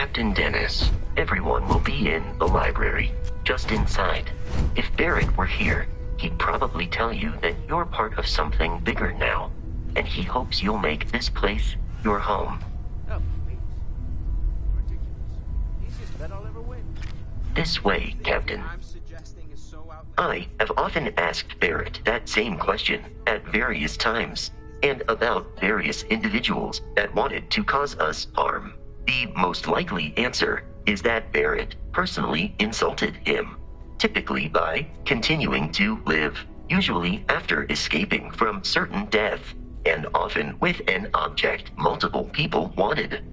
Captain Dennis, everyone will be in the library, just inside. If Barrett were here, he'd probably tell you that you're part of something bigger now, and he hopes you'll make this place your home. Oh, please. Ridiculous. Easiest bet I'll ever win. This way, Captain. I have often asked Barrett that same question at various times, and about various individuals that wanted to cause us harm. The most likely answer is that Barrett personally insulted him, typically by continuing to live, usually after escaping from certain death, and often with an object multiple people wanted.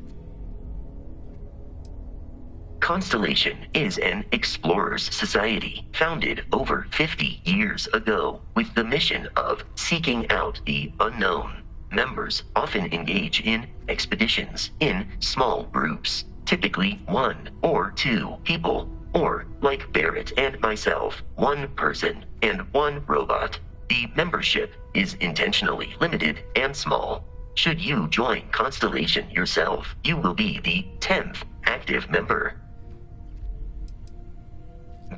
Constellation is an explorers society founded over 50 years ago with the mission of seeking out the unknown. Members often engage in expeditions in small groups, typically 1 or 2 people, or, like Barrett and myself, 1 person and 1 robot. The membership is intentionally limited and small. Should you join Constellation yourself, you will be the 10th active member.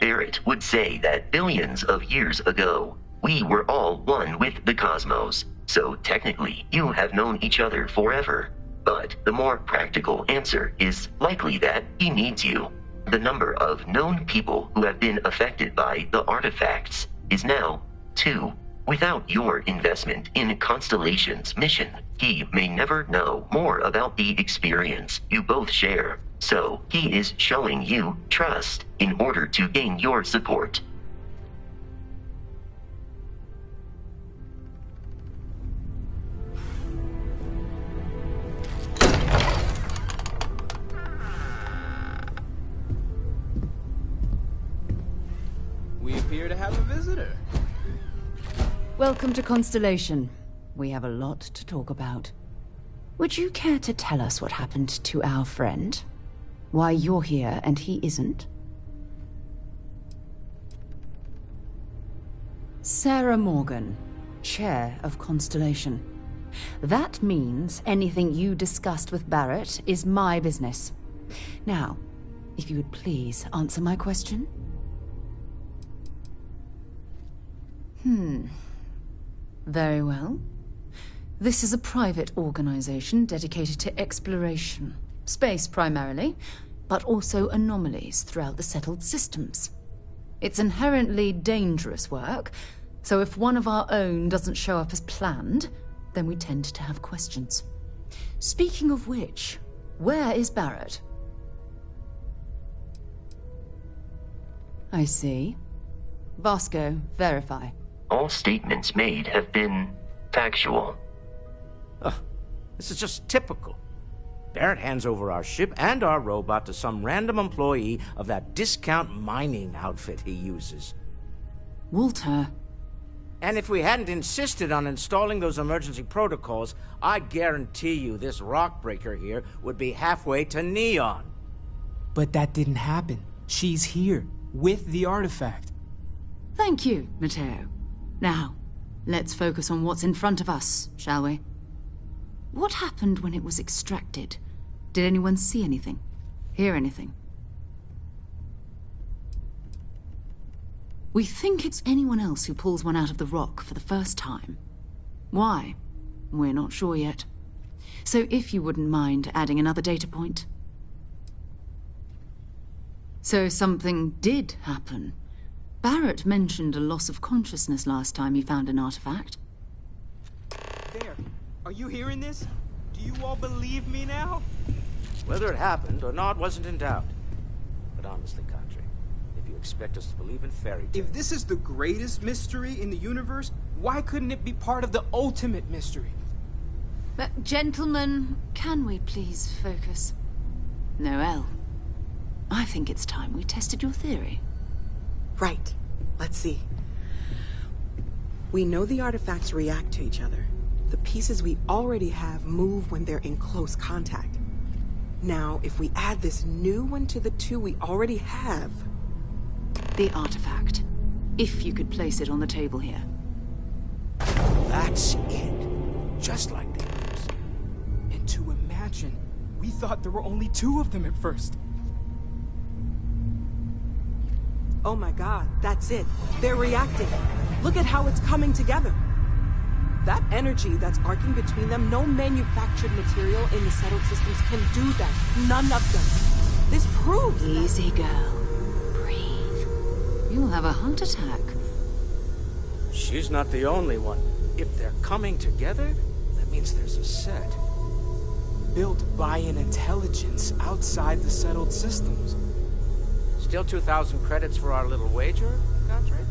Barrett would say that billions of years ago, we were all one with the cosmos, so technically you have known each other forever. But the more practical answer is likely that he needs you. The number of known people who have been affected by the artifacts is now 2. Without your investment in Constellation's mission, he may never know more about the experience you both share. So he is showing you trust in order to gain your support. We appear to have a visitor. Welcome to Constellation. We have a lot to talk about. Would you care to tell us what happened to our friend? Why you're here and he isn't? Sarah Morgan, Chair of Constellation. That means anything you discussed with Barrett is my business. Now, if you would please answer my question. Very well. This is a private organization dedicated to exploration. Space primarily, but also anomalies throughout the settled systems. It's inherently dangerous work, so if one of our own doesn't show up as planned, then we tend to have questions. Speaking of which, where is Barrett? I see. Vasco, verify. All statements made have been factual. This is just typical. Barrett hands over our ship and our robot to some random employee of that discount mining outfit he uses. Walter. And if we hadn't insisted on installing those emergency protocols, I guarantee you this rock breaker here would be halfway to Neon. But that didn't happen. She's here, with the artifact. Thank you, Matteo. Now, let's focus on what's in front of us, shall we? What happened when it was extracted? Did anyone see anything? Hear anything? We think it's anyone else who pulls one out of the rock for the first time. Why? We're not sure yet. So if you wouldn't mind adding another data point. So something did happen. Barrett mentioned a loss of consciousness last time he found an artifact. There. Are you hearing this? Do you all believe me now? Whether it happened or not wasn't in doubt. But honestly, Country, if you expect us to believe in fairy tales... If this is the greatest mystery in the universe, why couldn't it be part of the ultimate mystery? But, gentlemen, can we please focus? Noelle, I think it's time we tested your theory. Right. Let's see. We know the artifacts react to each other. The pieces we already have move when they're in close contact. Now, if we add this new one to the 2 we already have... The artifact. If you could place it on the table here. That's it. Just like the others. And to imagine We thought there were only 2 of them at first. Oh my god, that's it. They're reacting. Look at how it's coming together. That energy that's arcing between them, no manufactured material in the settled systems can do that. None of them. This proves that... Easy, girl. Breathe. You'll have a heart attack. She's not the only one. If they're coming together, that means there's a set. Built by an intelligence outside the settled systems. Still 2,000 credits for our little wager, Godfrey?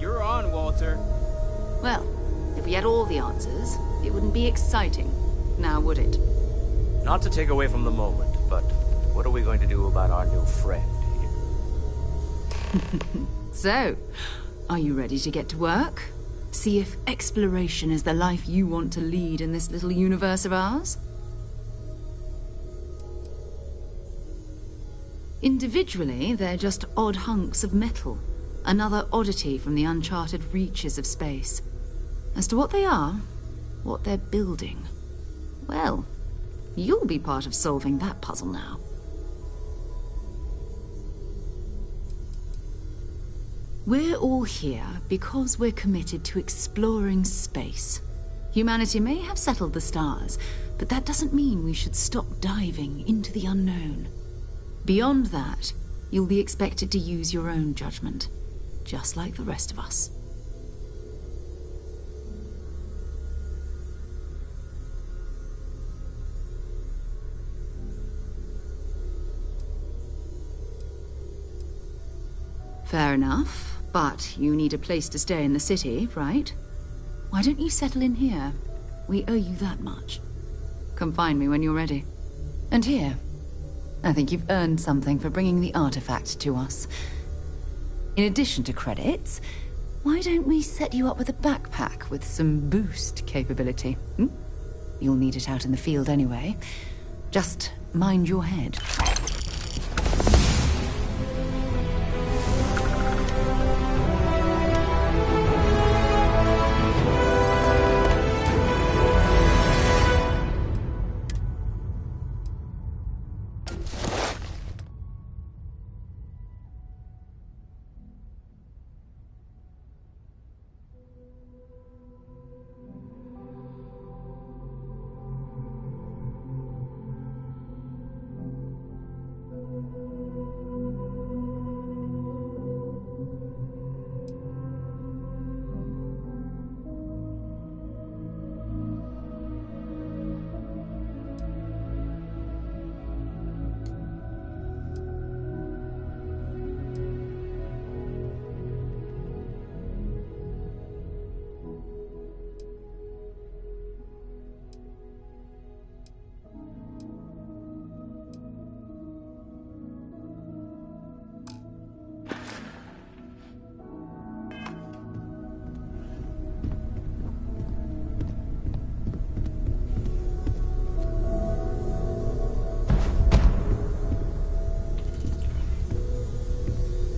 You're on, Walter. Well, if we had all the answers, it wouldn't be exciting. Now, would it? Not to take away from the moment, but what are we going to do about our new friend here? So, are you ready to get to work? See if exploration is the life you want to lead in this little universe of ours? Individually, they're just odd hunks of metal. Another oddity from the uncharted reaches of space. As to what they are, what they're building, well, you'll be part of solving that puzzle now. We're all here because we're committed to exploring space. Humanity may have settled the stars, but that doesn't mean we should stop diving into the unknown. Beyond that, you'll be expected to use your own judgment, just like the rest of us. Fair enough, but you need a place to stay in the city, right? Why don't you settle in here? We owe you that much. Come find me when you're ready. And here, I think you've earned something for bringing the artifact to us. In addition to credits, why don't we set you up with a backpack with some boost capability? You'll need it out in the field anyway. Just mind your head.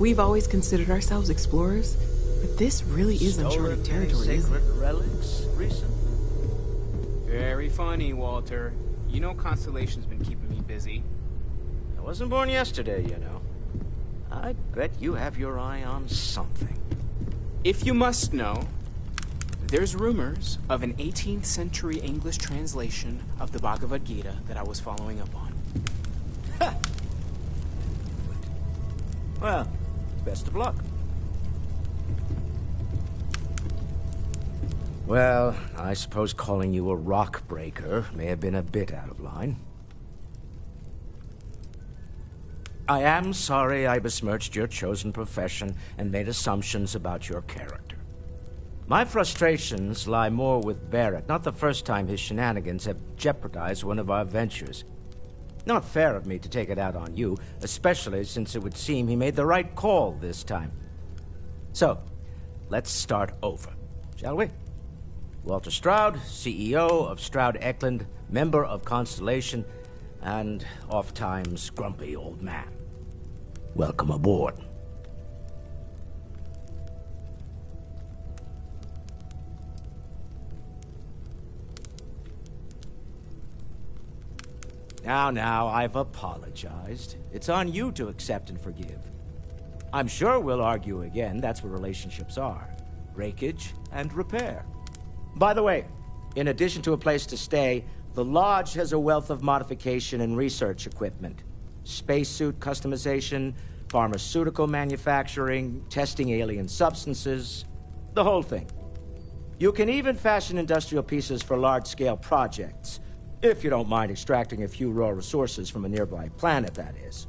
We've always considered ourselves explorers, but this really is uncharted territory, isn't it? Relics recent? Very funny, Walter. You know Constellation's been keeping me busy. I wasn't born yesterday, you know. I bet you have your eye on something. If you must know, there's rumors of an 18th century English translation of the Bhagavad Gita that I was following up on. Ha! Well, best of luck. Well, I suppose calling you a rock breaker may have been a bit out of line. I am sorry I besmirched your chosen profession and made assumptions about your character. My frustrations lie more with Barrett, not the first time his shenanigans have jeopardized one of our ventures. Not fair of me to take it out on you, especially since it would seem he made the right call this time. So, let's start over, shall we? Walter Stroud, CEO of Stroud Eklund, member of Constellation, and oft-times grumpy old man. Welcome aboard. Now, I've apologized. It's on you to accept and forgive. I'm sure we'll argue again. That's what relationships are. Breakage and repair. By the way, in addition to a place to stay, the Lodge has a wealth of modification and research equipment. Spacesuit customization, pharmaceutical manufacturing, testing alien substances, the whole thing. You can even fashion industrial pieces for large-scale projects, if you don't mind extracting a few raw resources from a nearby planet, that is.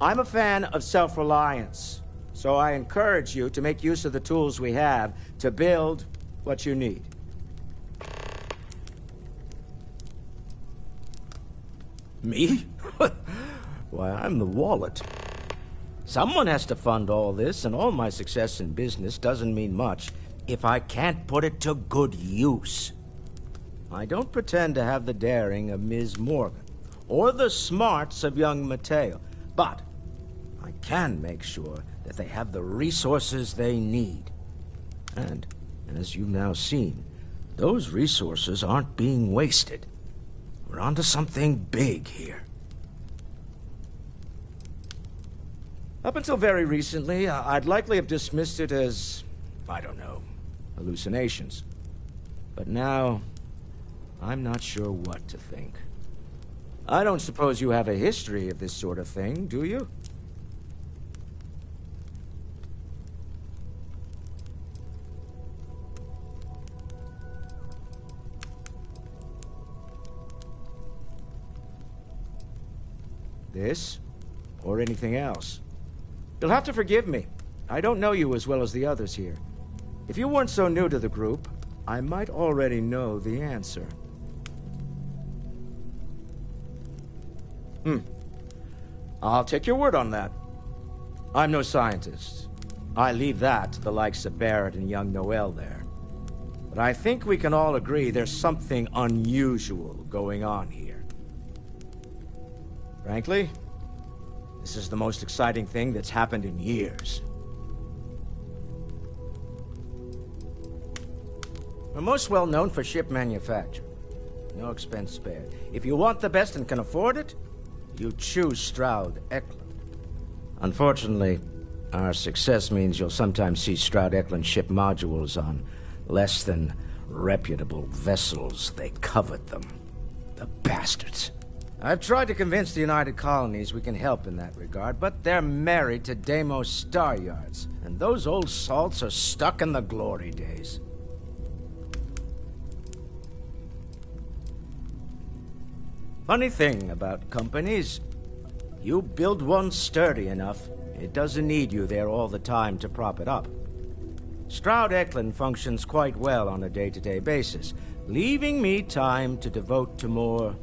I'm a fan of self-reliance, so I encourage you to make use of the tools we have to build what you need. Me? Why, I'm the wallet. Someone has to fund all this, and all my success in business doesn't mean much if I can't put it to good use. I don't pretend to have the daring of Ms. Morgan, or the smarts of young Mateo, but I can make sure that they have the resources they need. And, as you've now seen, those resources aren't being wasted. We're onto something big here. Up until very recently, I'd likely have dismissed it as, I don't know, hallucinations. But now, I'm not sure what to think. I don't suppose you have a history of this sort of thing, do you? This, or anything else. You'll have to forgive me. I don't know you as well as the others here. If you weren't so new to the group, I might already know the answer. I'll take your word on that. I'm no scientist. I leave that to the likes of Barrett and young Noel there. But I think we can all agree there's something unusual going on here. Frankly, this is the most exciting thing that's happened in years. We're most well known for ship manufacture. No expense spared. If you want the best and can afford it, you choose Stroud-Eklund. Unfortunately, our success means you'll sometimes see Stroud-Eklund ship modules on less than reputable vessels. They covet them. The bastards. I've tried to convince the United Colonies we can help in that regard, but they're married to Deimos Star Yards, and those old salts are stuck in the glory days. Funny thing about companies, you build one sturdy enough, it doesn't need you there all the time to prop it up. Stroud-Eklund functions quite well on a day-to-day basis, leaving me time to devote to more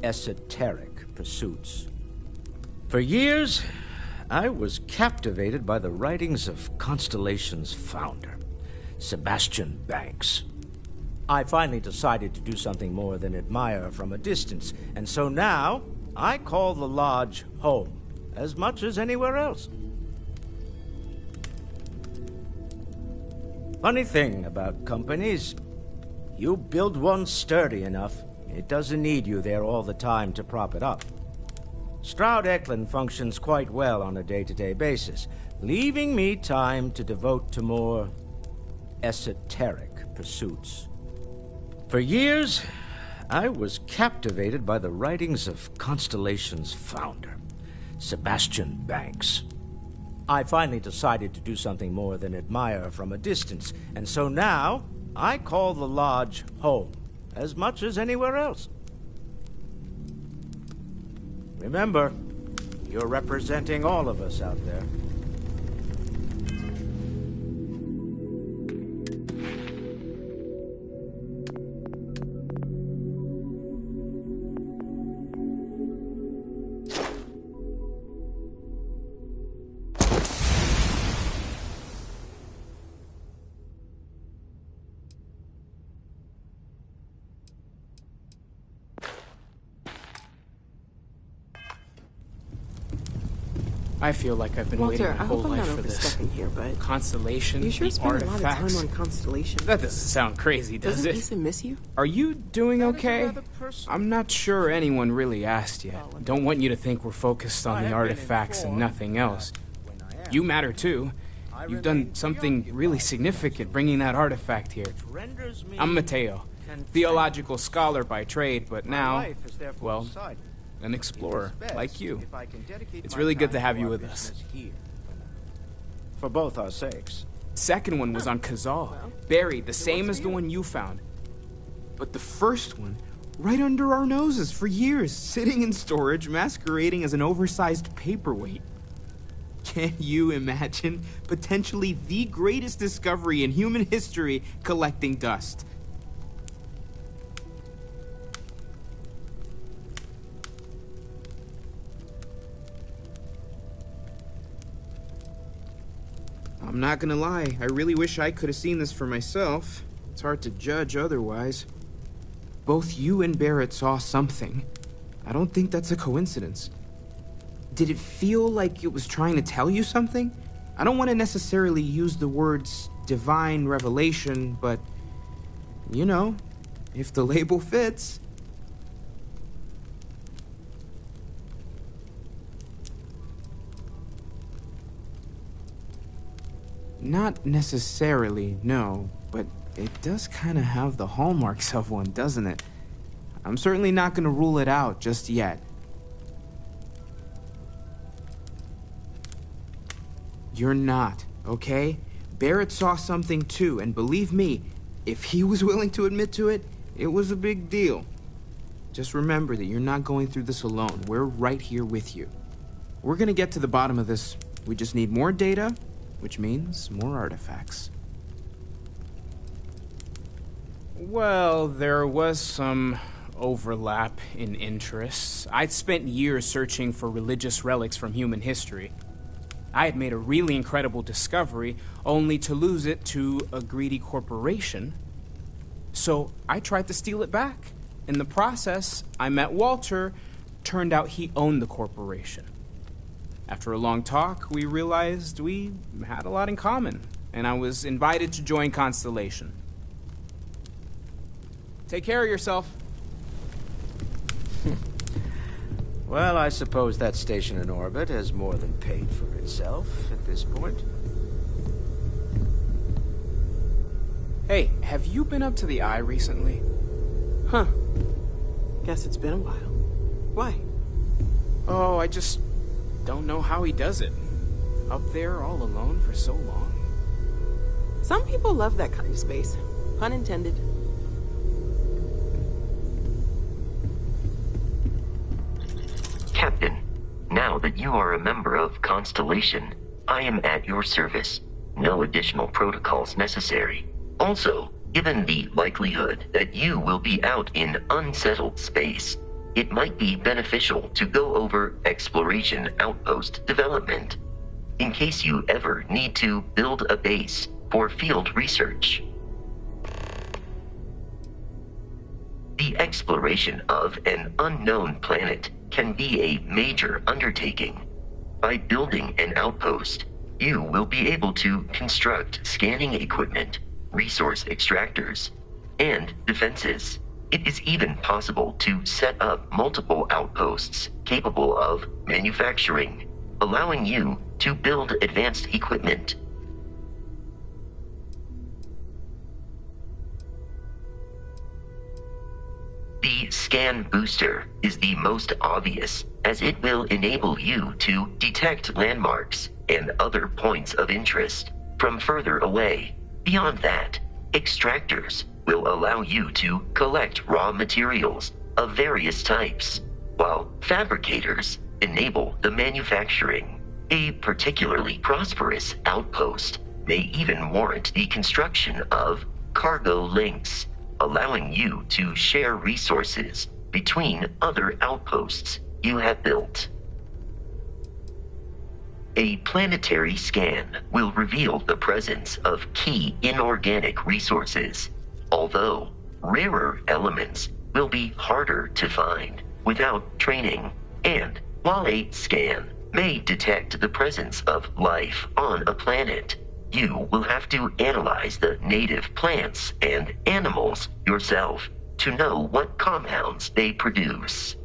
esoteric pursuits. For years, I was captivated by the writings of Constellation's founder, Sebastian Banks. I finally decided to do something more than admire from a distance, and so now I call the Lodge home as much as anywhere else. Funny thing about companies, you build one sturdy enough, it doesn't need you there all the time to prop it up. Stroud-Eklund functions quite well on a day-to-day basis, leaving me time to devote to more esoteric pursuits. For years, I was captivated by the writings of Constellation's founder, Sebastian Banks. I finally decided to do something more than admire from a distance, and so now I call the Lodge home as much as anywhere else. Remember, you're representing all of us out there. I feel like I've been waiting Walter, my I whole hope I'm life not for this. overstepping here, but Constellation, you sure the spend a lot of artifacts. time on Constellation. That doesn't sound crazy, does Doesn't it? Issa miss you? Are you doing okay? I'm not sure anyone really asked yet. Don't want you to think we're focused on the artifacts and nothing else. You matter too. You've done something really significant bringing that artifact here. I'm Mateo, theological scholar by trade, but now, well, an explorer like you. It's really good to have you with us. For both our sakes. Second one was on Kazal, buried the same as the one you found. But the first one, right under our noses for years, sitting in storage, masquerading as an oversized paperweight. Can you imagine potentially the greatest discovery in human history collecting dust? I'm not gonna lie, I really wish I could have seen this for myself. It's hard to judge otherwise. Both you and Barrett saw something. I don't think that's a coincidence. Did it feel like it was trying to tell you something? I don't want to necessarily use the words divine revelation, but, you know, if the label fits. Not necessarily, no, but it does kind of have the hallmarks of one, doesn't it? I'm certainly not going to rule it out just yet. You're not, okay? Barrett saw something too, and believe me, if he was willing to admit to it, it was a big deal. Just remember that you're not going through this alone. We're right here with you. We're gonna get to the bottom of this. We just need more data, which means more artifacts. Well, there was some overlap in interests. I'd spent years searching for religious relics from human history. I had made a really incredible discovery, only to lose it to a greedy corporation. So I tried to steal it back. In the process, I met Walter. Turned out he owned the corporation. After a long talk, we realized we had a lot in common, and I was invited to join Constellation. Take care of yourself. Well, I suppose that station in orbit has more than paid for itself at this point. Hey, have you been up to the Eye recently? Huh. Guess it's been a while. Why? Oh, I just don't know how he does it. Up there all alone for so long. Some people love that kind of space. Pun intended. Captain, now that you are a member of Constellation, I am at your service. No additional protocols necessary. Also, given the likelihood that you will be out in unsettled space, it might be beneficial to go over exploration outpost development, in case you ever need to build a base for field research. The exploration of an unknown planet can be a major undertaking. By building an outpost, you will be able to construct scanning equipment, resource extractors, and defenses. It is even possible to set up multiple outposts capable of manufacturing, allowing you to build advanced equipment. The scan booster is the most obvious, as it will enable you to detect landmarks and other points of interest from further away. Beyond that, extractors will allow you to collect raw materials of various types, while fabricators enable the manufacturing. A particularly prosperous outpost may even warrant the construction of cargo links, allowing you to share resources between other outposts you have built. A planetary scan will reveal the presence of key inorganic resources, although rarer elements will be harder to find without training. And while a scan may detect the presence of life on a planet. You will have to analyze the native plants and animals yourself to know what compounds they produce.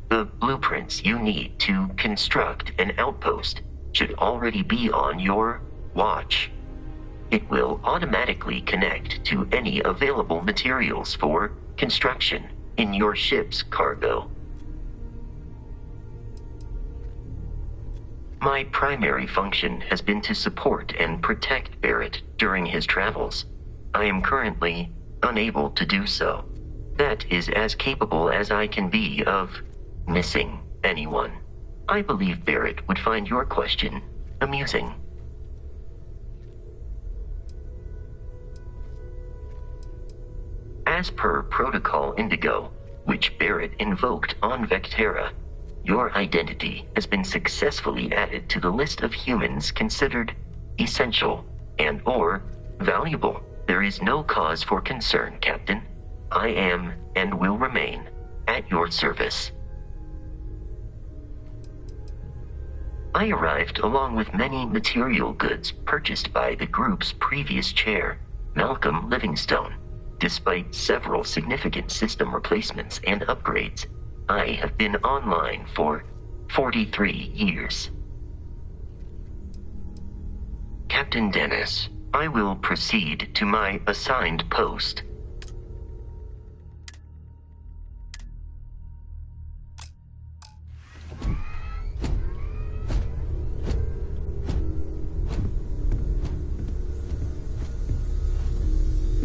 The blueprints you need to construct an outpost should already be on your watch. It will automatically connect to any available materials for construction in your ship's cargo. My primary function has been to support and protect Barrett during his travels. I am currently unable to do so. That is as capable as I can be of missing anyone. I believe Barrett would find your question amusing. As per Protocol Indigo, which Barrett invoked on Vectera, your identity has been successfully added to the list of humans considered essential and/or valuable. There is no cause for concern, Captain. I am and will remain at your service. I arrived along with many material goods purchased by the group's previous chair, Malcolm Livingstone. Despite several significant system replacements and upgrades, I have been online for 43 years. Captain Dennis, I will proceed to my assigned post.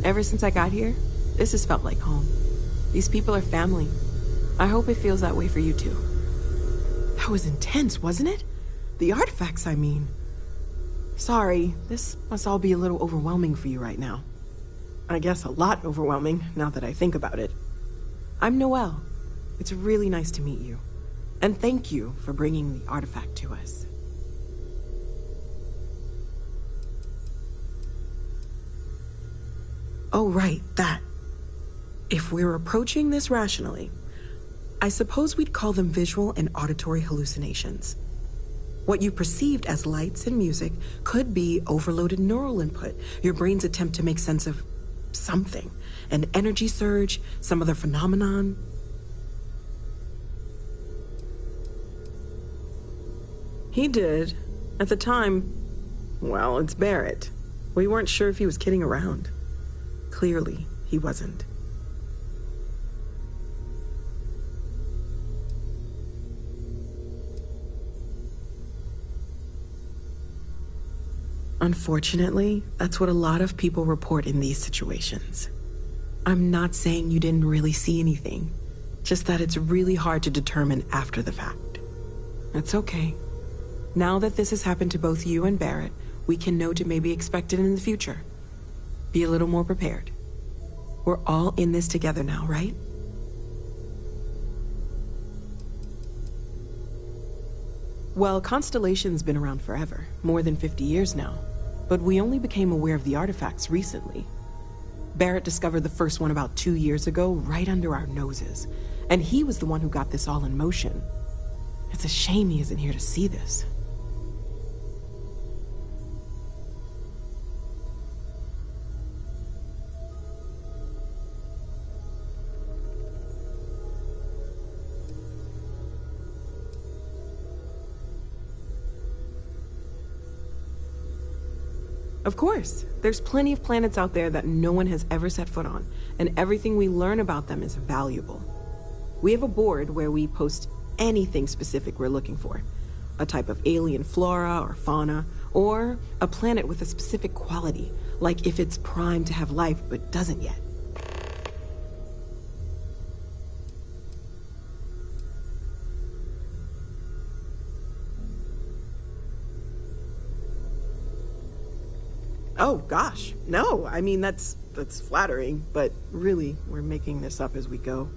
Ever since I got here, this has felt like home. These people are family. I hope it feels that way for you too. That was intense, wasn't it? The artifacts, I mean. Sorry, this must all be a little overwhelming for you right now. I guess a lot overwhelming, now that I think about it. I'm Noelle. It's really nice to meet you. And thank you for bringing the artifact to us. Oh, right, that. If we're approaching this rationally, I suppose we'd call them visual and auditory hallucinations. What you perceived as lights and music could be overloaded neural input, your brain's attempt to make sense of something, an energy surge, some other phenomenon. He did. At the time, well, it's Barrett. We weren't sure if he was kidding around. Clearly, he wasn't. Unfortunately, that's what a lot of people report in these situations. I'm not saying you didn't really see anything, just that it's really hard to determine after the fact. It's okay. Now that this has happened to both you and Barrett, we can know to maybe expect it in the future. Be a little more prepared. We're all in this together now, right? Well, Constellation's been around forever, more than 50 years now. But we only became aware of the artifacts recently. Barrett discovered the first one about 2 years ago, right under our noses. And he was the one who got this all in motion. It's a shame he isn't here to see this. Of course, there's plenty of planets out there that no one has ever set foot on, and everything we learn about them is valuable. We have a board where we post anything specific we're looking for. A type of alien flora or fauna, or a planet with a specific quality, like if it's primed to have life but doesn't yet. Oh, gosh, no. I mean, that's flattering, but really, we're making this up as we go.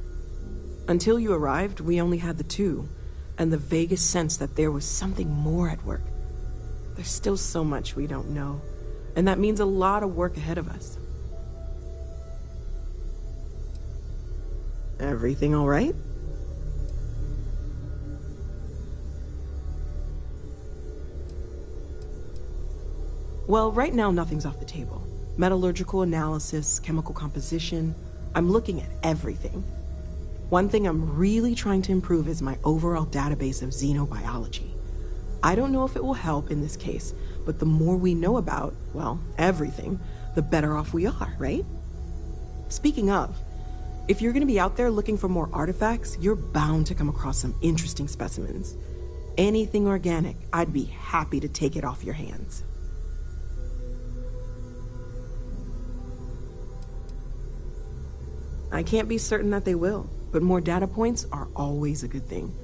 Until you arrived, we only had the two, and the vaguest sense that there was something more at work. There's still so much we don't know, and that means a lot of work ahead of us. Everything all right? Well, right now nothing's off the table. Metallurgical analysis, chemical composition, I'm looking at everything. One thing I'm really trying to improve is my overall database of xenobiology. I don't know if it will help in this case, but the more we know about, well, everything, the better off we are, right? Speaking of, if you're gonna be out there looking for more artifacts, you're bound to come across some interesting specimens. Anything organic, I'd be happy to take it off your hands. I can't be certain that they will, but more data points are always a good thing.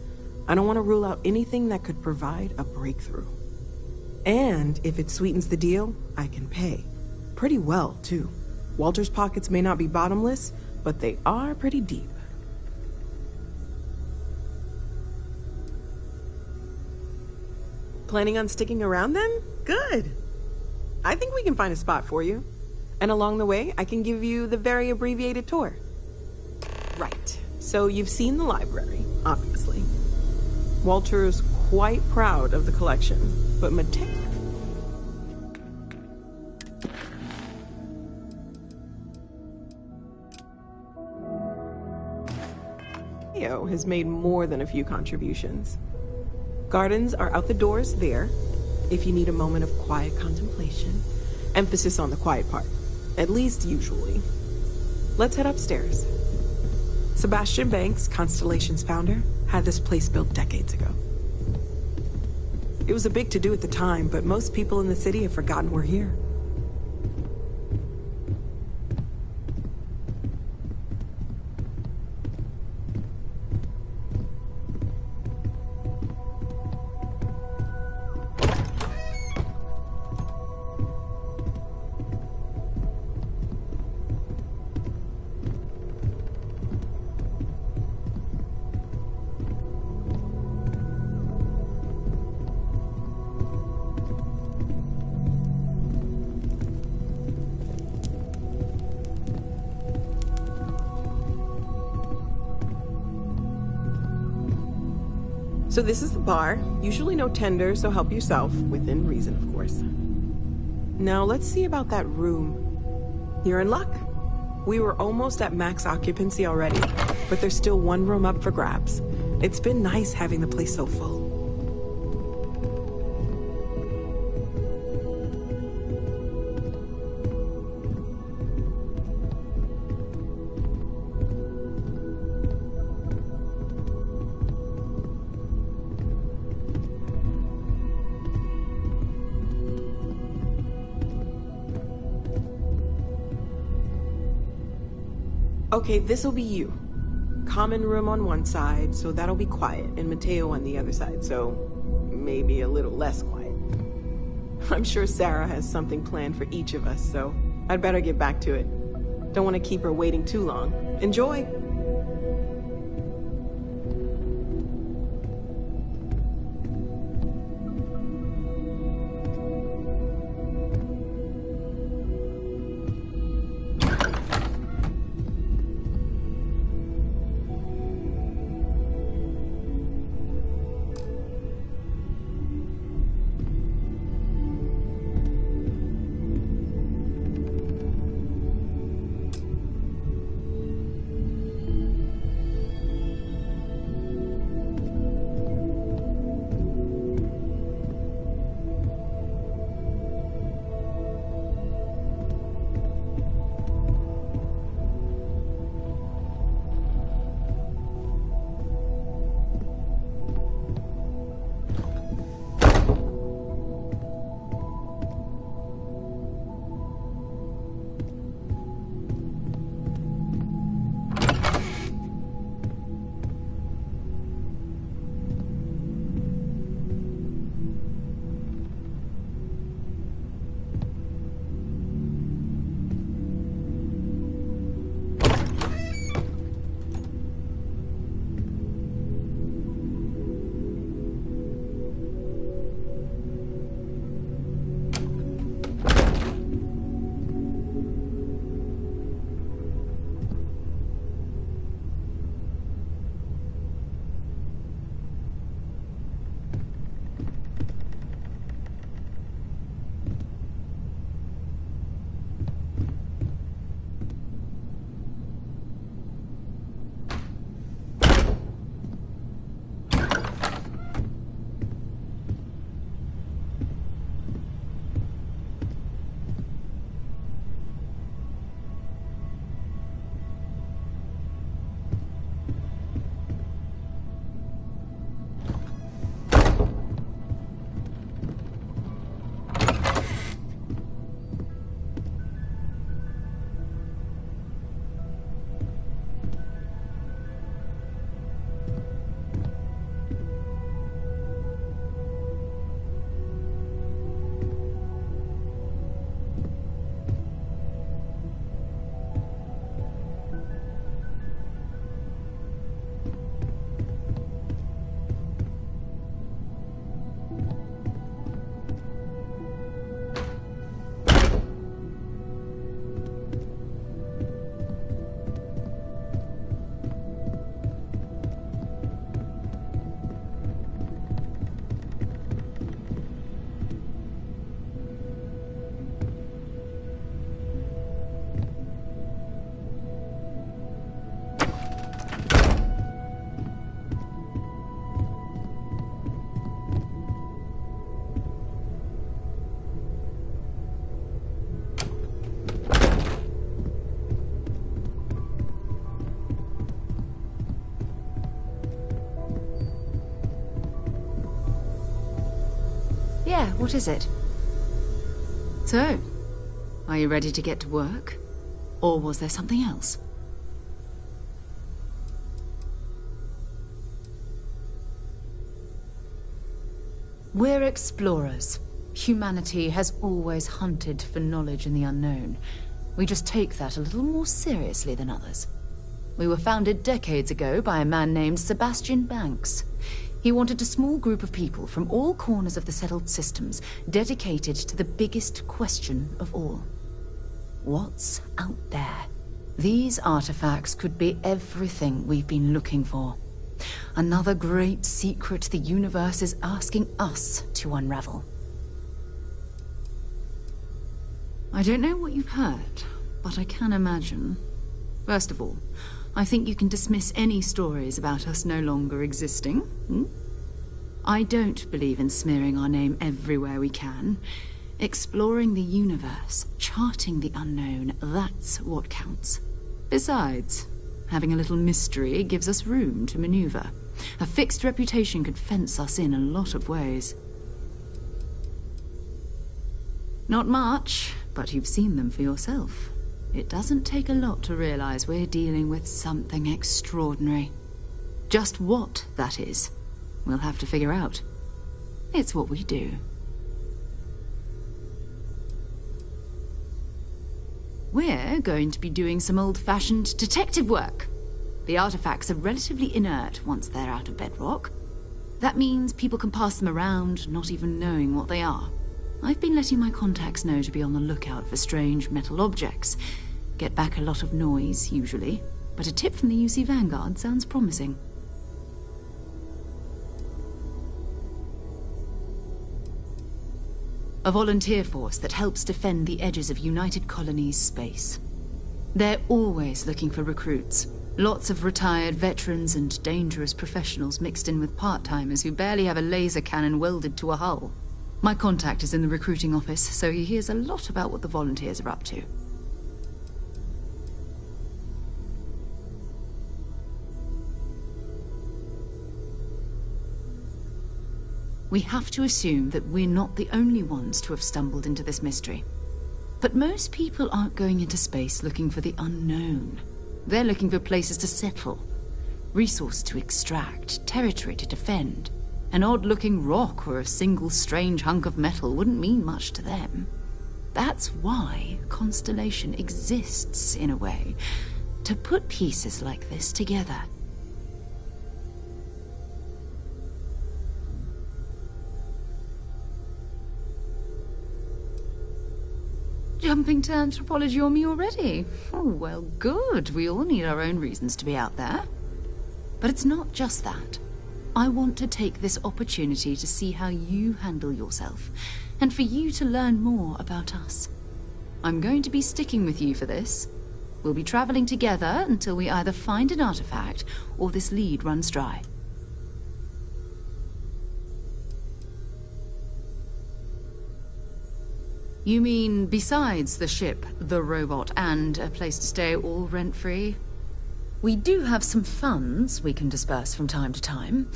I don't want to rule out anything that could provide a breakthrough. And if it sweetens the deal, I can pay. Pretty well, too. Walter's pockets may not be bottomless, but they are pretty deep. Planning on sticking around then? Good. I think we can find a spot for you. And along the way, I can give you the very abbreviated tour. Right. So you've seen the library, obviously. Walter's quite proud of the collection, but Mateo has made more than a few contributions. Gardens are out the doors there, if you need a moment of quiet contemplation. Emphasis on the quiet part, at least usually. Let's head upstairs. Sebastian Banks, Constellation's founder, had this place built decades ago. It was a big to-do at the time, but most people in the city have forgotten we're here. So this is the bar. Usually no tender, so help yourself, within reason, of course. Now let's see about that room. You're in luck. We were almost at max occupancy already, but there's still one room up for grabs. It's been nice having the place so full. Okay, this'll be you. Common room on one side, so that'll be quiet, and Mateo on the other side, so maybe a little less quiet. I'm sure Sarah has something planned for each of us, so I'd better get back to it. Don't want to keep her waiting too long. Enjoy! Yeah, what is it? So, are you ready to get to work? Or was there something else? We're explorers. Humanity has always hunted for knowledge in the unknown. We just take that a little more seriously than others. We were founded decades ago by a man named Sebastian Banks. He wanted a small group of people from all corners of the settled systems dedicated to the biggest question of all. What's out there? These artifacts could be everything we've been looking for. Another great secret the universe is asking us to unravel. I don't know what you've heard, but I can imagine. First of all, I think you can dismiss any stories about us no longer existing. I don't believe in smearing our name everywhere we can. Exploring the universe, charting the unknown, that's what counts. Besides, having a little mystery gives us room to maneuver. A fixed reputation could fence us in a lot of ways. Not much, but you've seen them for yourself. It doesn't take a lot to realize we're dealing with something extraordinary. Just what that is, we'll have to figure out. It's what we do. We're going to be doing some old-fashioned detective work. The artifacts are relatively inert once they're out of bedrock. That means people can pass them around, not even knowing what they are. I've been letting my contacts know to be on the lookout for strange metal objects. Get back a lot of noise, usually, but a tip from the UC Vanguard sounds promising. A volunteer force that helps defend the edges of United Colonies space. They're always looking for recruits. Lots of retired veterans and dangerous professionals mixed in with part-timers who barely have a laser cannon welded to a hull. My contact is in the recruiting office, so he hears a lot about what the volunteers are up to. We have to assume that we're not the only ones to have stumbled into this mystery. But most people aren't going into space looking for the unknown. They're looking for places to settle, resources to extract, territory to defend. An odd-looking rock or a single strange hunk of metal wouldn't mean much to them. That's why Constellation exists, in a way, to put pieces like this together. Jumping to anthropology on me already? Oh, well, good. We all need our own reasons to be out there. But it's not just that. I want to take this opportunity to see how you handle yourself, and for you to learn more about us. I'm going to be sticking with you for this. We'll be traveling together until we either find an artifact or this lead runs dry. You mean besides the ship, the robot, and a place to stay all rent-free? We do have some funds we can disperse from time to time.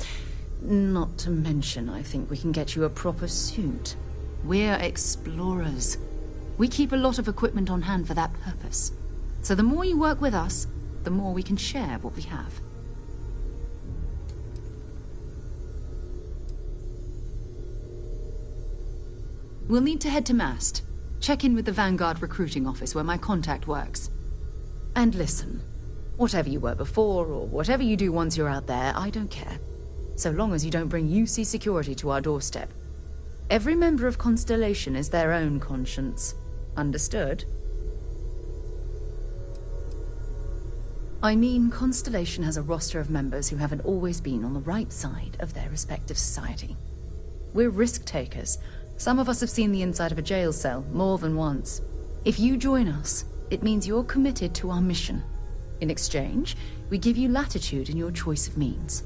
Not to mention, I think we can get you a proper suit. We're explorers. We keep a lot of equipment on hand for that purpose. So the more you work with us, the more we can share what we have. We'll need to head to Mast. Check in with the Vanguard recruiting office where my contact works. And listen, whatever you were before, or whatever you do once you're out there, I don't care. So long as you don't bring UC security to our doorstep. Every member of Constellation is their own conscience. Understood? I mean, Constellation has a roster of members who haven't always been on the right side of their respective society. We're risk-takers. Some of us have seen the inside of a jail cell more than once. If you join us, it means you're committed to our mission. In exchange, we give you latitude in your choice of means.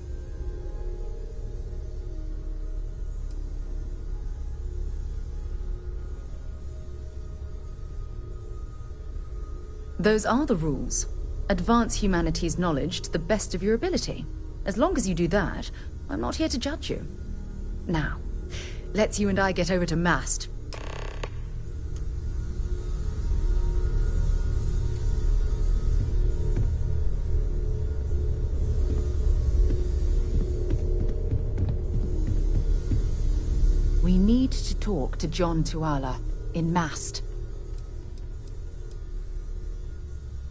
Those are the rules. Advance humanity's knowledge to the best of your ability. As long as you do that, I'm not here to judge you. Now, Let's you and I get over to Mast. We need to talk to John Tuala in Mast.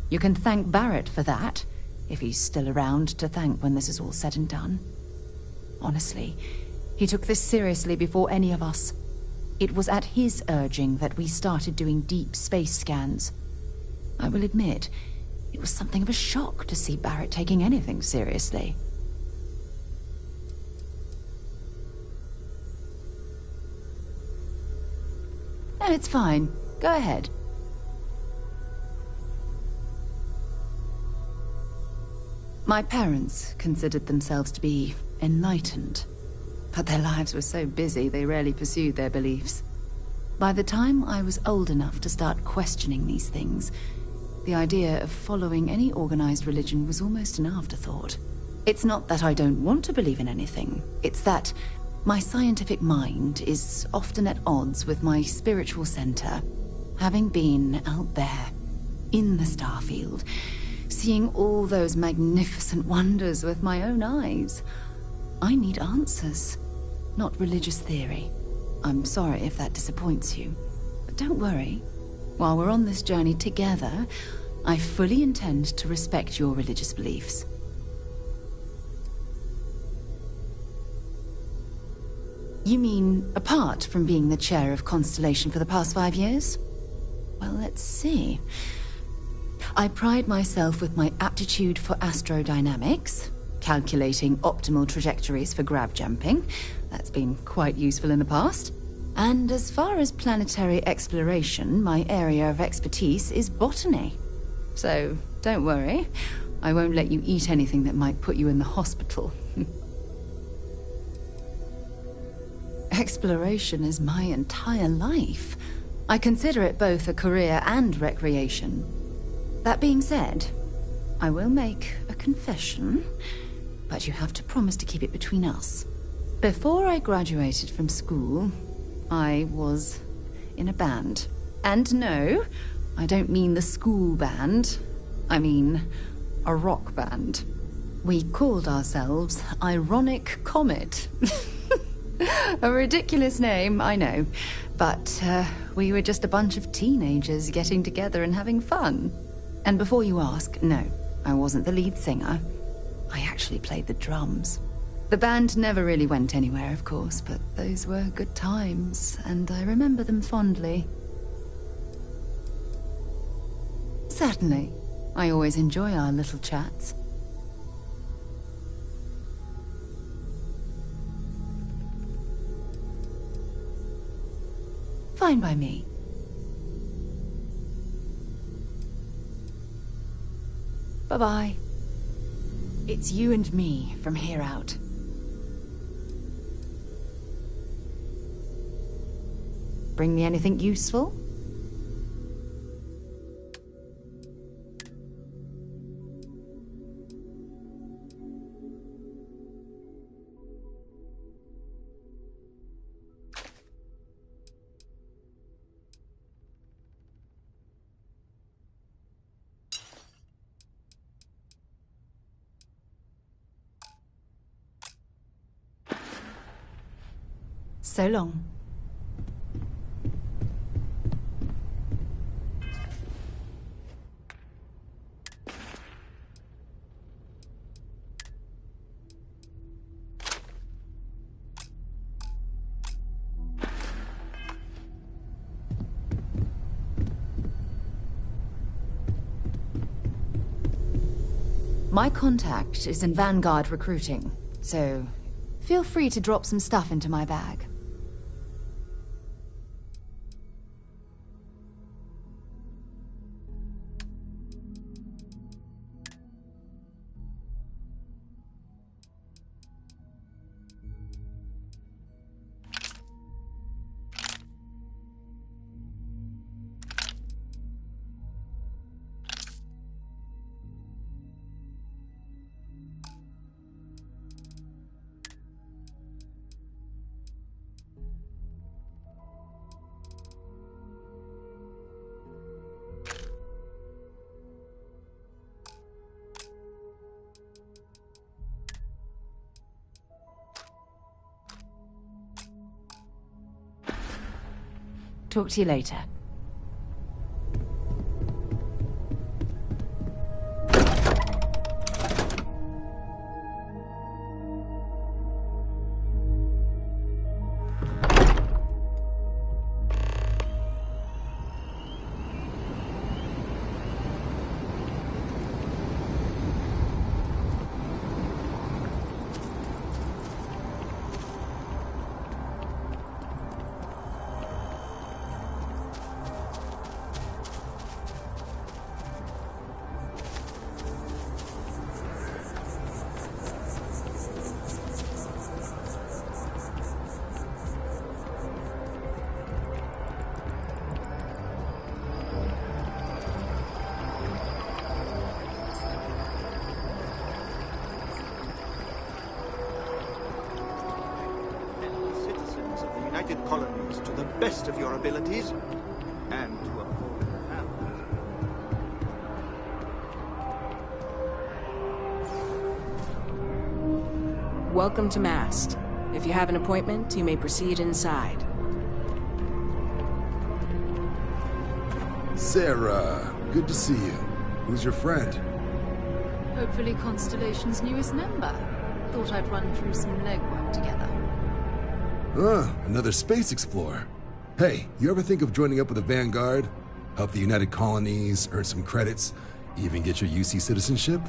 You can thank Barrett for that, if he's still around to thank when this is all said and done. Honestly, he took this seriously before any of us. It was at his urging that we started doing deep space scans. I will admit, it was something of a shock to see Barrett taking anything seriously. No, it's fine. Go ahead. My parents considered themselves to be enlightened, but their lives were so busy they rarely pursued their beliefs. By the time I was old enough to start questioning these things, the idea of following any organized religion was almost an afterthought. It's not that I don't want to believe in anything, it's that my scientific mind is often at odds with my spiritual center. Having been out there, in the starfield, seeing all those magnificent wonders with my own eyes, I need answers, not religious theory. I'm sorry if that disappoints you, but don't worry. While we're on this journey together, I fully intend to respect your religious beliefs. You mean, apart from being the chair of Constellation for the past 5 years? Well, let's see. I pride myself with my aptitude for astrodynamics, calculating optimal trajectories for grav jumping. That's been quite useful in the past. And as far as planetary exploration, my area of expertise is botany. So, don't worry. I won't let you eat anything that might put you in the hospital. Exploration is my entire life. I consider it both a career and recreation. That being said, I will make a confession, but you have to promise to keep it between us. Before I graduated from school, I was in a band. And no, I don't mean the school band. I mean a rock band. We called ourselves Ironic Comet. A ridiculous name, I know. But we were just a bunch of teenagers getting together and having fun. And before you ask, no, I wasn't the lead singer. I actually played the drums. The band never really went anywhere, of course, but those were good times, and I remember them fondly. Certainly. I always enjoy our little chats. Fine by me. Bye-bye. It's you and me from here out. Bring me anything useful? So long. My contact is in Vanguard recruiting, so feel free to drop some stuff into my bag. Talk to you later. Citizens of the United Colonies to the best of your abilities, and to uphold their families. Welcome to Mast. If you have an appointment, you may proceed inside. Sarah, good to see you. Who's your friend? Hopefully Constellation's newest member. Thought I'd run through some legwork together. Another space explorer. Hey, you ever think of joining up with the Vanguard? Help the United Colonies, earn some credits, even get your UC citizenship?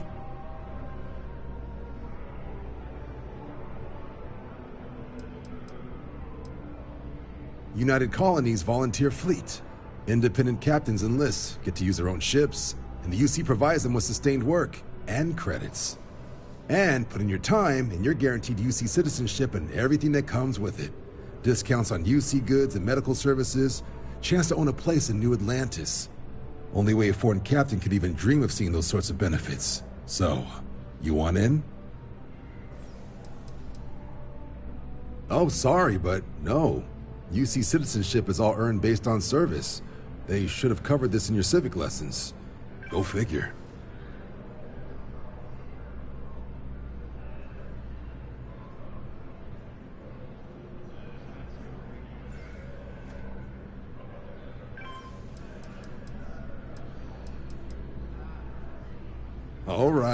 United Colonies volunteer fleet. Independent captains enlist, get to use their own ships, and the UC provides them with sustained work and credits. And put in your time, and you're guaranteed UC citizenship and everything that comes with it. Discounts on UC goods and medical services, chance to own a place in New Atlantis. Only way a foreign captain could even dream of seeing those sorts of benefits. So, you want in? Oh, sorry, but no. UC citizenship is all earned based on service. They should have covered this in your civic lessons. Go figure.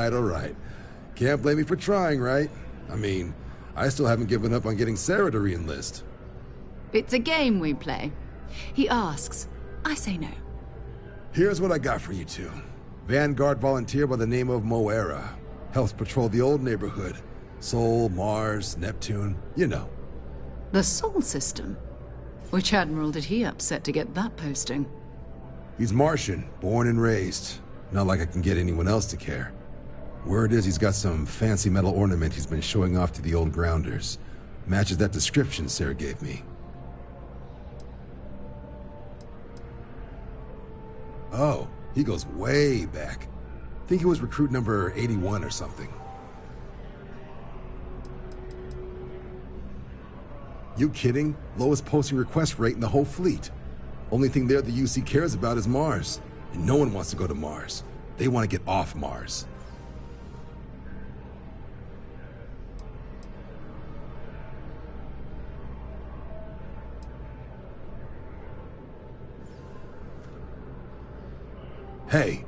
All right. Can't blame me for trying, right? I mean, I still haven't given up on getting Sarah to re-enlist. It's a game we play. He asks, I say no. Here's what I got for you two. Vanguard volunteer by the name of Moera. Helps patrol the old neighborhood. Sol, Mars, Neptune, you know. The Sol system? Which admiral did he upset to get that posting? He's Martian, born and raised. Not like I can get anyone else to care. Word is he's got some fancy metal ornament he's been showing off to the old grounders. Matches that description Sarah gave me. Oh, he goes way back. Think he was recruit number 81 or something. You kidding? Lowest posting request rate in the whole fleet. Only thing there the UC cares about is Mars. And no one wants to go to Mars. They want to get off Mars. Hey,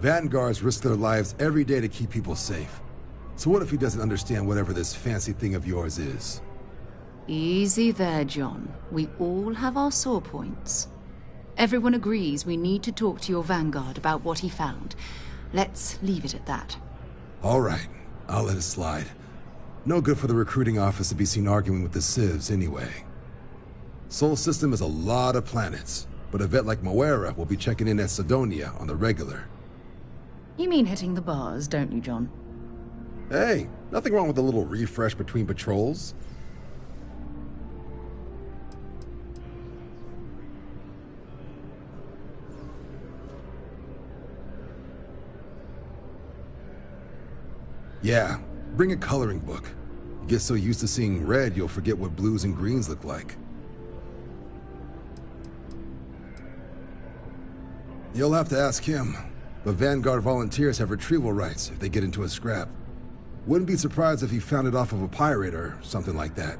Vanguards risk their lives every day to keep people safe. So what if he doesn't understand whatever this fancy thing of yours is? Easy there, John. We all have our sore points. Everyone agrees we need to talk to your Vanguard about what he found. Let's leave it at that. All right, I'll let it slide. No good for the recruiting office to be seen arguing with the civs anyway. Sol system is a lot of planets, but a vet like Moera will be checking in at Sidonia on the regular. You mean hitting the bars, don't you, John? Hey, nothing wrong with a little refresh between patrols. Yeah, bring a coloring book. You get so used to seeing red, you'll forget what blues and greens look like. You'll have to ask him, but Vanguard volunteers have retrieval rights if they get into a scrap. Wouldn't be surprised if he found it off of a pirate or something like that.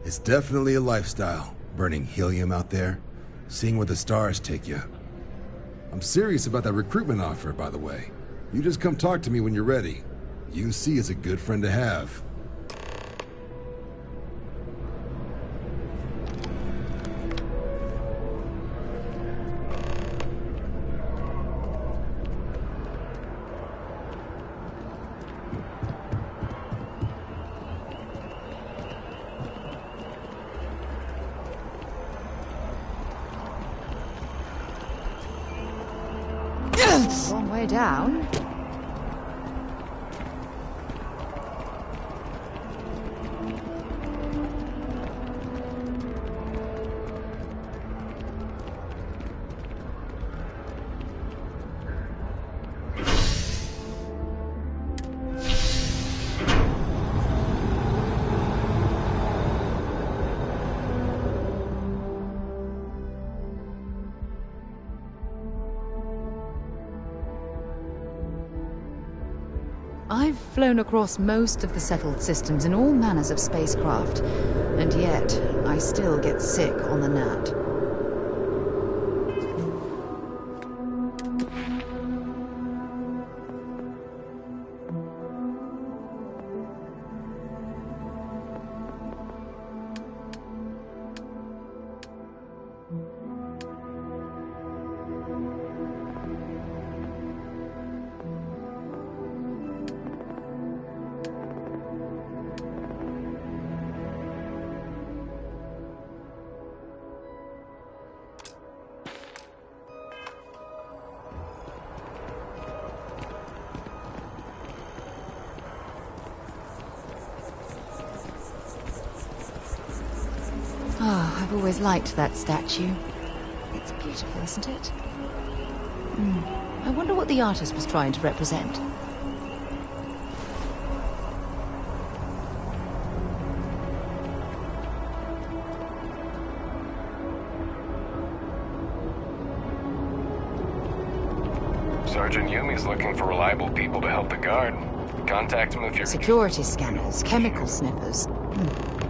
It's definitely a lifestyle, burning helium out there, seeing where the stars take you. I'm serious about that recruitment offer, by the way. You just come talk to me when you're ready. UC is a good friend to have. Long way down. I've flown across most of the settled systems in all manners of spacecraft, and yet I still get sick on the gnat. I've always liked that statue. It's beautiful, isn't it? I wonder what the artist was trying to represent. Sergeant Yumi's looking for reliable people to help the guard. Contact him if you're... Security scanners, chemical sniffers.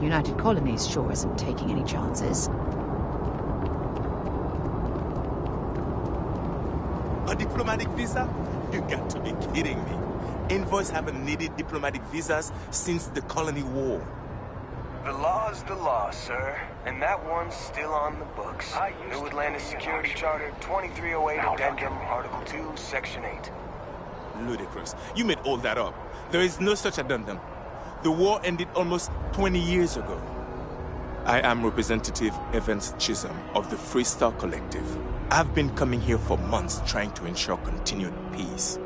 United Colonies sure isn't taking any chances. A diplomatic visa? You got to be kidding me. Envoys haven't needed diplomatic visas since the Colony War. The law's the law, sir. And that one's still on the books. New Atlantis Security Charter 2308 Addendum, Article 2, Section 8. Ludicrous. You made all that up. There is no such addendum. The war ended almost 20 years ago. I am Representative Evans Chisholm of the Freestar Collective. I've been coming here for months trying to ensure continued peace.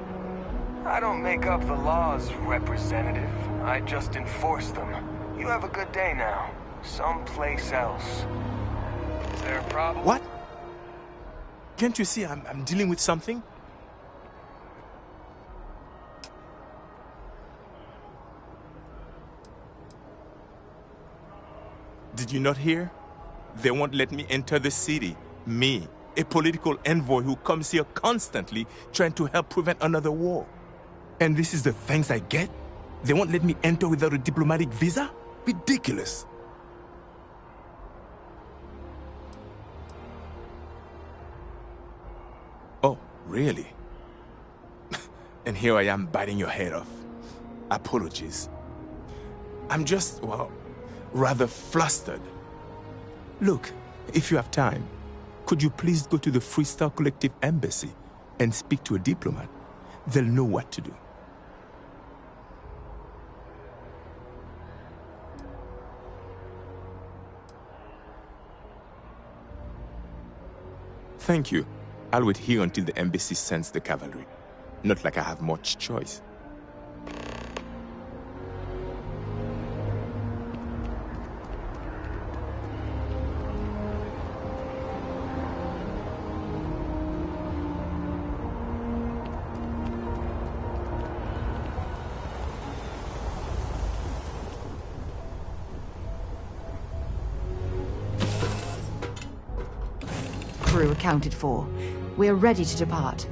I don't make up the laws, Representative. I just enforce them. You have a good day now. Someplace else. Is there a problem? What? Can't you see I'm dealing with something? Did you not hear? They won't let me enter the city. Me, a political envoy who comes here constantly trying to help prevent another war. And this is the thanks I get? They won't let me enter without a diplomatic visa? Ridiculous. Oh, really? And here I am biting your head off. Apologies. I'm just, well, rather flustered. Look, if you have time, could you please go to the Freestar Collective Embassy and speak to a diplomat? They'll know what to do. Thank you. I'll wait here until the embassy sends the cavalry. Not like I have much choice. Crew accounted for. We're ready to depart.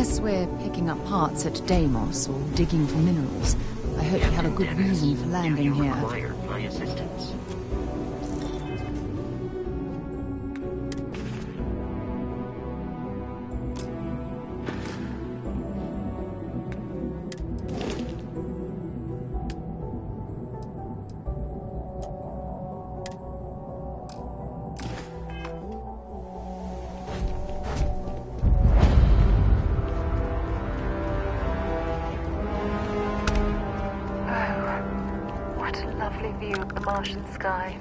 Unless we're picking up parts at Deimos or digging for minerals, I hope you have a good reason for landing here. Require my assistance. Martian sky.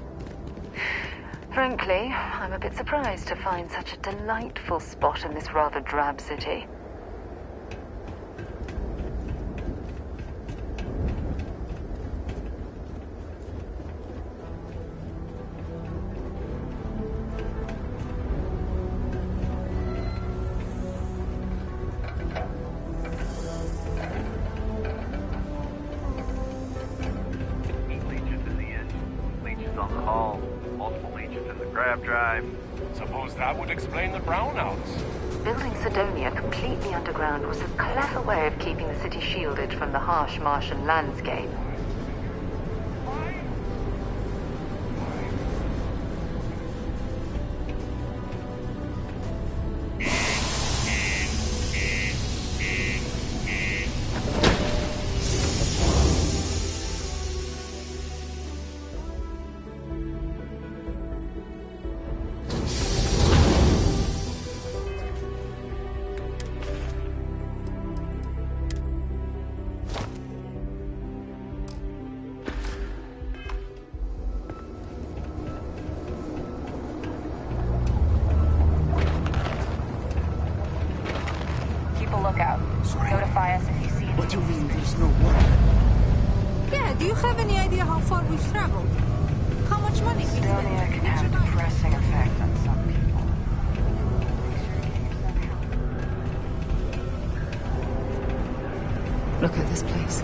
Frankly, I'm a bit surprised to find such a delightful spot in this rather drab city. Suppose that would explain the brownouts. Building Sidonia completely underground was a clever way of keeping the city shielded from the harsh Martian landscape. Lookout. Notify us if you see anything. What do you mean there's no water? Yeah, do you have any idea how far we've traveled? How much money we spent? Sidonia can have a depressing effect on some people. Look at this place.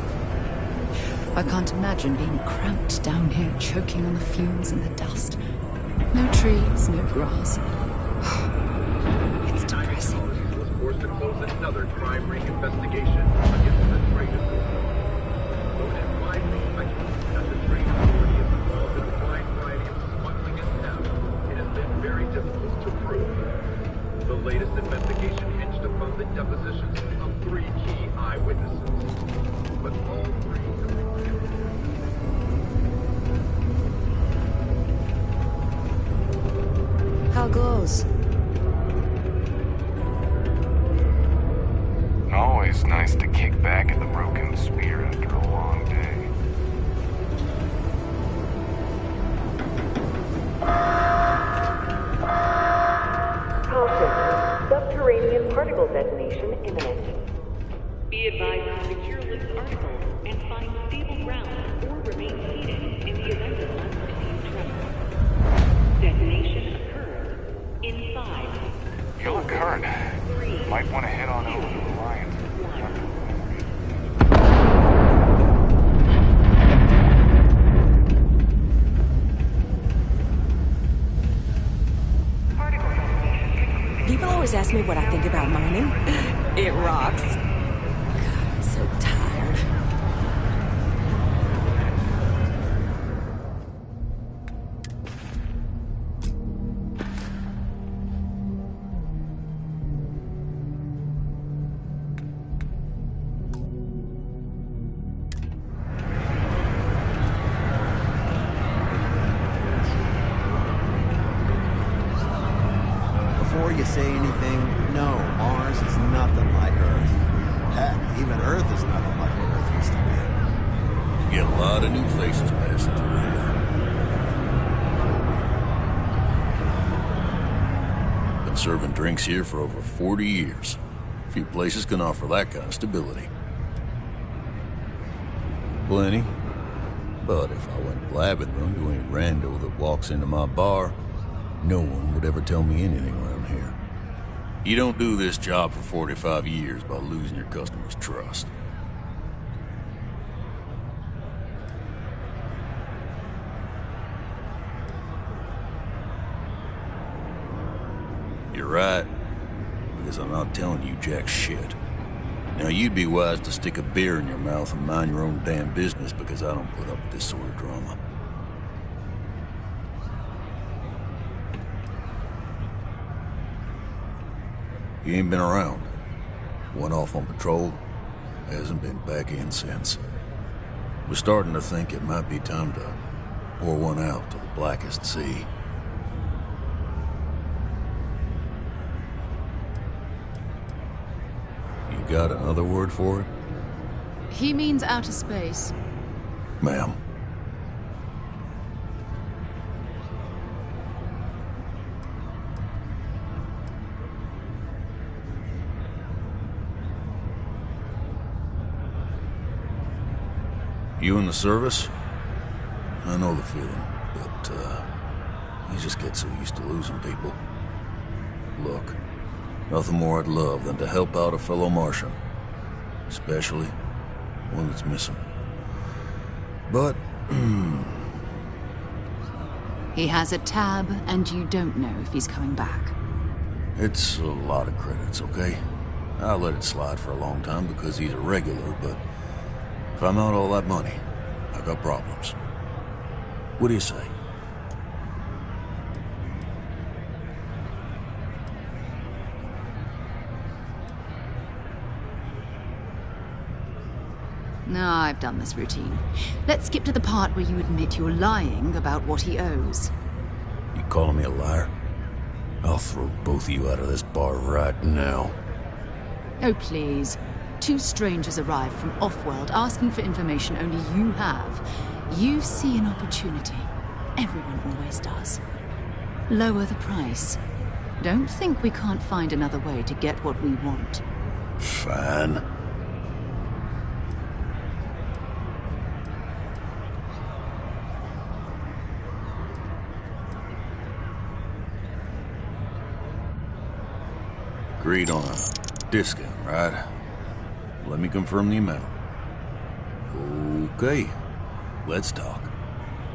I can't imagine being cramped down here, choking on the fumes and the dust. No trees, no grass. It's depressing. Forced to close another crime ring investigation against the trade authority. Though it is widely speculated that the trade authority is involved in a wide variety of smuggling and theft, it has been very difficult to prove. The latest investigation hinged upon the depositions of 3 key eyewitnesses. But all 3 have been killed. How goes? Always nice to kick back at the broken spear after a long day. Caution. Subterranean particle detonation imminent. Be advised to secure this article and find stable ground or remain seated in the event of unforeseen trouble. Detonation occurs in 5. You look hurt. Might want to head on over to the Lions. People always ask me what I think about mining. It rocks. God, I'm so tired. Before you say anything, no, Mars is nothing like Earth. Heck, even Earth is nothing like what Earth used to be. You get a lot of new faces passing through here. Been serving drinks here for over 40 years. Few places can offer that kind of stability. Plenty. But if I went blabbing them to any rando that walks into my bar, no one would ever tell me anything around here. You don't do this job for 45 years by losing your customers' trust. You're right, because I'm not telling you jack shit. Now, you'd be wise to stick a beer in your mouth and mind your own damn business, because I don't put up with this sort of drama. You ain't been around. Went off on patrol. Hasn't been back in since. We're starting to think it might be time to pour one out to the blackest sea. You got another word for it? He means outer space. Ma'am. You in the service? I know the feeling, but, you just get so used to losing people. Look, nothing more I'd love than to help out a fellow Martian. Especially one that's missing. But, He has a tab, and you don't know if he's coming back. it's a lot of credits, okay? I let it slide for a long time because he's a regular, but if I'm out all that money, I got problems. What do you say? No, I've done this routine. Let's skip to the part where you admit you're lying about what he owes. You calling me a liar? I'll throw both of you out of this bar right now. Oh, please. Two strangers arrive from off-world asking for information only you have. You see an opportunity. Everyone always does. Lower the price. Don't think we can't find another way to get what we want. Fine. Agreed on a discount, right? Let me confirm the amount. Okay, let's talk.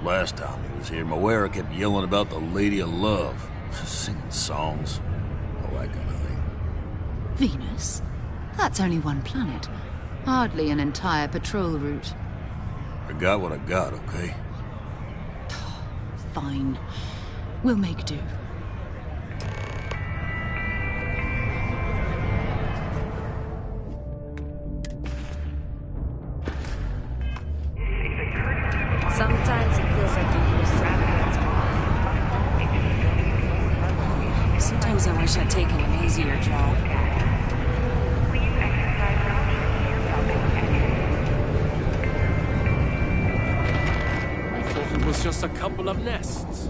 Last time he was here, Moera kept yelling about the Lady of Love, singing songs, all that kind of thing. Venus? That's only one planet. Hardly an entire patrol route. I got what I got, okay? Fine. We'll make do. Sometimes it feels like you're extravagant. Sometimes I wish I'd taken an easier job. I thought it was just a couple of nests.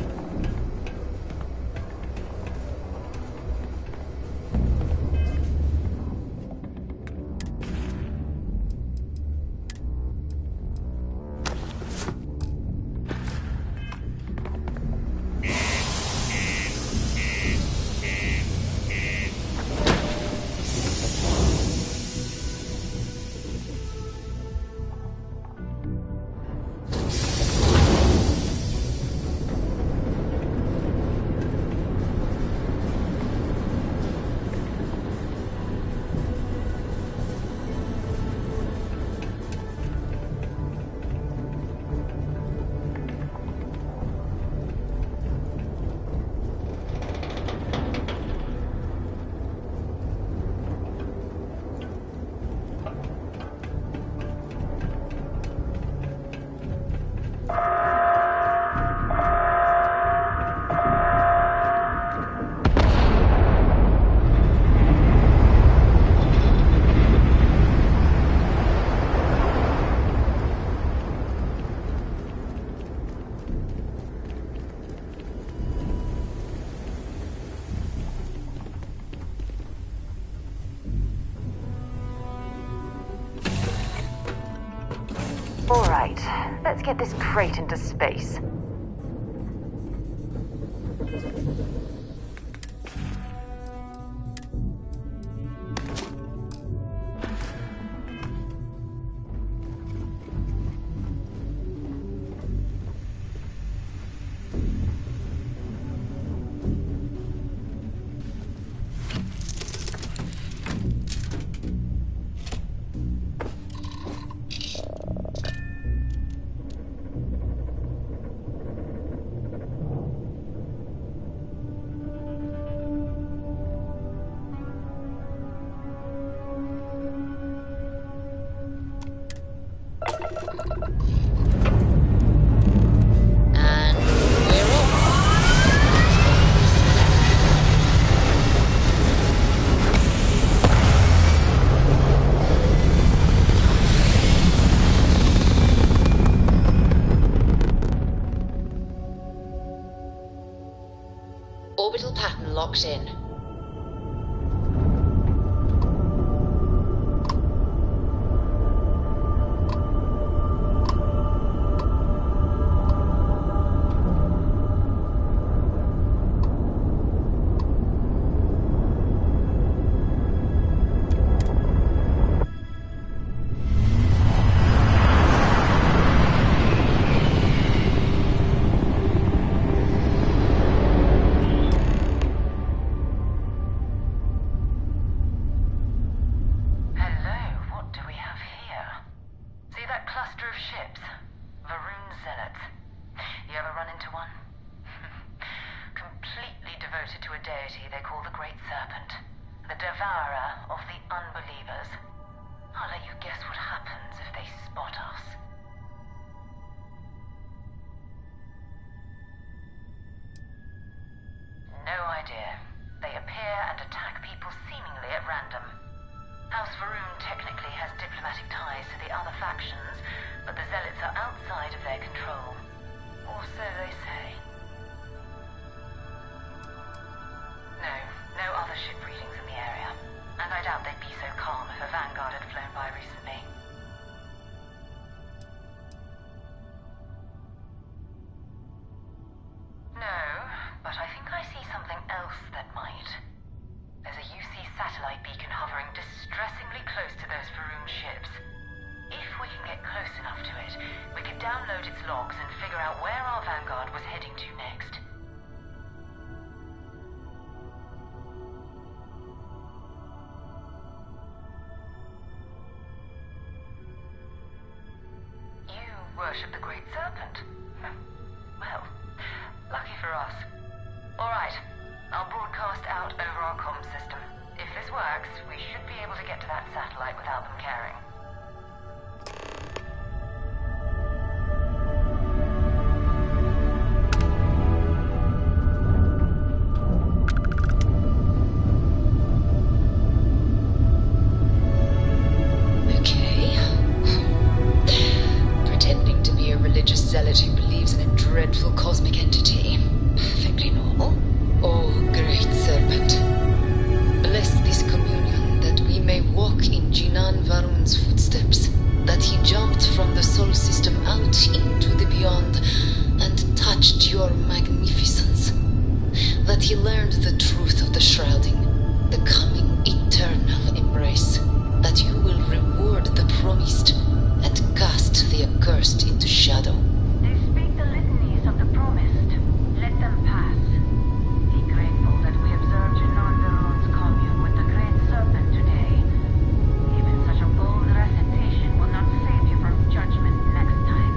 All right, let's get this crate into space. Orbital pattern locked in. Worship the Great Serpent. Well, lucky for us. Alright, I'll broadcast out over our comm system. If this works, we should be able to get to that satellite without them caring. Zealot who believes in a dreadful cosmic entity. Perfectly normal. Oh, Great Serpent, bless this communion that we may walk in Jinan Varun's footsteps, that he jumped from the Sol system out into the beyond and touched your magnificence, that he learned the truth of the shrouding, the coming eternal embrace, that you will reward the promised and cast the accursed into shadow. Speak the litanies of the promised. Let them pass. Be grateful that we observed Jinan Varun's commune with the Great Serpent today. Even such a bold recitation will not save you from judgment next time.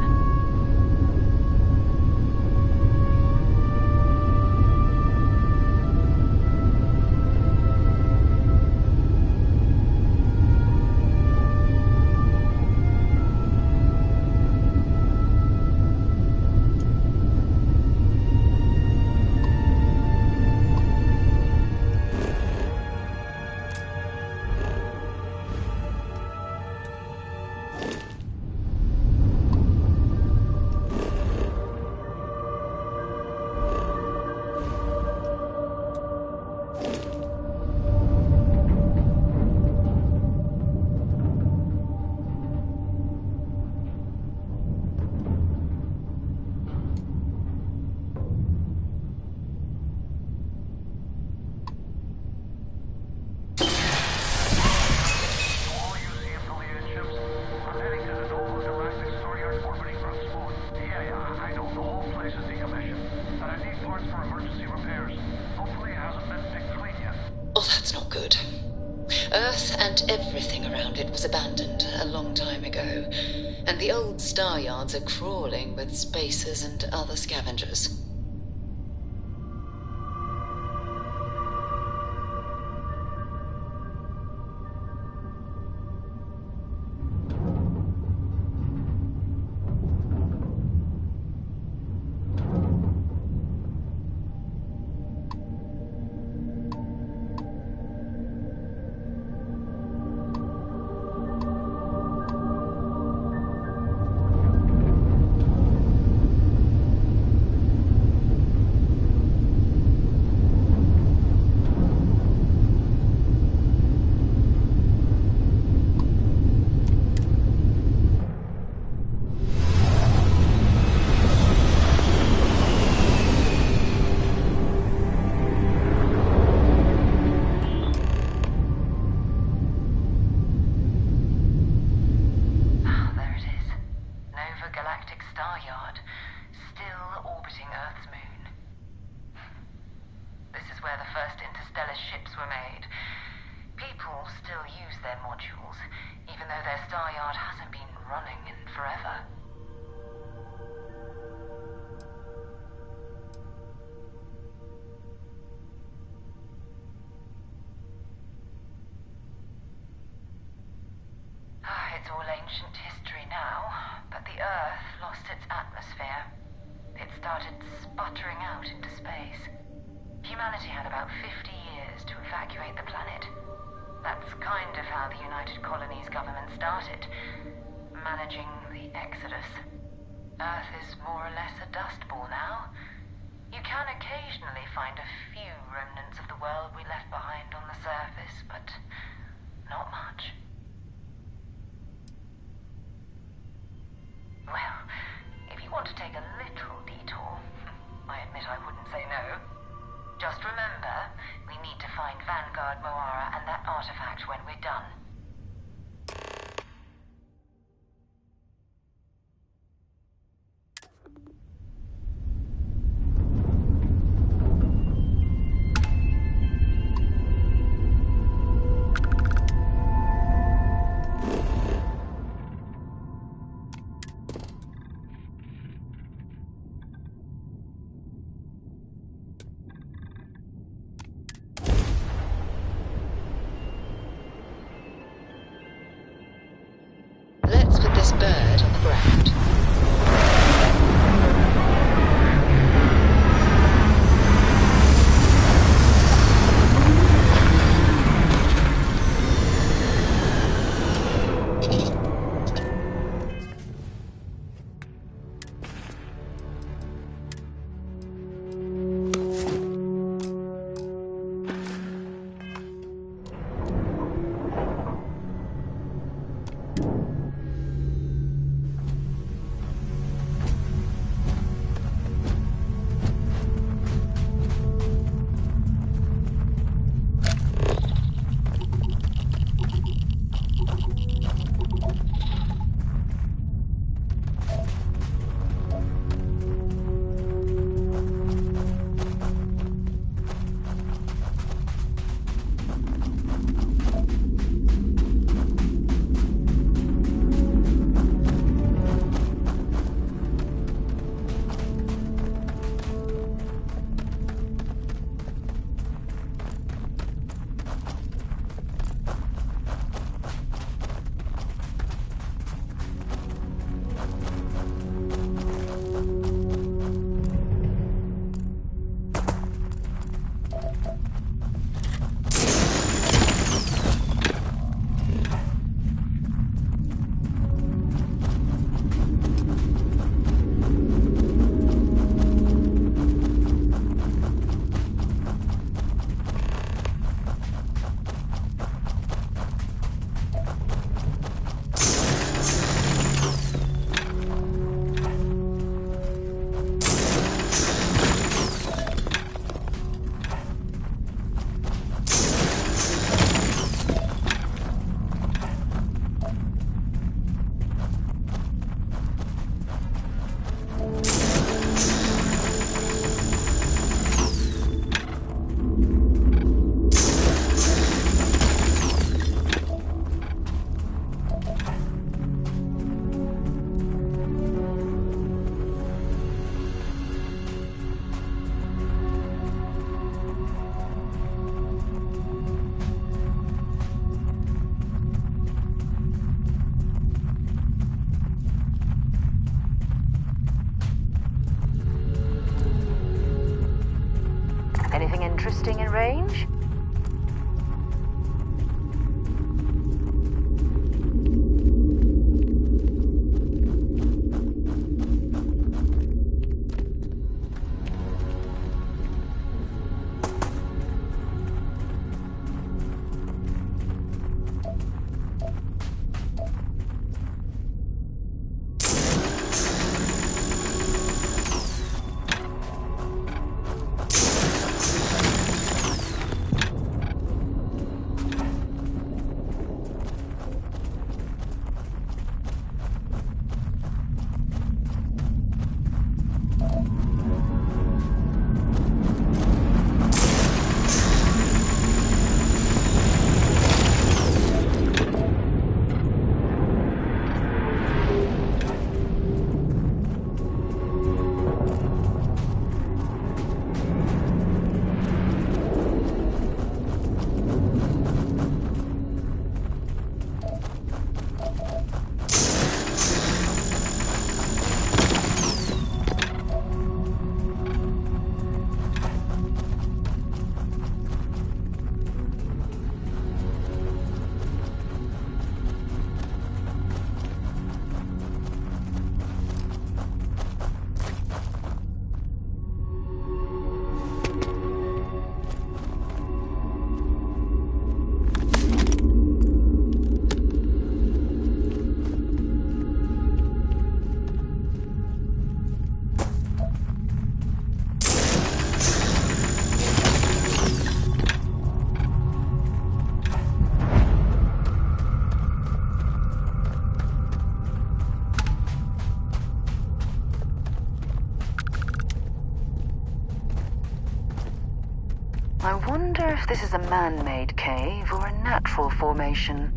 Oh, that's not good. Earth and everything around it was abandoned a long time ago, and the old star yards are crawling with spacers and other scavengers. where the first interstellar ships were made. People still use their modules, even though their star yard hasn't been running in forever. It's all ancient history now, but the Earth lost its atmosphere. It started sputtering out into space. Humanity had about 50 years to evacuate the planet. That's kind of how the United Colonies government started, managing the exodus. Earth is more or less a dust ball now. You can occasionally find a few remnants of the world we left behind on the surface, but not much. Well, if you want to take a little detour, I admit I wouldn't say no. Just remember, we need to find Vanguard Moara and that artifact when we're done. Let's put this bird on the ground. Anything interesting in range? I wonder if this is a man-made cave or a natural formation.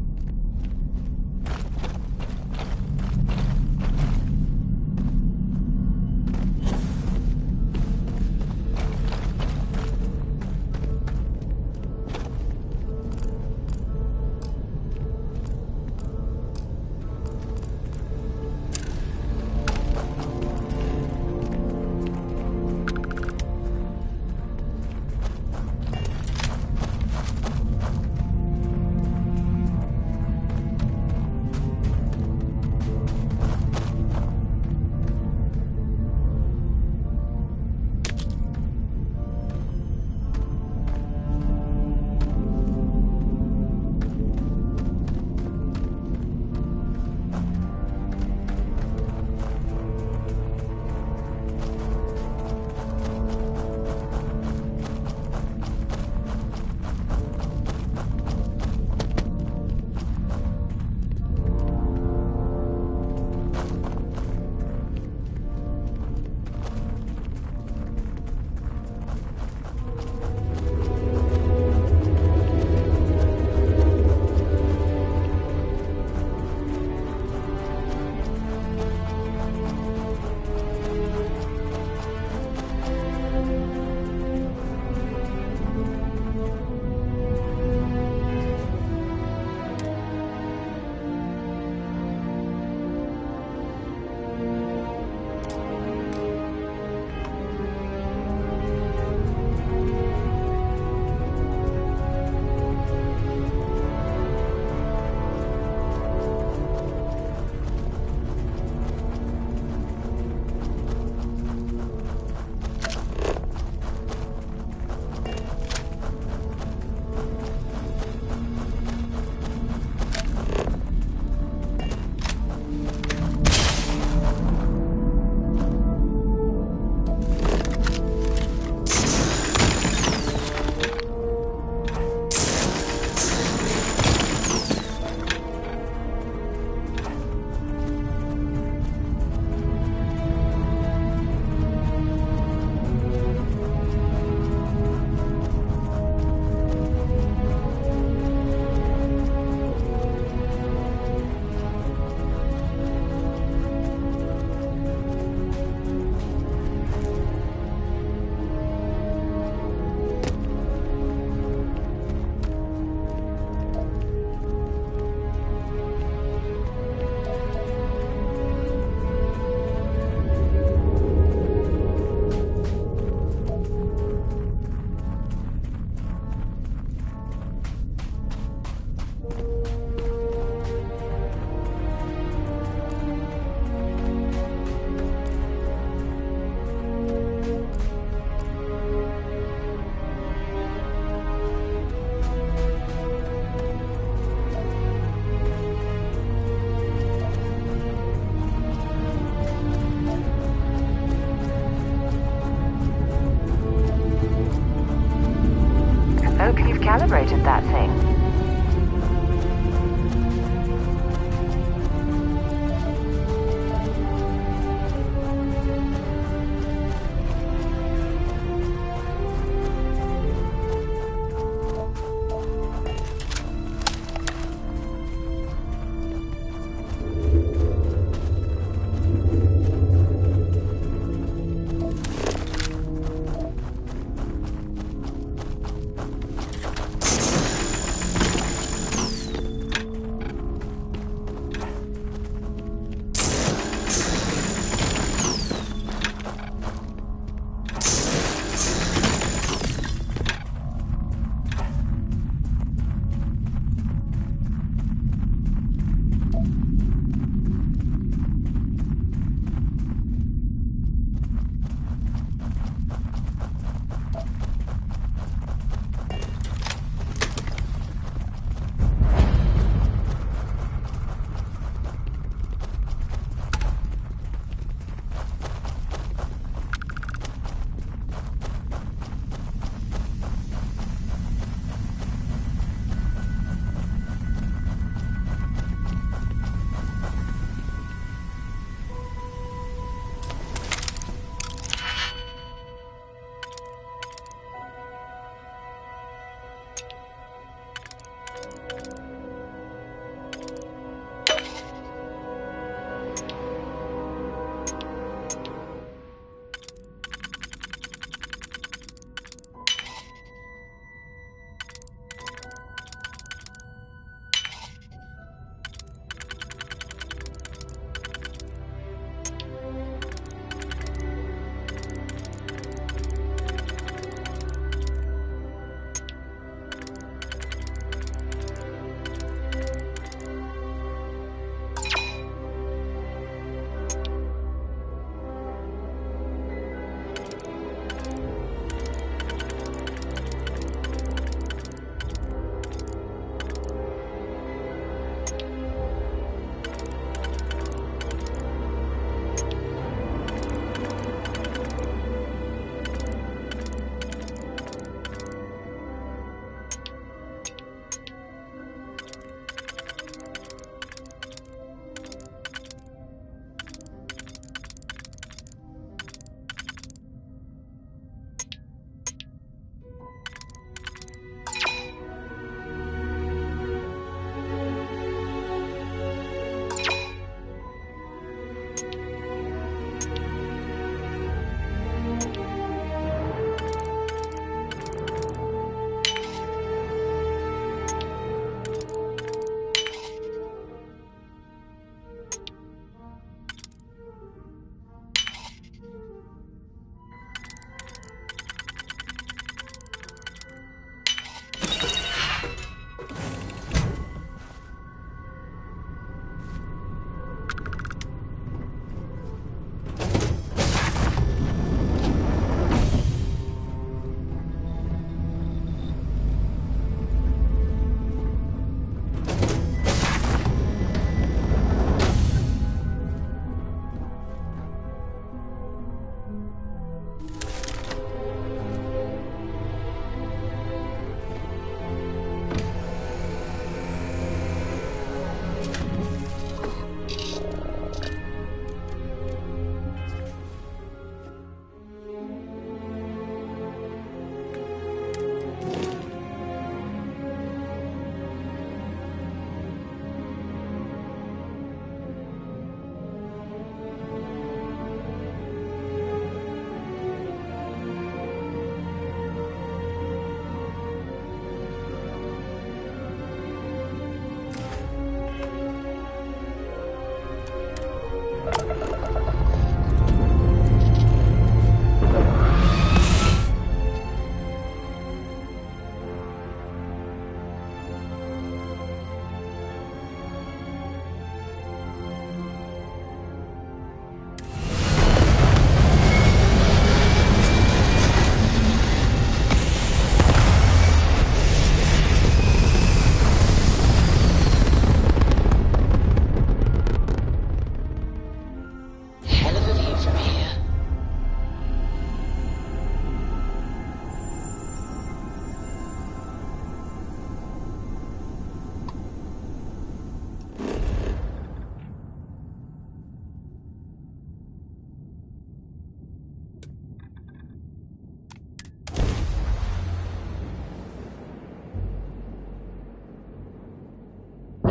Calibrated that thing.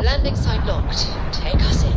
Landing site locked. Take us in.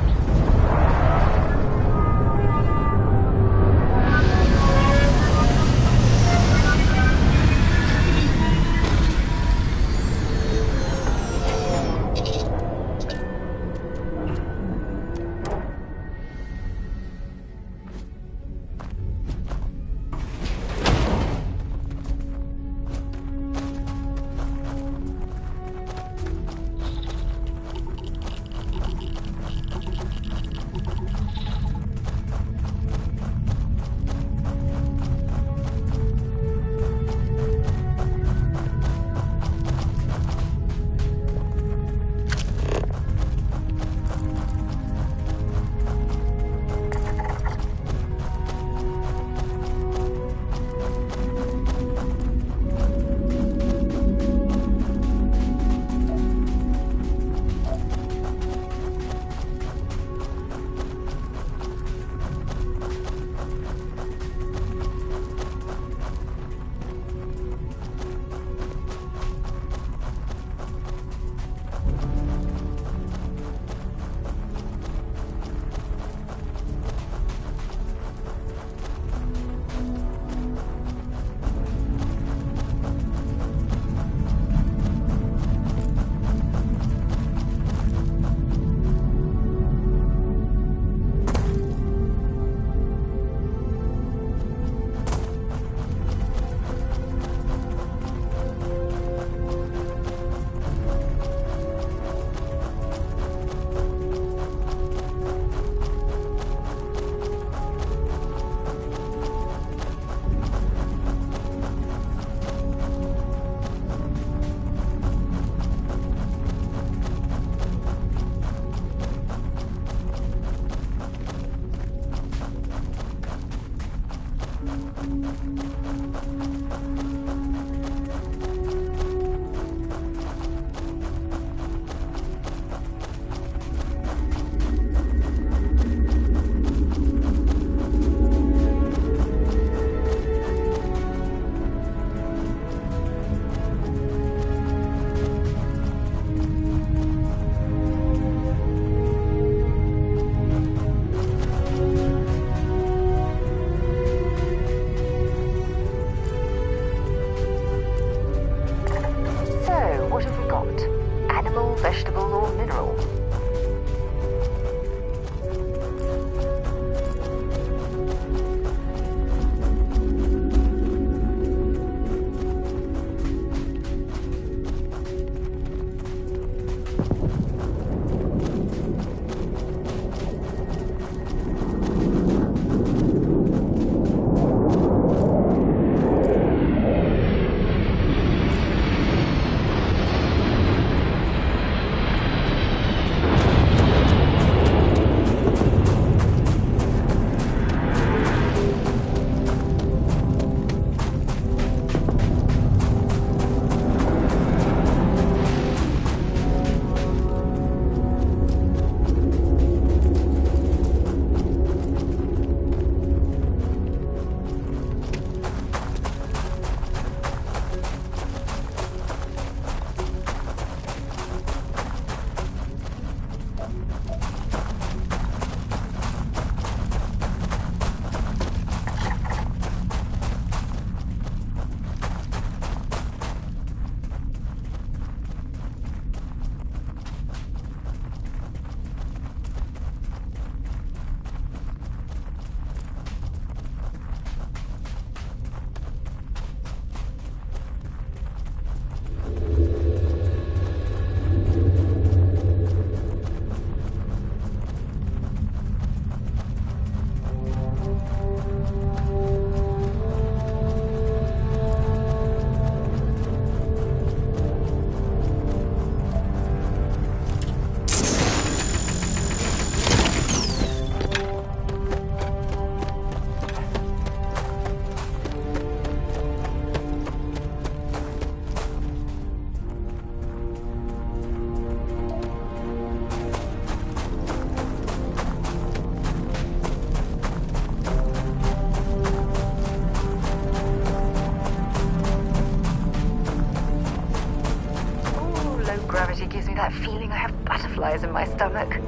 that feeling? I have butterflies in my stomach.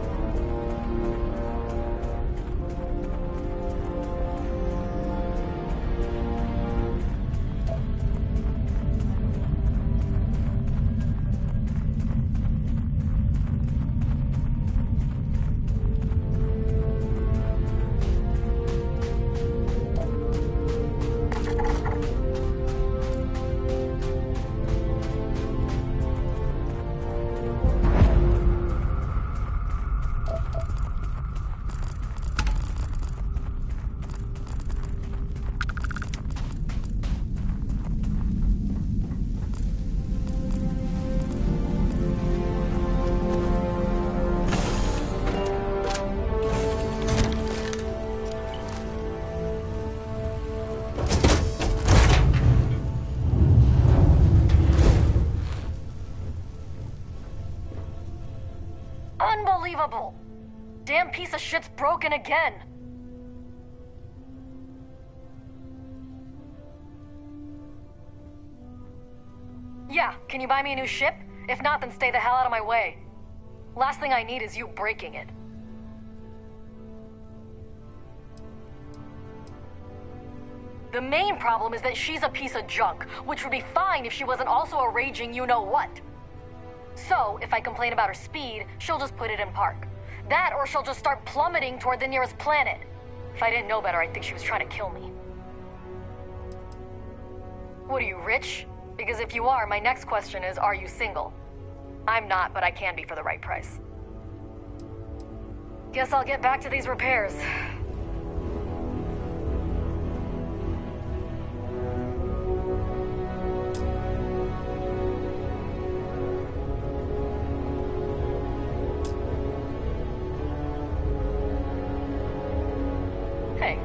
Unbelievable! Damn piece of shit's broken again! Yeah, can you buy me a new ship? If not, then stay the hell out of my way. Last thing I need is you breaking it. The main problem is that she's a piece of junk, which would be fine if she wasn't also a raging you-know-what. So, if I complain about her speed, she'll just put it in park. That, or she'll just start plummeting toward the nearest planet. If I didn't know better, I'd think she was trying to kill me. What are you, rich? Because if you are, my next question is, are you single? I'm not, but I can be for the right price. Guess I'll get back to these repairs. Hey.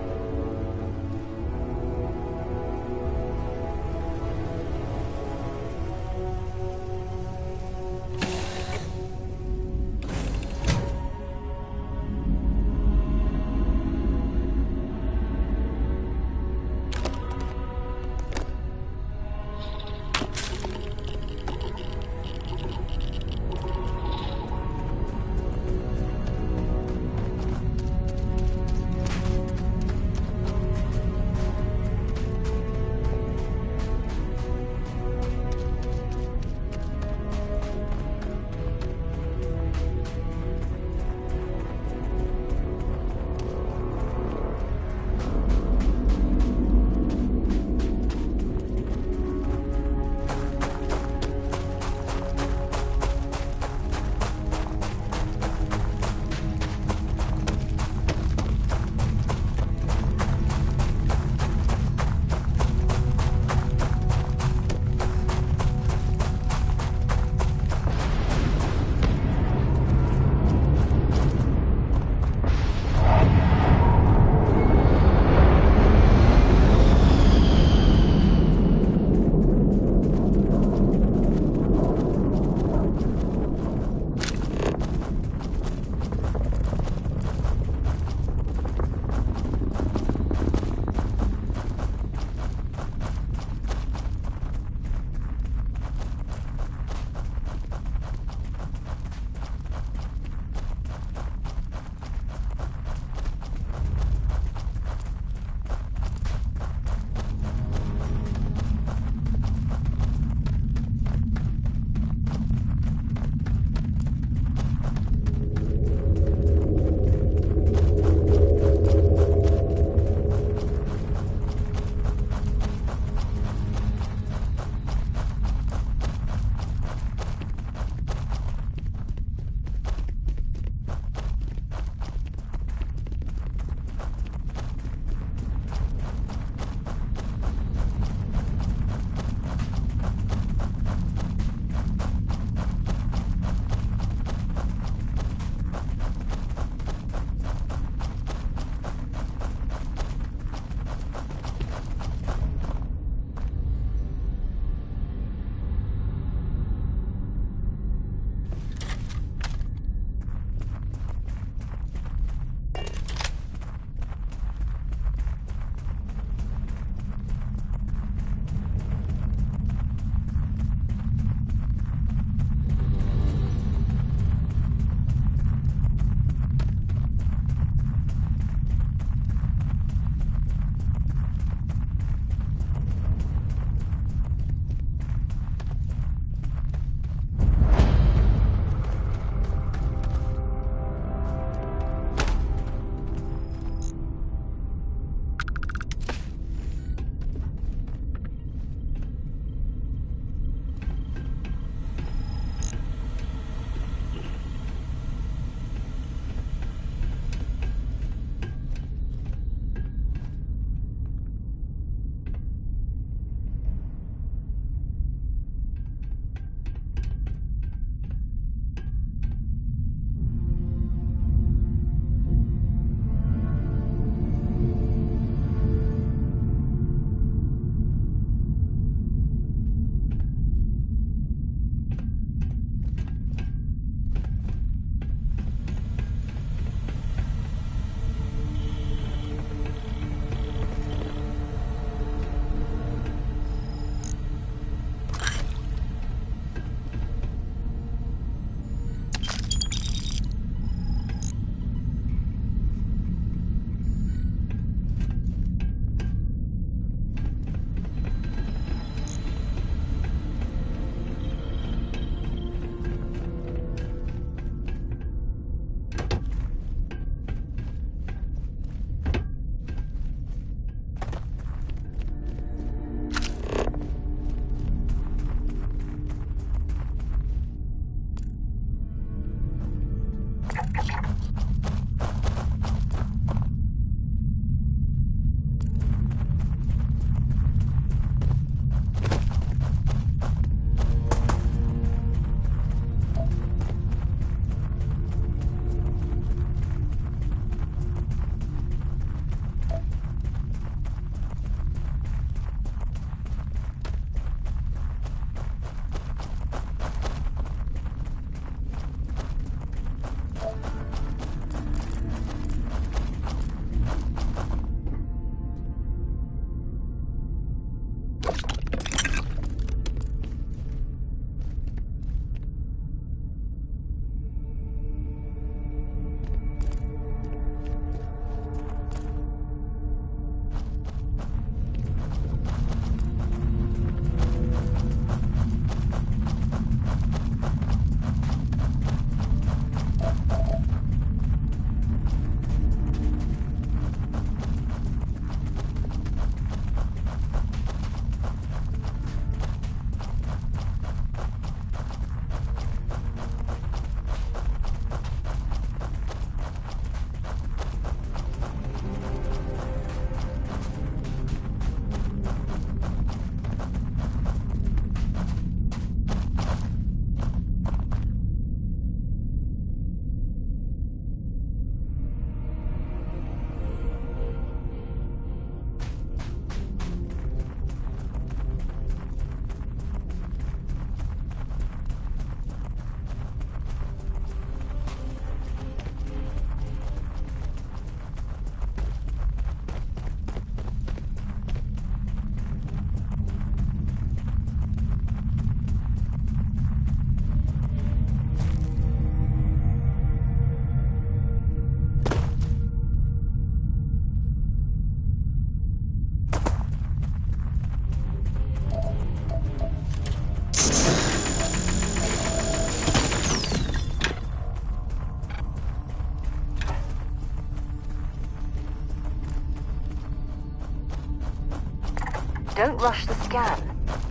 Don't rush the scan.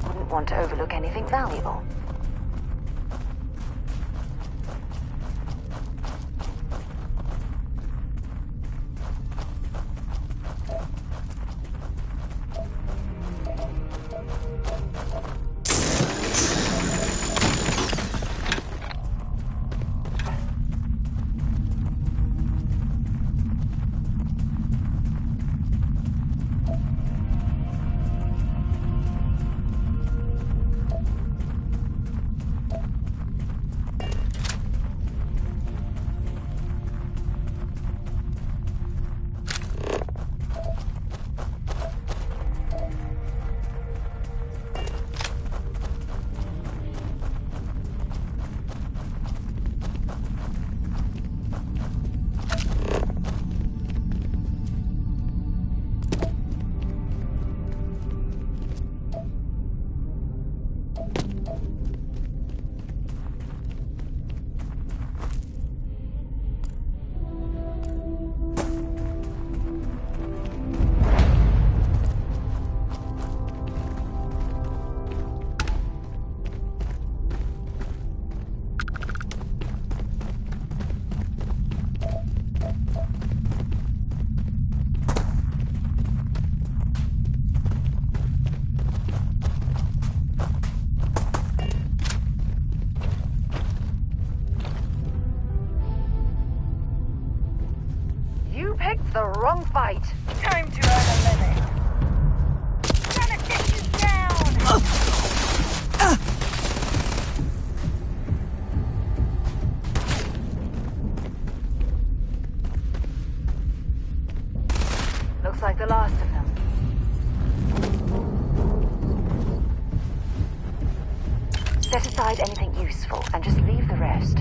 Wouldn't want to overlook anything valuable. The wrong fight. Time to earn a living. Gonna get you down! Looks like the last of them. Set aside anything useful and just leave the rest.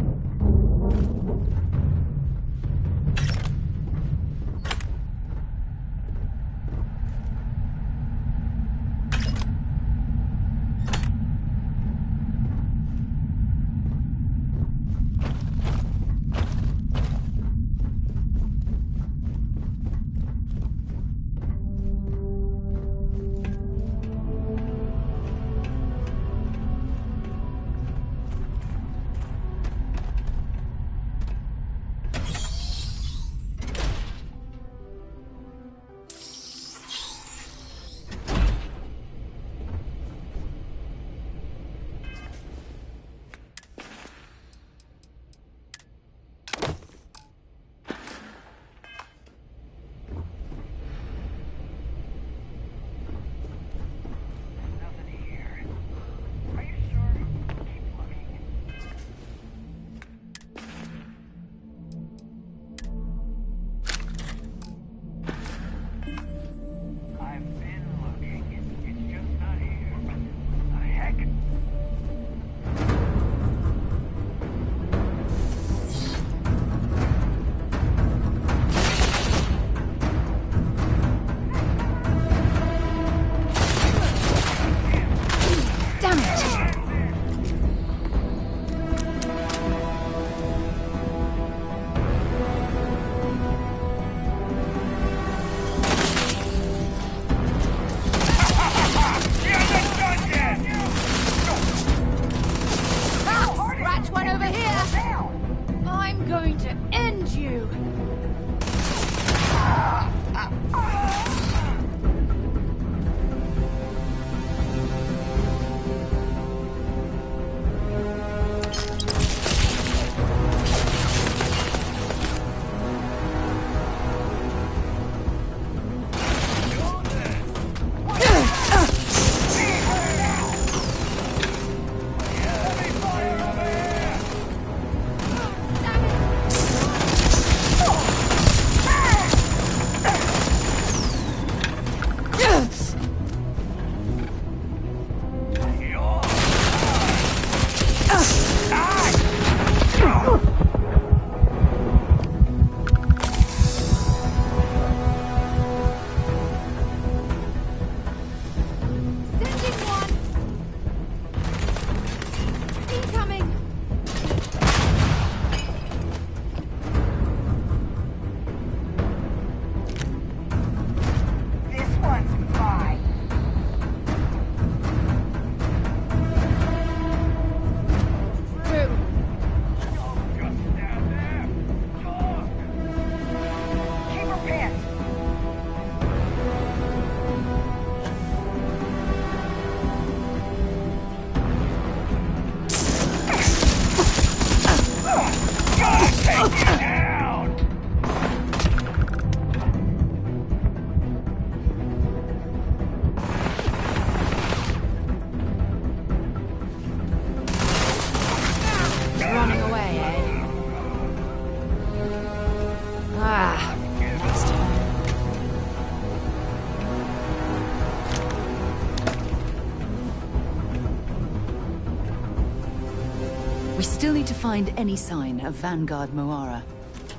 We still need to find any sign of Vanguard Moara.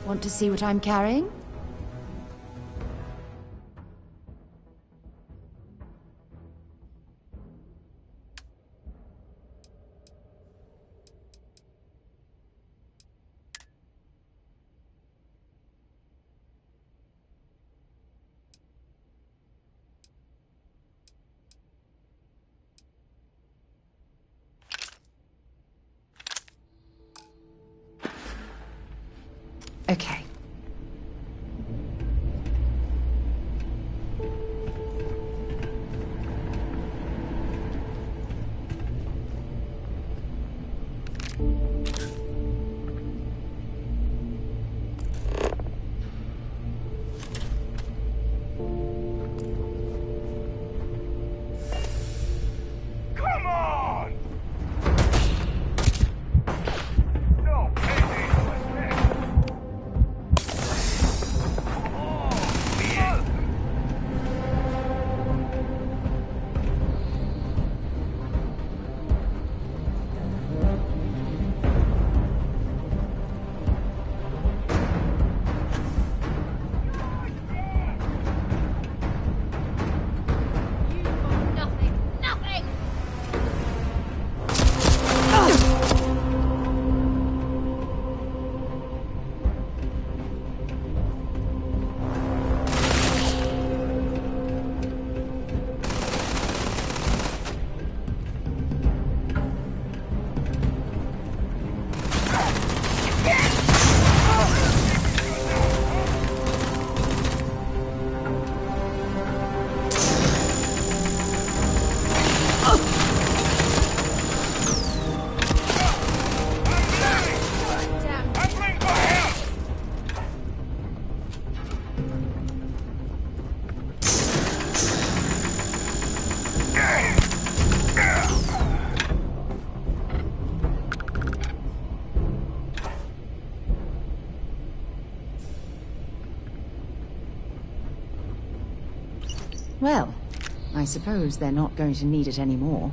Want to see what I'm carrying? Okay. Come on! Well, I suppose they're not going to need it anymore.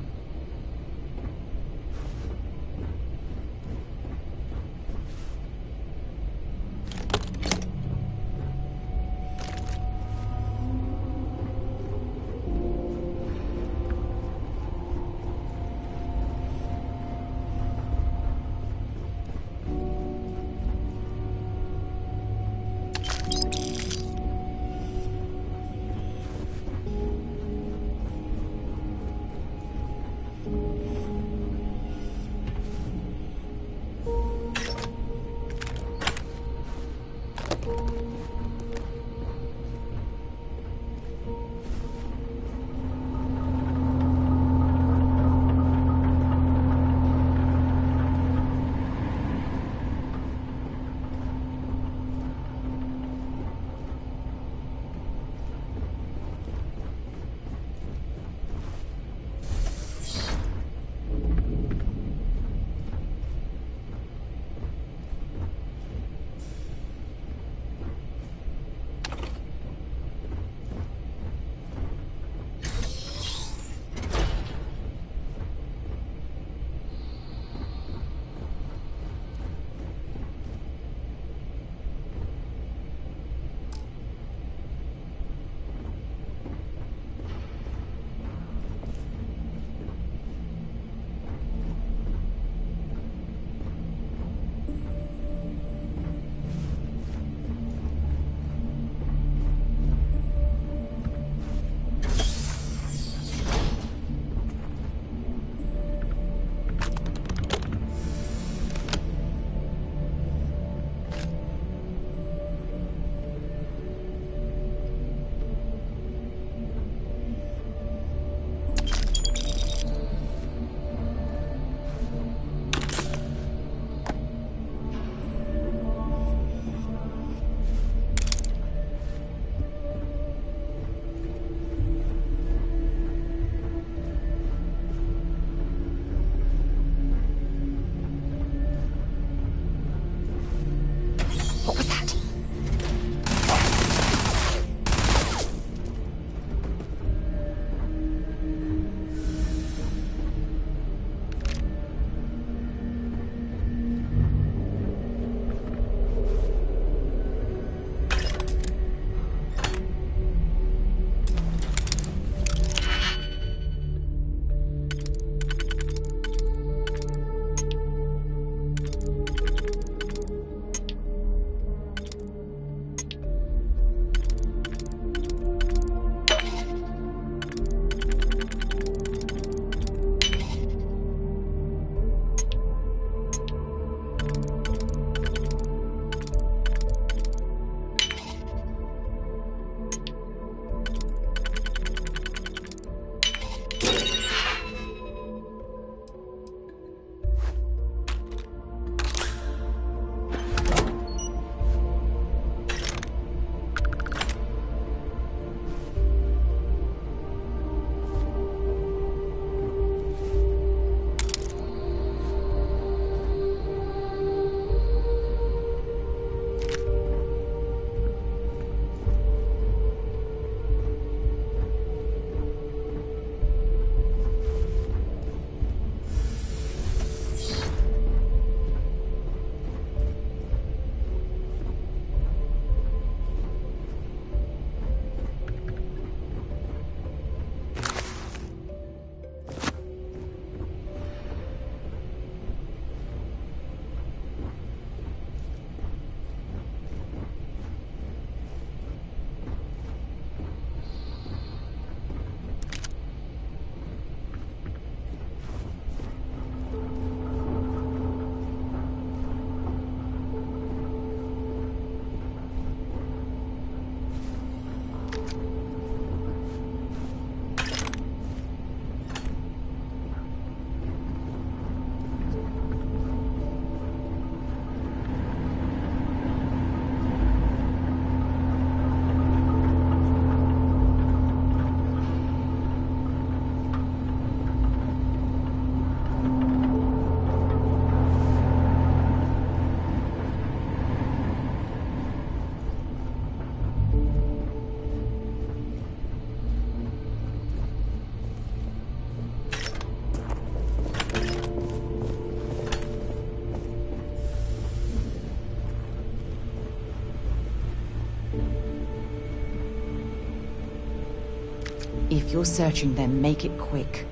If you're searching them, make it quick.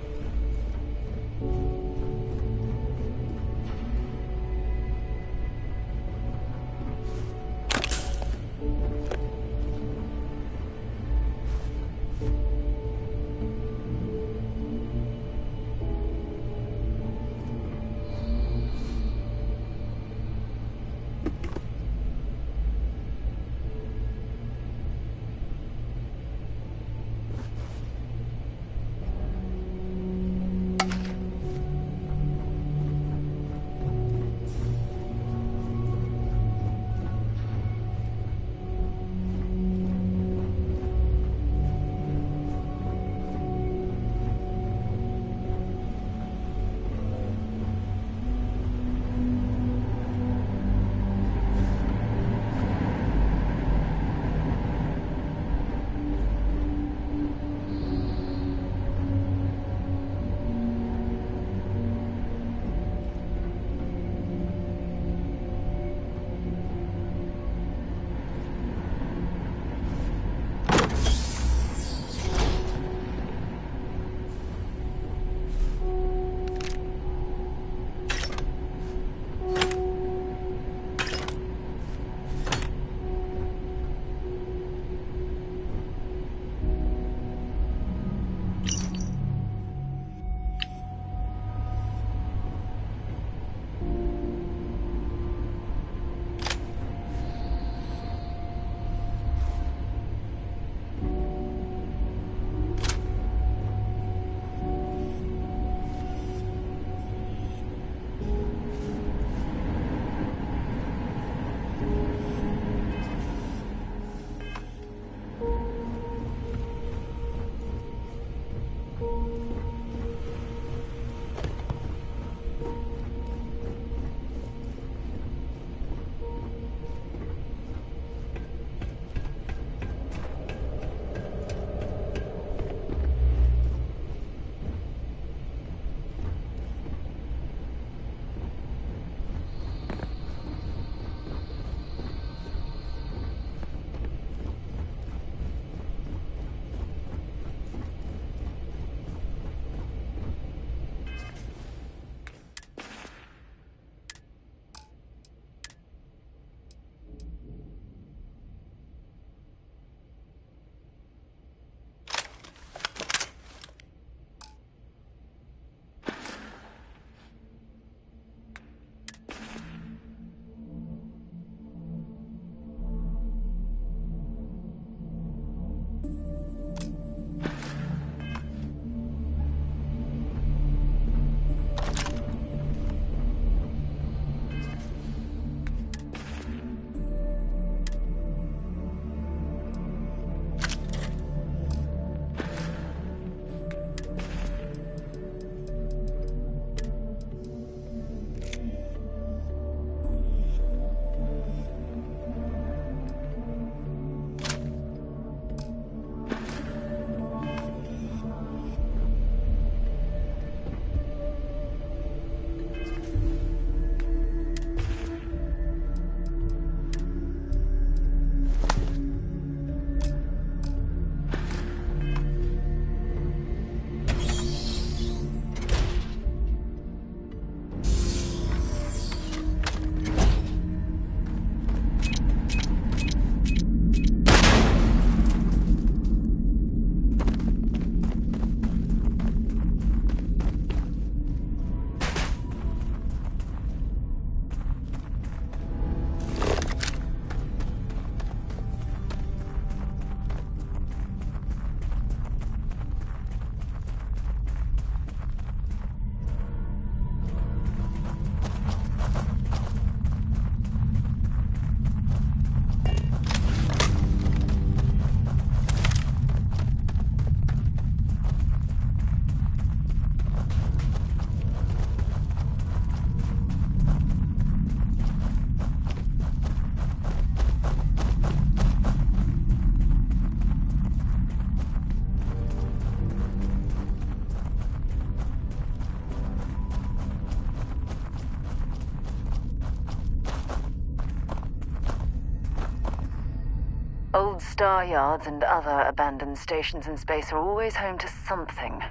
Star yards and other abandoned stations in space are always home to something.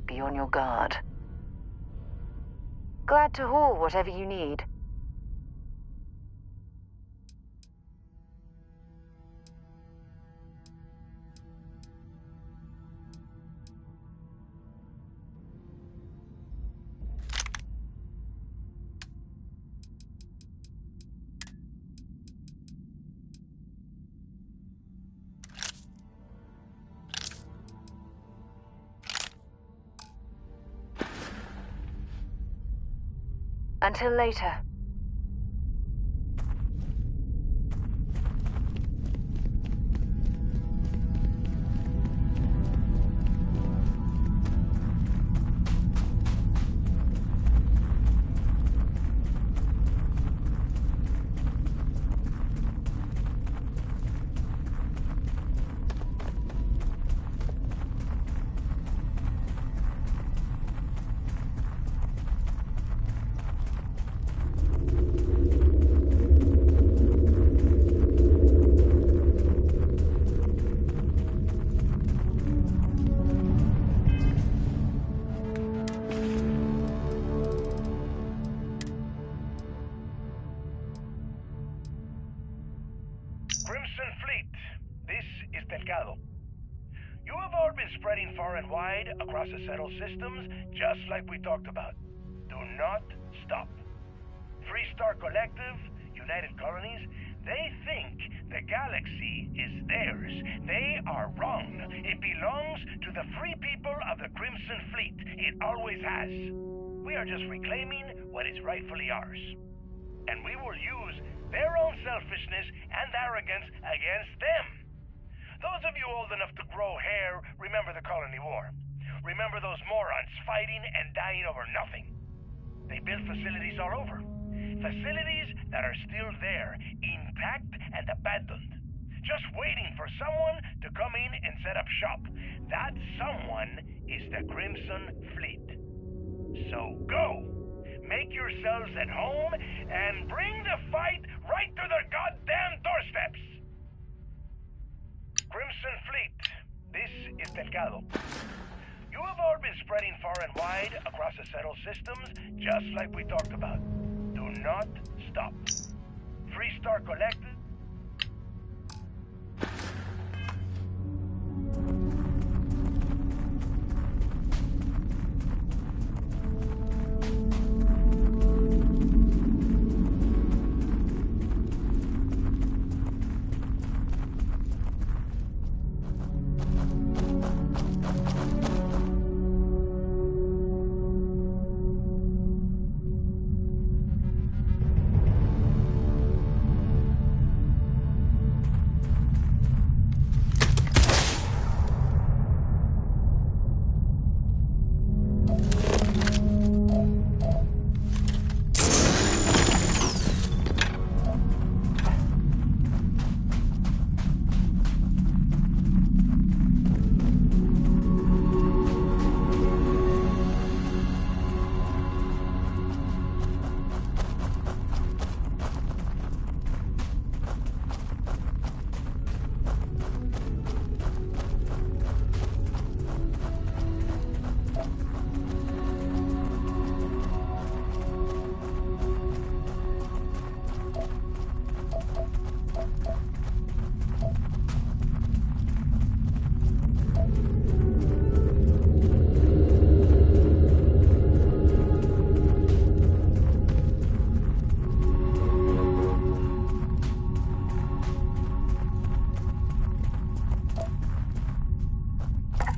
Be on your guard. Glad to haul whatever you need. Until later. Crimson Fleet, this is Delgado. You have all been spreading far and wide across the settled systems, just like we talked about. Do not stop. Free Star Collective, United Colonies, they think the galaxy is theirs. They are wrong. It belongs to the free people of the Crimson Fleet. It always has. We are just reclaiming what is rightfully ours. And we will use their own selfishness and arrogance against them. Those of you old enough to grow hair remember the Colony War. Remember those morons fighting and dying over nothing. They built facilities all over. Facilities that are still there, intact and abandoned. Just waiting for someone to come in and set up shop. That someone is the Crimson Fleet. So go! Make yourselves at home and bring the fight right to their goddamn doorsteps! Crimson Fleet, this is Delgado. You have all been spreading far and wide across the settled systems, just like we talked about. Do not stop. Free Star Collective.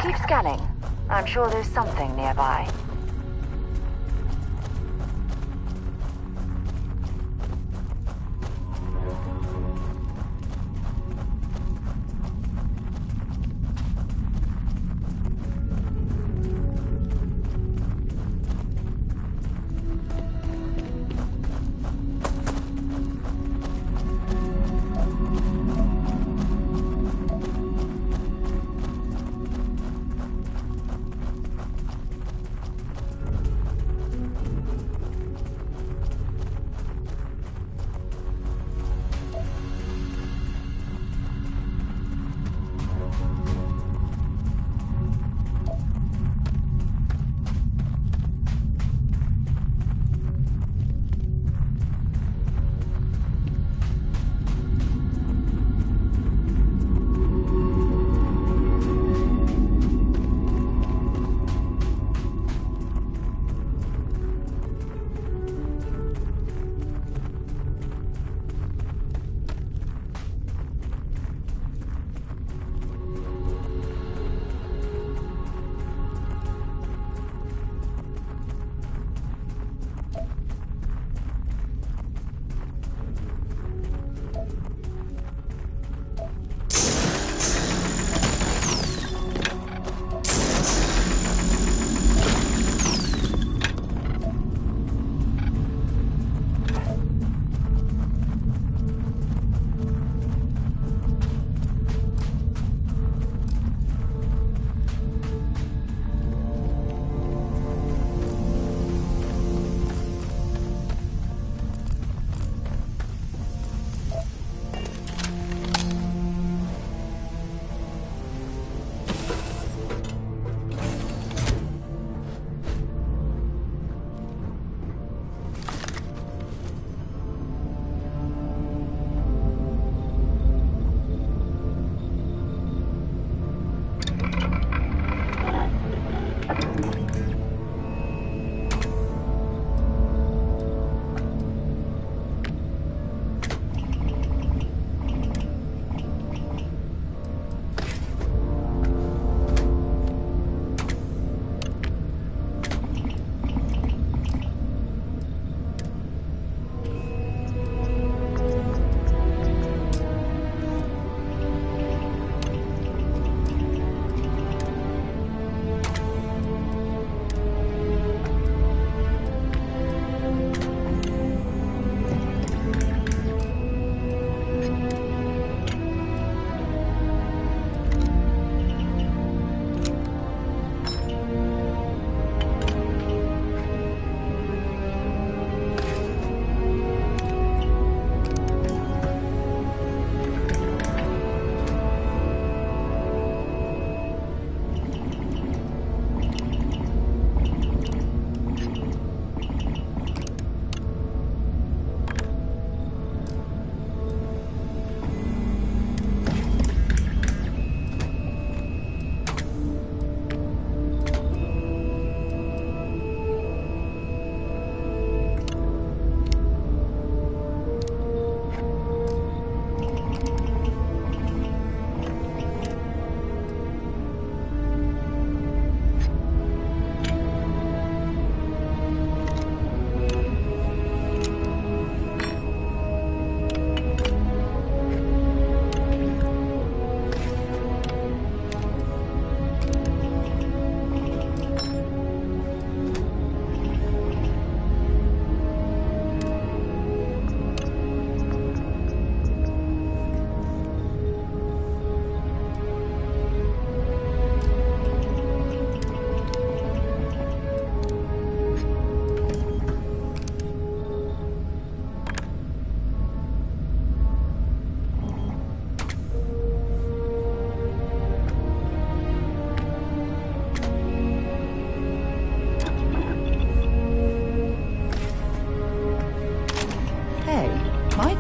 Keep scanning. I'm sure there's something nearby.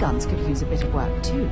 guns could use a bit of work too.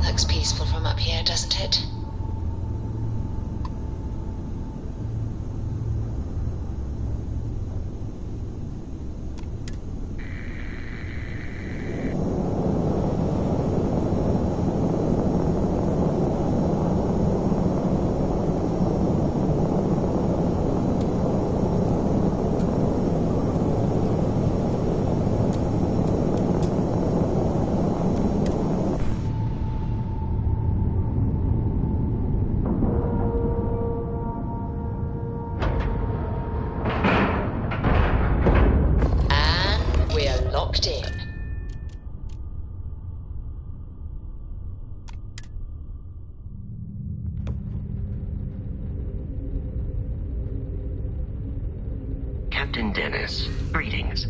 Looks peaceful from up here, doesn't it? Locked in. Captain Dennis, greetings.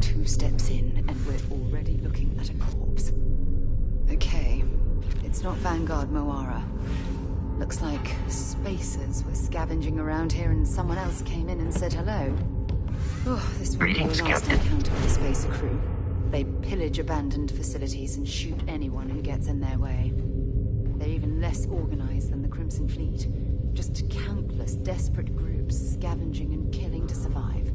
2 steps in, and we're already looking at a corpse. Okay, it's not Vanguard Moara. Looks like spacers were scavenging around here and someone else came in and said hello. Oh, this won't be the last encounter with the spacer crew. They pillage abandoned facilities and shoot anyone who gets in their way. They're even less organized than the Crimson Fleet. Just countless desperate groups scavenging and killing to survive.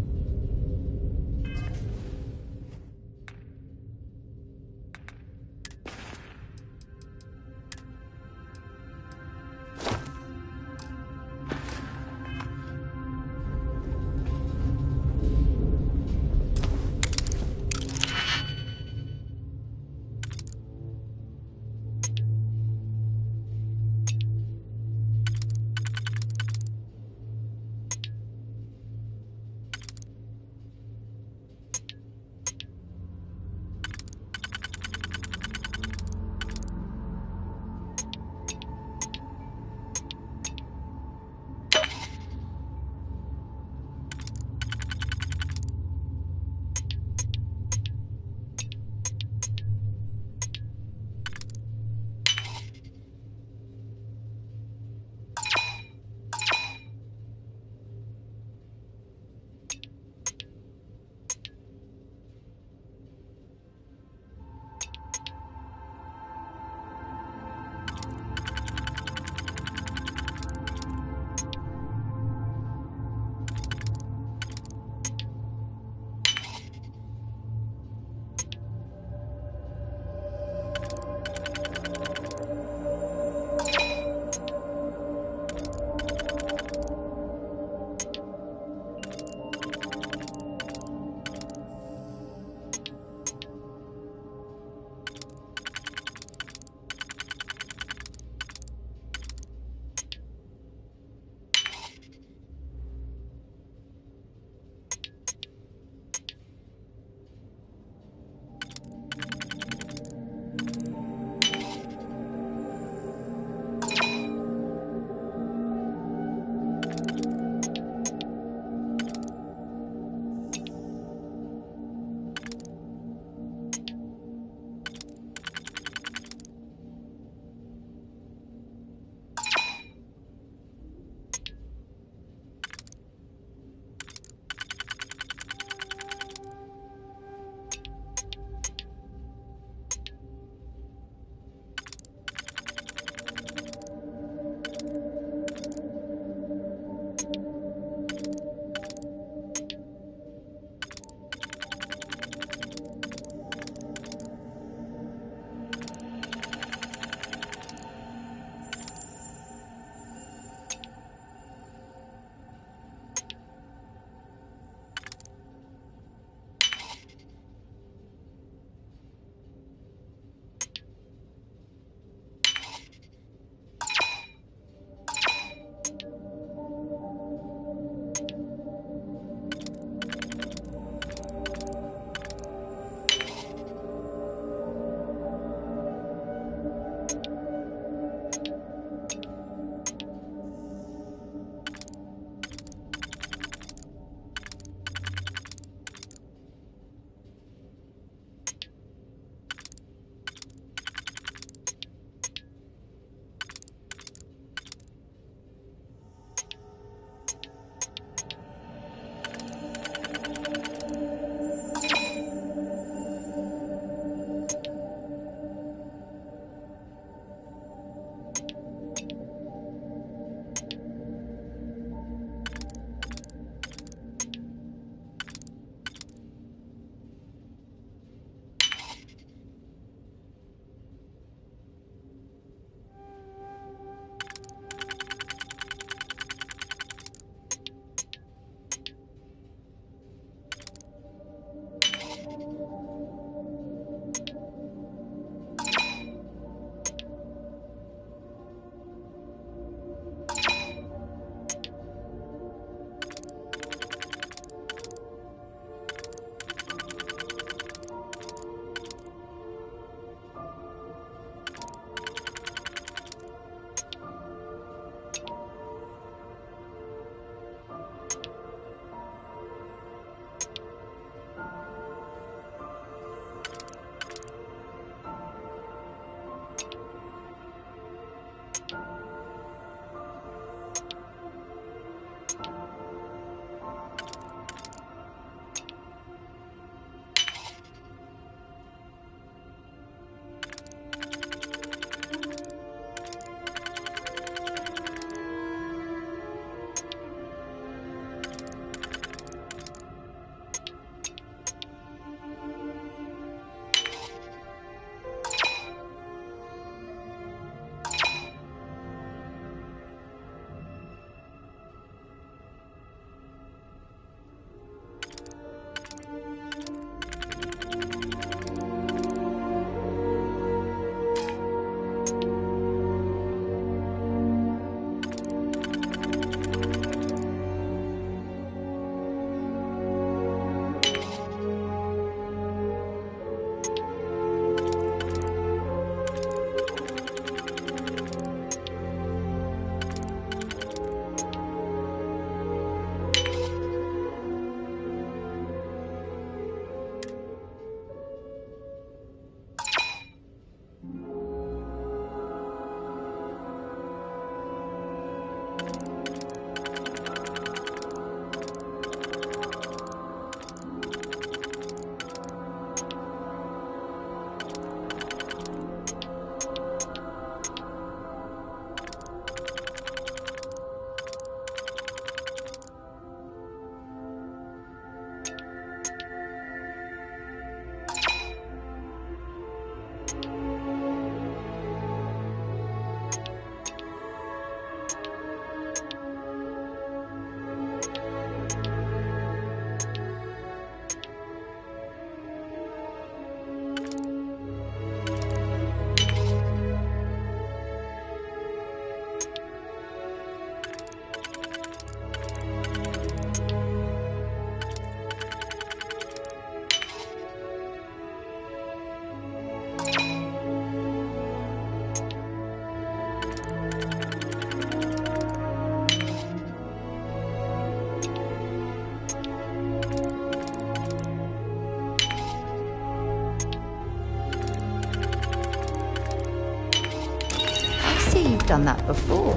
done that before.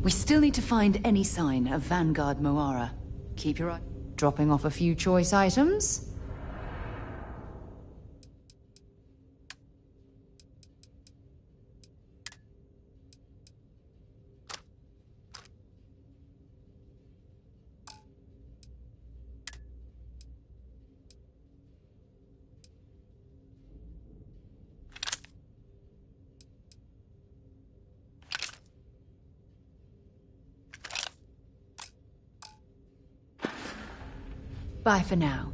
We still need to find any sign of Vanguard Moara. Keep your eye... Dropping off a few choice items? Bye for now.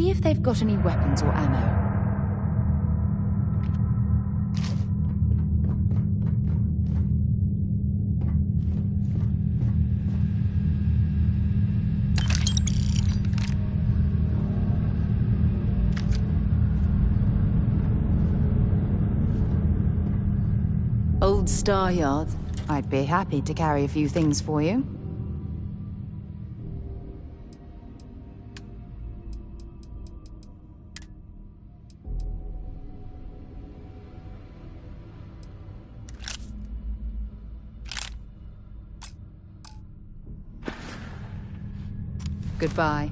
See if they've got any weapons or ammo. Old Star Yard. I'd be happy to carry a few things for you. Goodbye.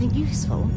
anything useful?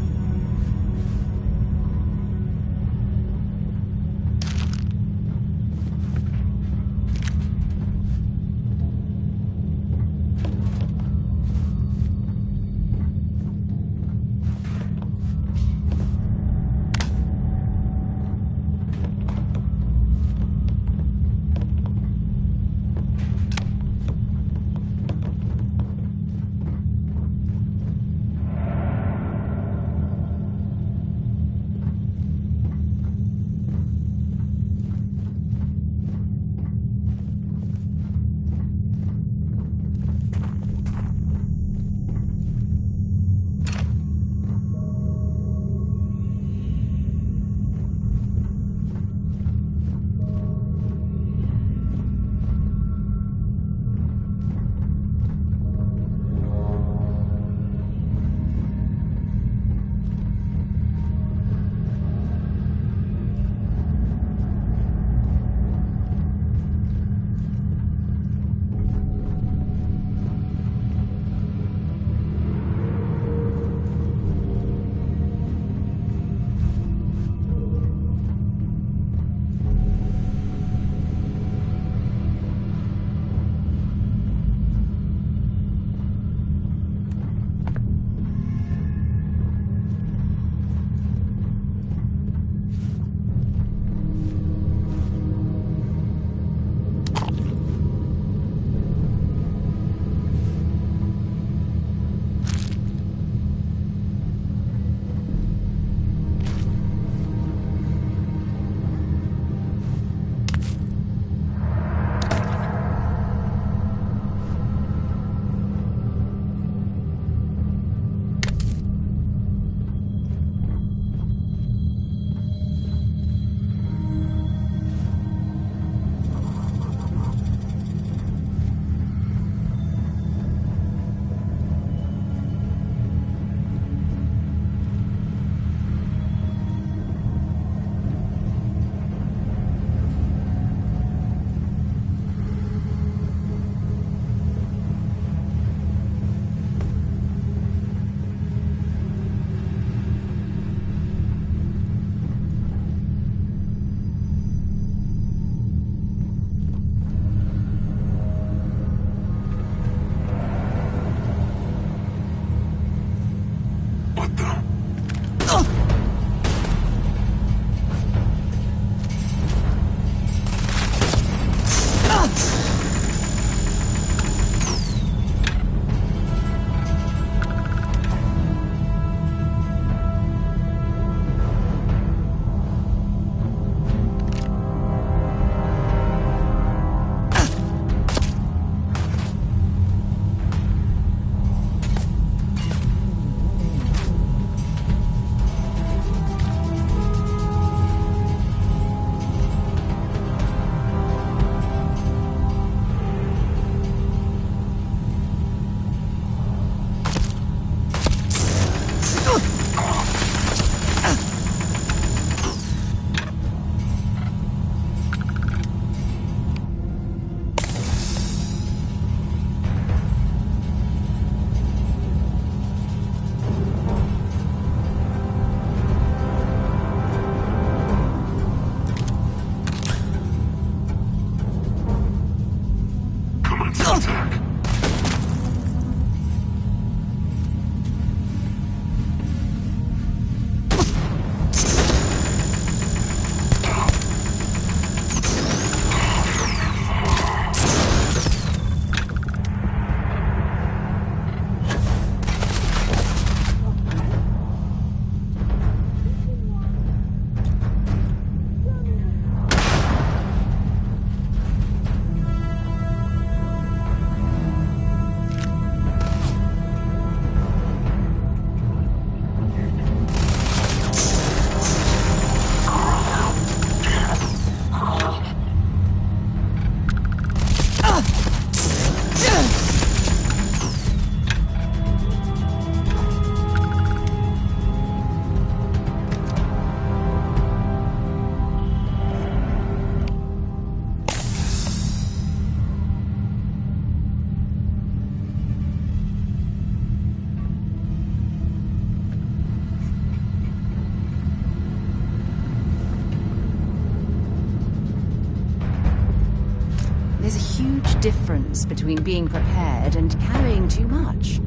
There's a huge difference between being prepared and carrying too much.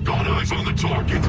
Got eyes on the target.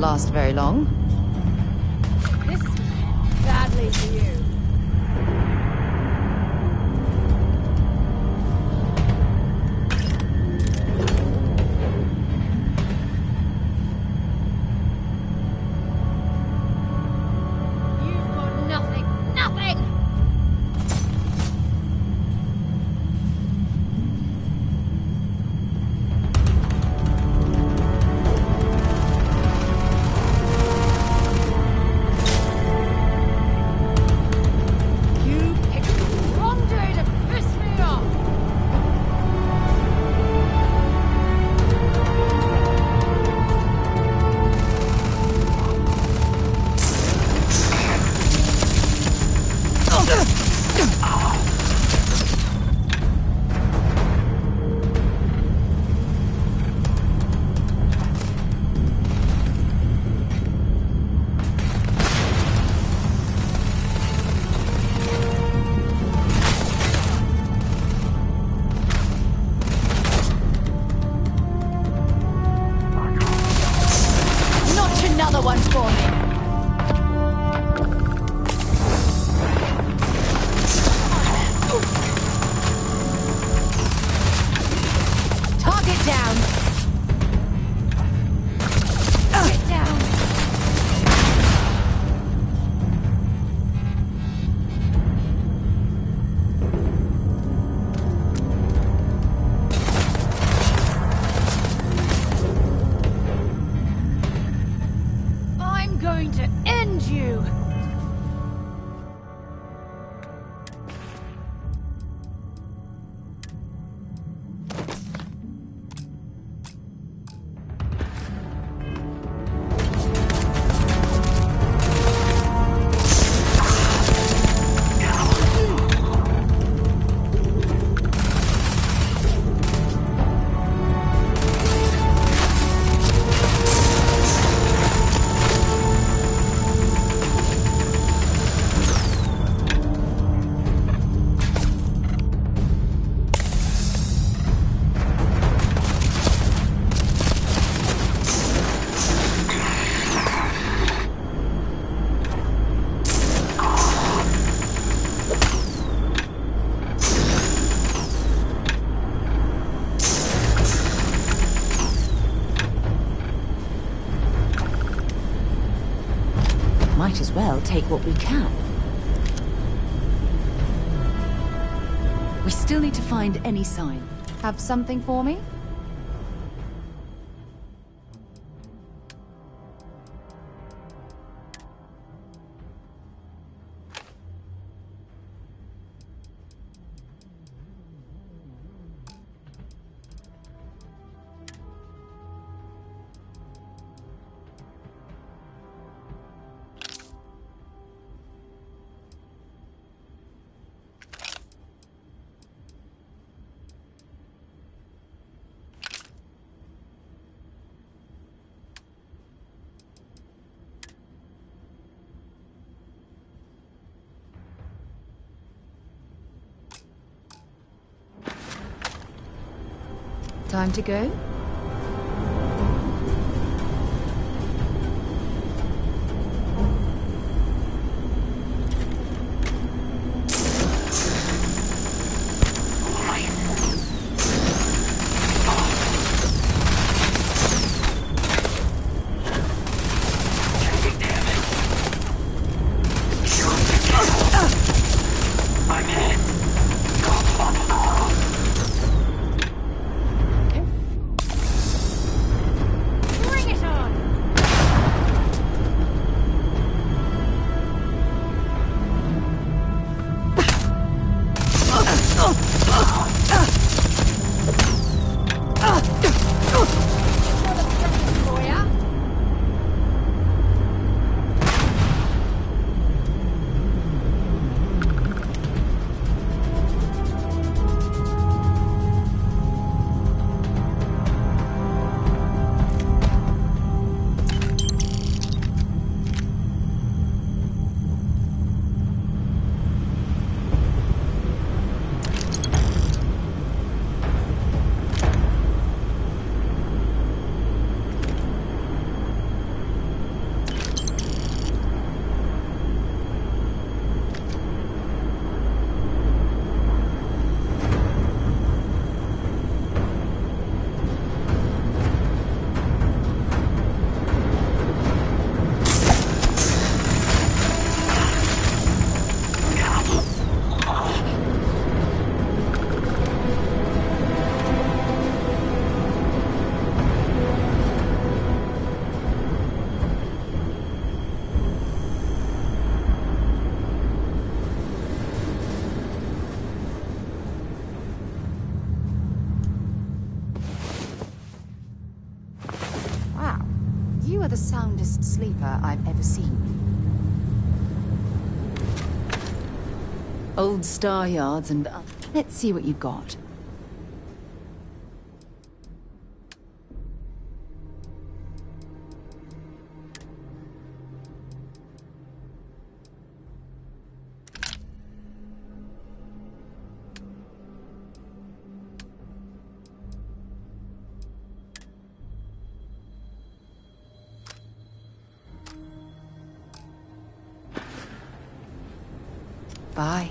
last very long. This is badly for you. Get down! Get down! I'm going to end you! Might as well take what we can. We still need to find any sign. Have something for me? Time to go? You are the soundest sleeper I've ever seen. Old star yards and... let's see what you got. Bye.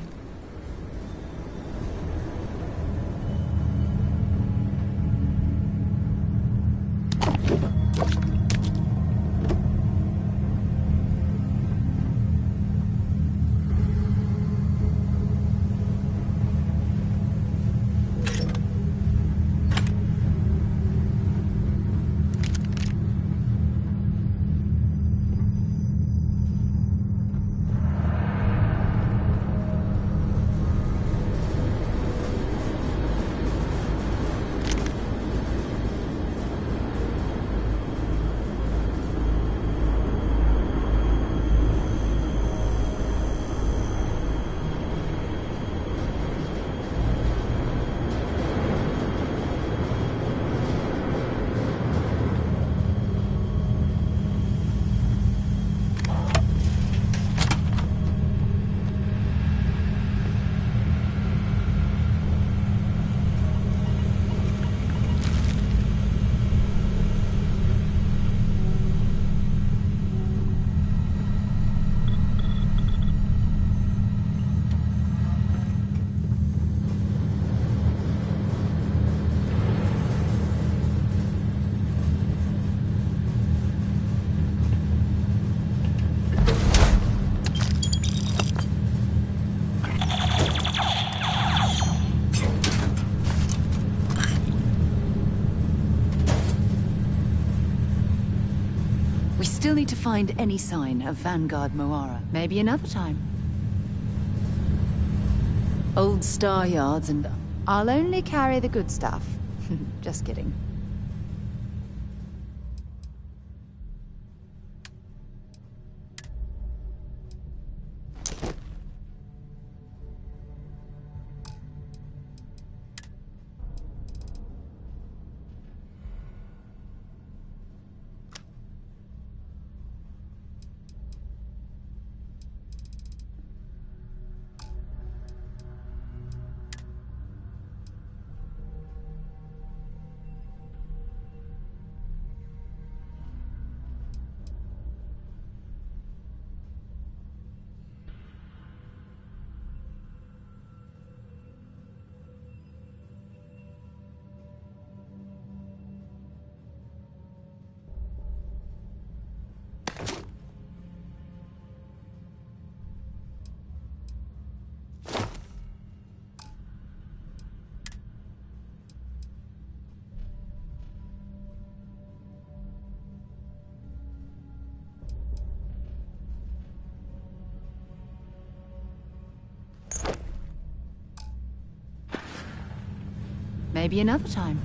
still need to find any sign of Vanguard Moara. Maybe another time. Old Star Yards, and I'll only carry the good stuff. Just kidding. Maybe another time.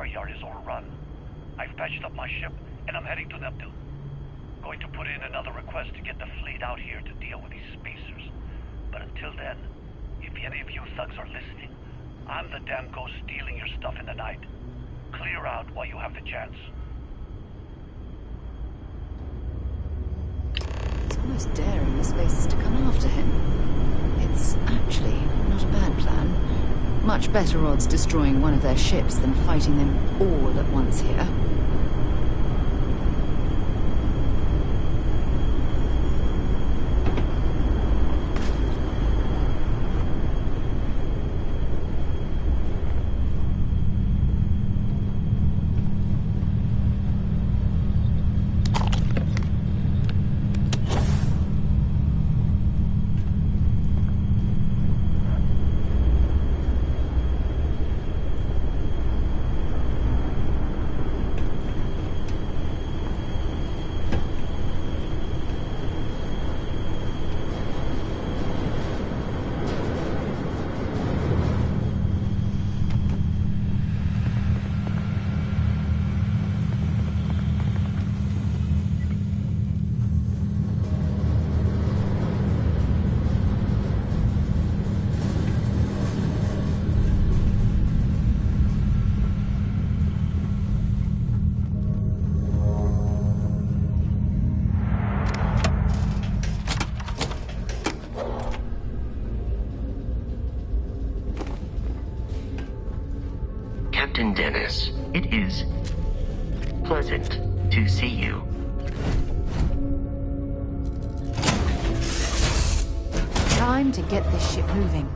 our yard is overrun. I've patched up my ship, and I'm heading to Neptune. Going to put in another request to get the fleet out here to deal with these spacers. But until then, if any of you thugs are listening, I'm the damn ghost stealing your stuff in the night. Clear out while you have the chance. It's almost daring the spacers to come after him. It's actually not a bad plan. Much better odds destroying one of their ships than fighting them all at once here. Captain Dennis, it is pleasant to see you. Time to get this ship moving.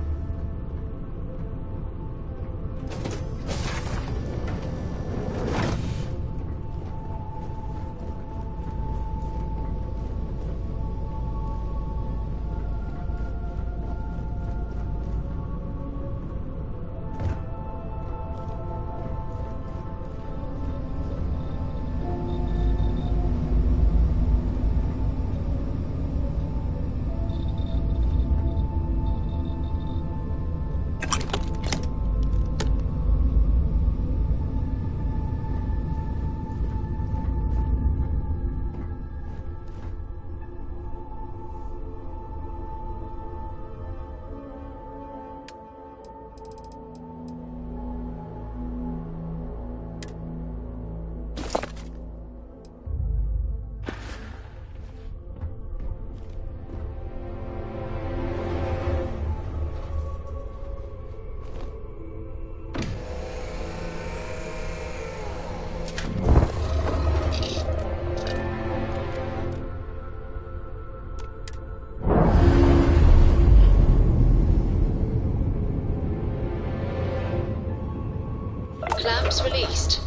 Clamps released.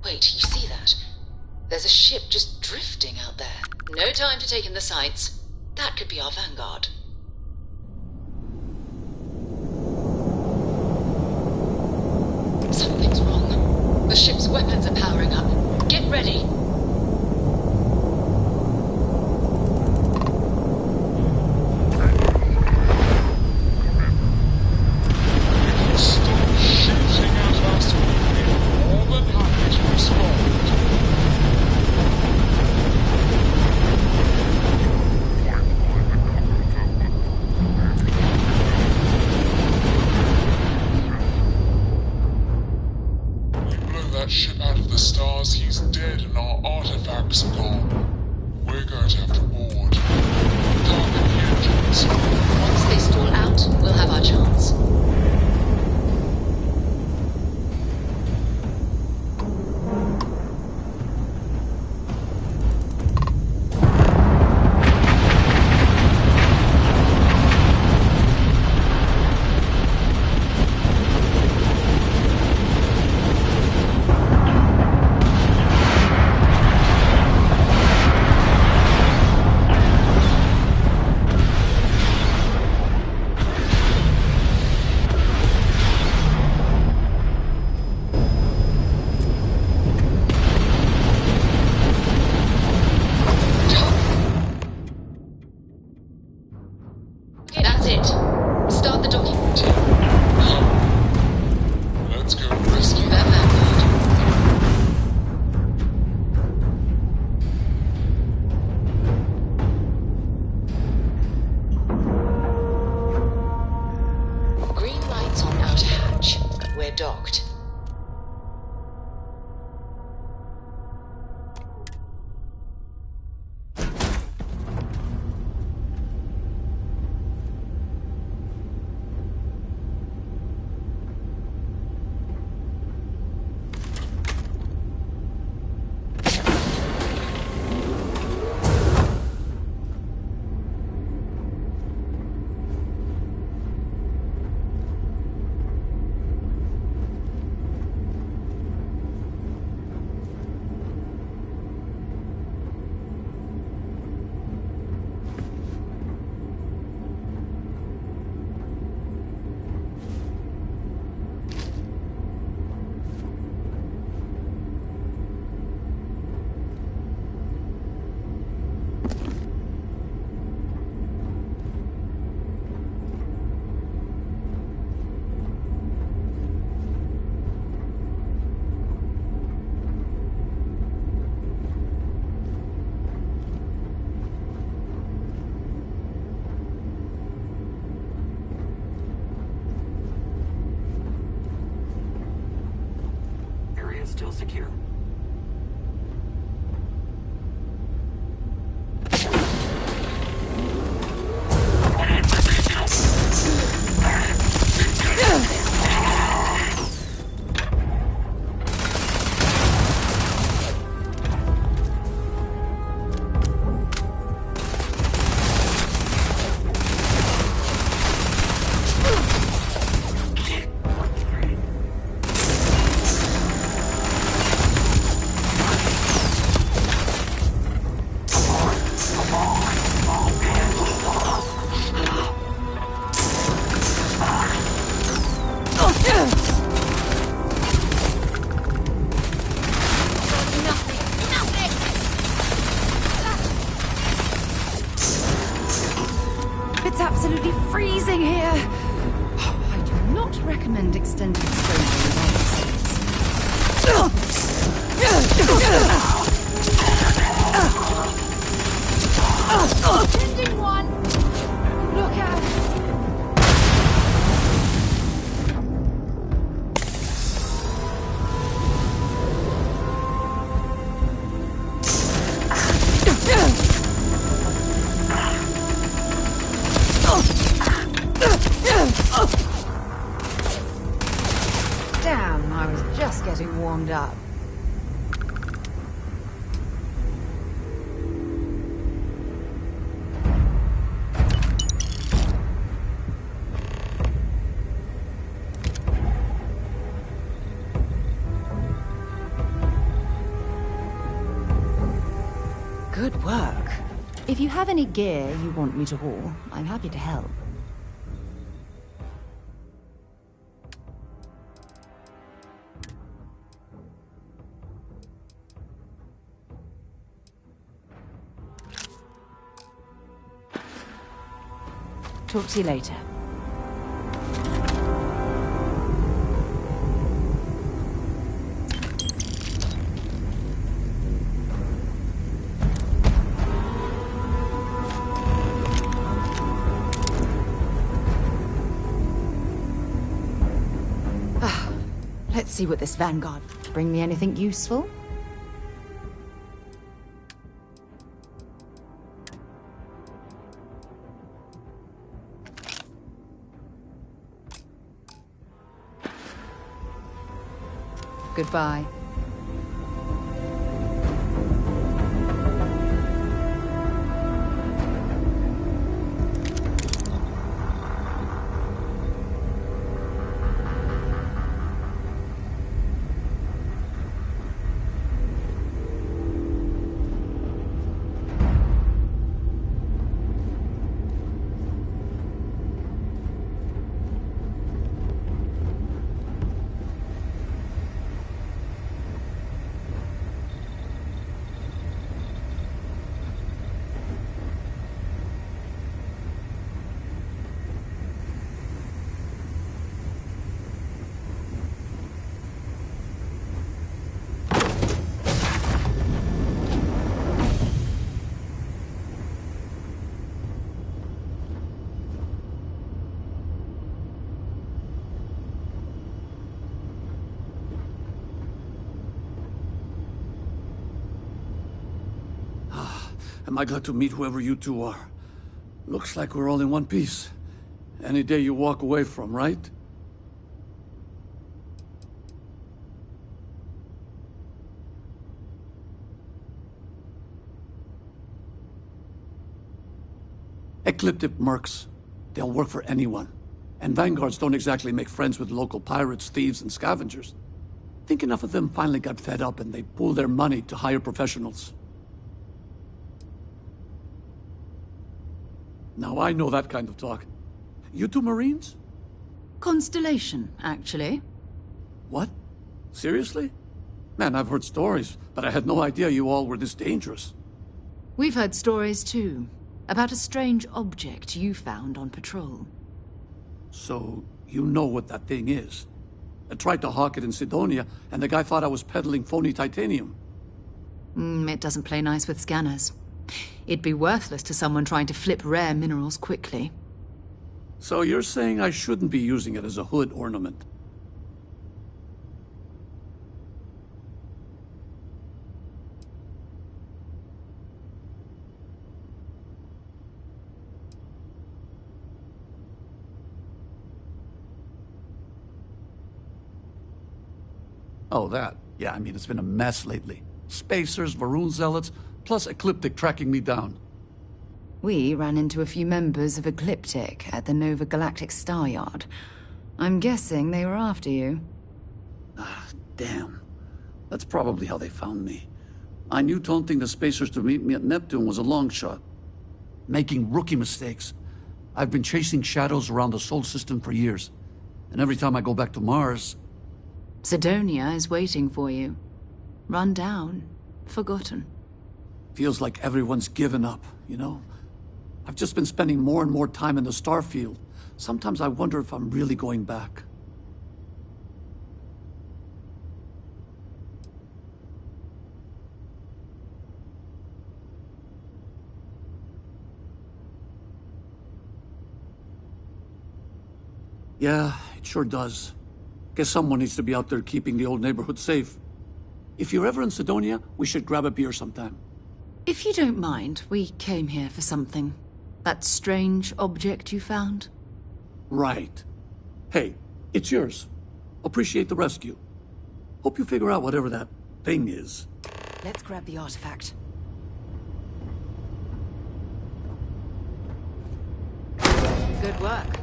Wait, you see that? There's a ship just drifting out there. No time to take in the sights. That could be our vanguard. The ship's weapons are powering up. Get ready. Stop shooting at us. We're more than happy to respond. That ship out of the stars, he's dead and our artifacts are gone. We're going to have to board. Target the engines. Once they stall out, we'll have our chance. That's it. Start the docking. Let's go rescue that Vanguard. Green lights on outer hatch. We're docked. Still secure. It's absolutely freezing here. I do not recommend extended exposure without Sending one. Look out. Damn, I was just getting warmed up. Good work. If you have any gear you want me to haul, I'm happy to help. Talk to you later. Let's see what this Vanguard bring me anything useful. Goodbye. Am I glad to meet whoever you two are. Looks like we're all in one piece. Any day you walk away from, right? Ecliptic mercs. They'll work for anyone. And Vanguards don't exactly make friends with local pirates, thieves, and scavengers. Think enough of them finally got fed up and they pooled their money to hire professionals. Now I know that kind of talk. You two Marines? Constellation, actually. What? Seriously? Man, I've heard stories, but I had no idea you all were this dangerous. We've heard stories too, about a strange object you found on patrol. So, you know what that thing is? I tried to hawk it in Sidonia, and the guy thought I was peddling phony titanium. It doesn't play nice with scanners. It'd be worthless to someone trying to flip rare minerals quickly. So you're saying I shouldn't be using it as a hood ornament? Oh, that. Yeah, I mean, it's been a mess lately. Spacers, Varun Zealots, plus Ecliptic tracking me down. We ran into a few members of Ecliptic at the Nova Galactic Star Yard. I'm guessing they were after you. Ah, damn. That's probably how they found me. I knew taunting the Spacers to meet me at Neptune was a long shot. Making rookie mistakes. I've been chasing shadows around the Sol system for years. And every time I go back to Mars... Sidonia is waiting for you. Run down. Forgotten. Feels like everyone's given up, you know? I've just been spending more and more time in the starfield. Sometimes I wonder if I'm really going back. Yeah, it sure does. Guess someone needs to be out there keeping the old neighborhood safe. If you're ever in Sidonia, we should grab a beer sometime. If you don't mind, we came here for something. That strange object you found? Right. Hey, it's yours. Appreciate the rescue. Hope you figure out whatever that thing is. Let's grab the artifact. Good work.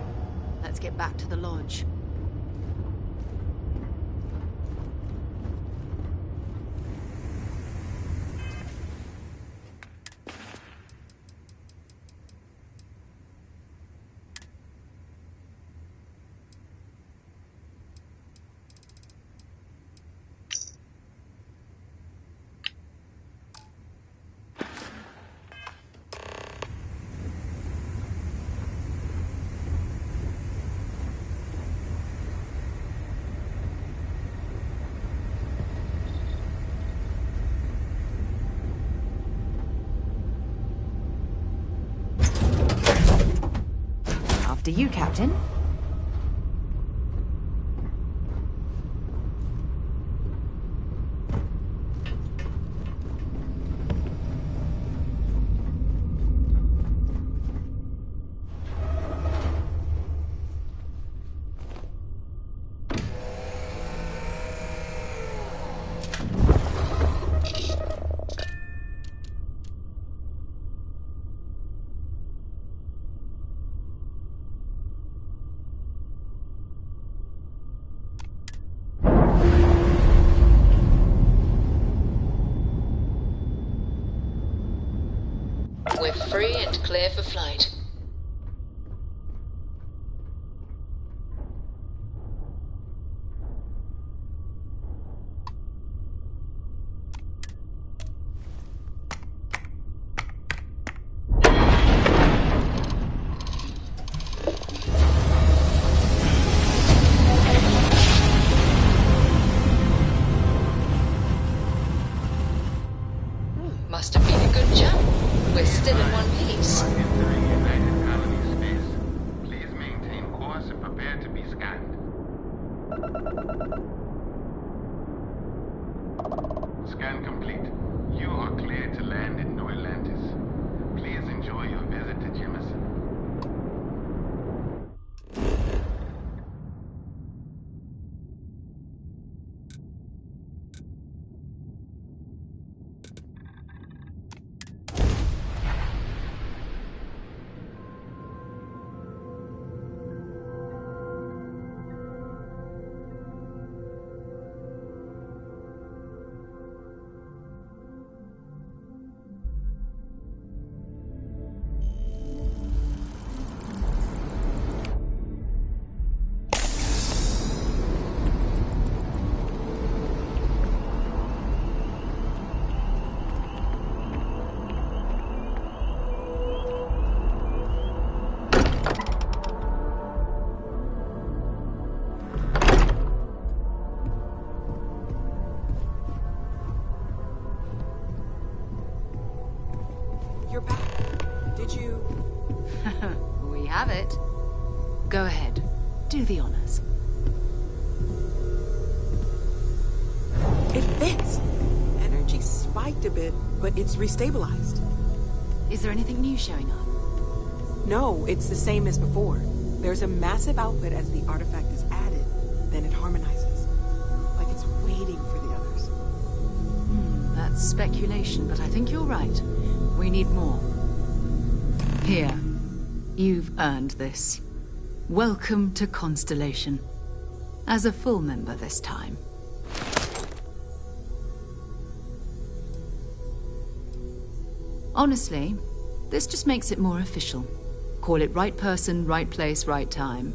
Let's get back to the lodge. After you, Captain. We're free and clear for flight. Must have been a good jump. We're still in one piece. Please maintain course and prepare to be scanned. Scan complete. You are cleared to land in New Atlantis. Please enjoy your visit to Jemison. You're back. Did you... We have it. Go ahead. Do the honors. It fits. Energy spiked a bit, but it's restabilized. Is there anything new showing up? No, it's the same as before. There's a massive output as the artifact is added, then it harmonizes. Like it's waiting for the others. That's speculation, but I think you're right. We need more. Here. You've earned this. Welcome to Constellation. As a full member this time. Honestly, this just makes it more official. Call it right person, right place, right time.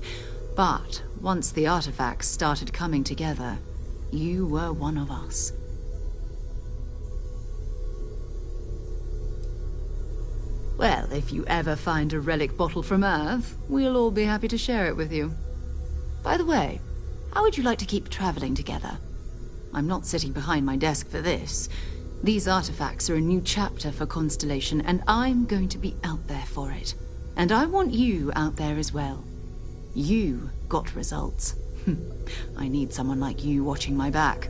But once the artifacts started coming together, you were one of us. Well, if you ever find a relic bottle from Earth, we'll all be happy to share it with you. By the way, how would you like to keep traveling together? I'm not sitting behind my desk for this. These artifacts are a new chapter for Constellation, and I'm going to be out there for it. And I want you out there as well. You got results. I need someone like you watching my back.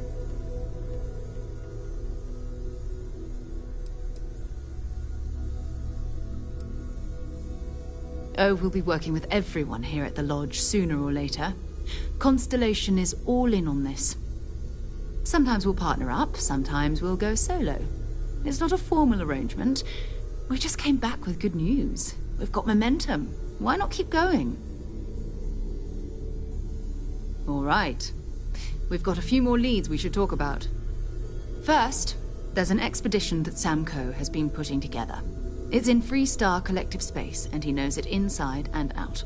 Oh, we'll be working with everyone here at the Lodge sooner or later. Constellation is all in on this. Sometimes we'll partner up, sometimes we'll go solo. It's not a formal arrangement. We just came back with good news. We've got momentum. Why not keep going? All right. We've got a few more leads we should talk about. First, there's an expedition that Samco has been putting together. It's in Freestar Collective Space, and he knows it inside and out.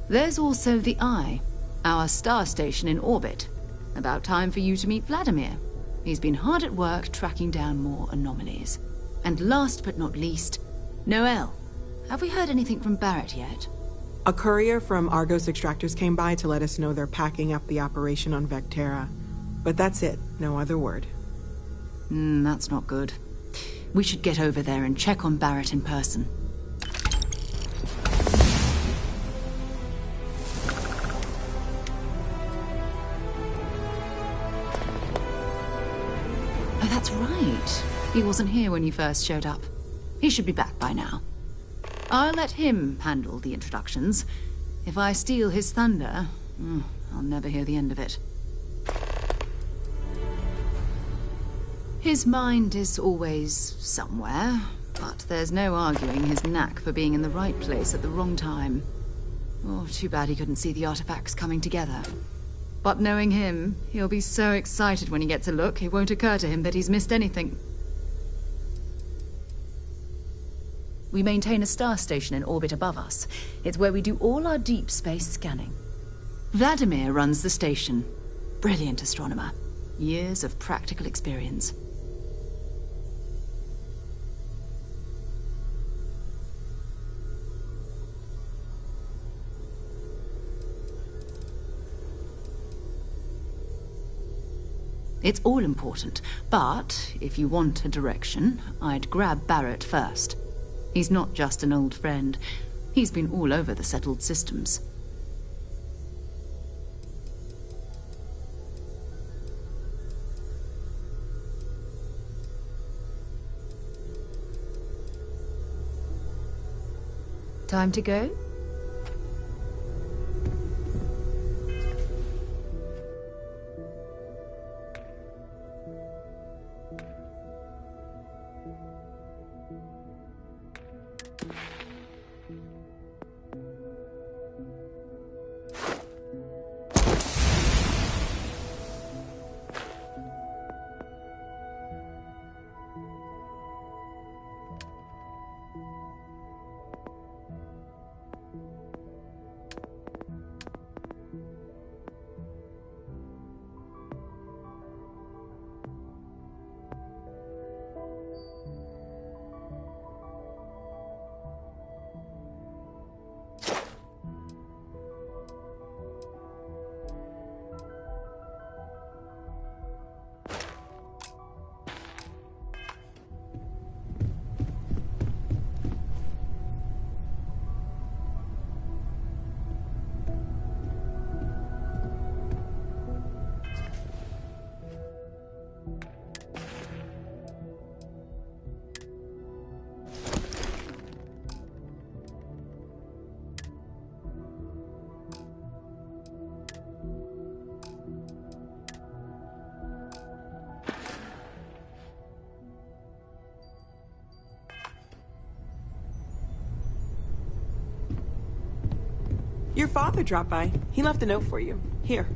There's also the Eye, our star station in orbit. About time for you to meet Vladimir. He's been hard at work tracking down more anomalies. And last but not least, Noel. Have we heard anything from Barrett yet? A courier from Argos Extractors came by to let us know they're packing up the operation on Vectera. But that's it. No other word. That's not good. We should get over there and check on Barrett in person. That's right. He wasn't here when you first showed up. He should be back by now. I'll let him handle the introductions. If I steal his thunder, I'll never hear the end of it. His mind is always somewhere, but there's no arguing his knack for being in the right place at the wrong time. Oh, too bad he couldn't see the artifacts coming together. But knowing him, he'll be so excited when he gets a look, it won't occur to him that he's missed anything. We maintain a star station in orbit above us. It's where we do all our deep space scanning. Vladimir runs the station. Brilliant astronomer. Years of practical experience. It's all important, but if you want a direction, I'd grab Barrett first. He's not just an old friend. He's been all over the settled systems. Time to go? Your father dropped by. He left a note for you. Here.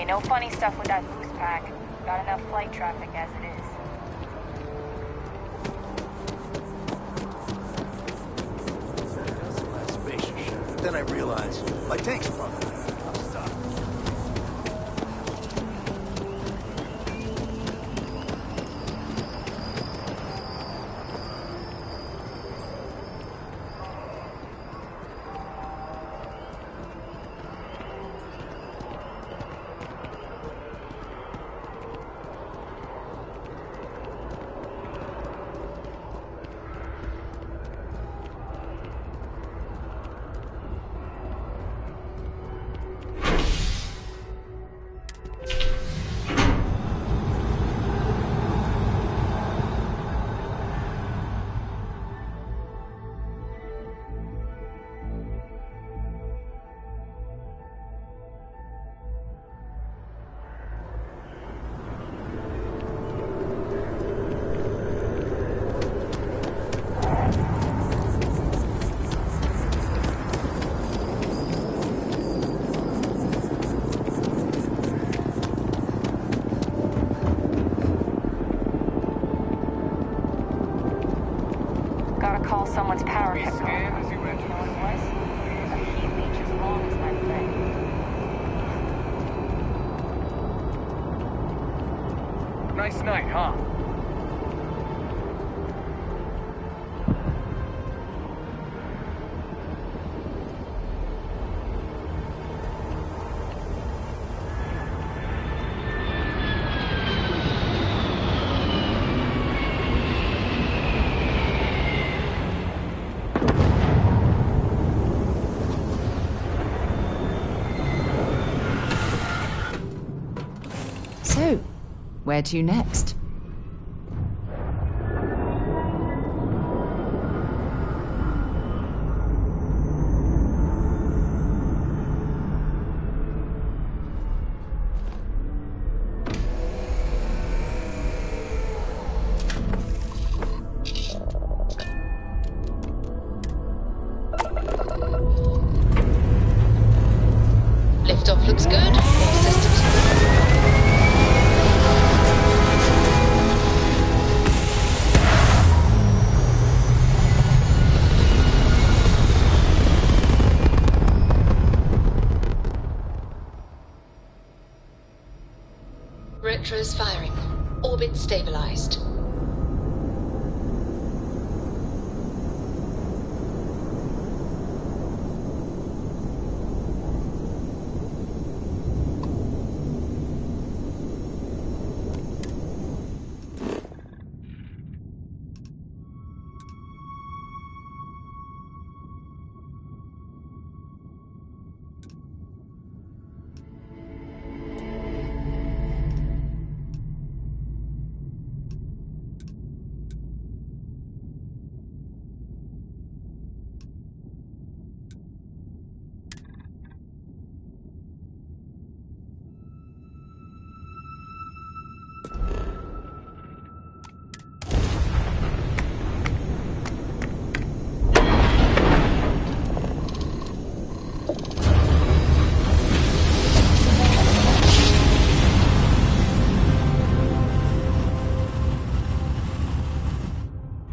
no funny stuff with that boost pack. Got enough flight traffic as it is. But then I realized my tank's probably enough stuff. Gotta call someone's power head. As you originally was. A heat leech as long as my leg. Nice night, huh? So, where to next? Liftoff looks good. All systems good. Retros firing. Orbit stabilized.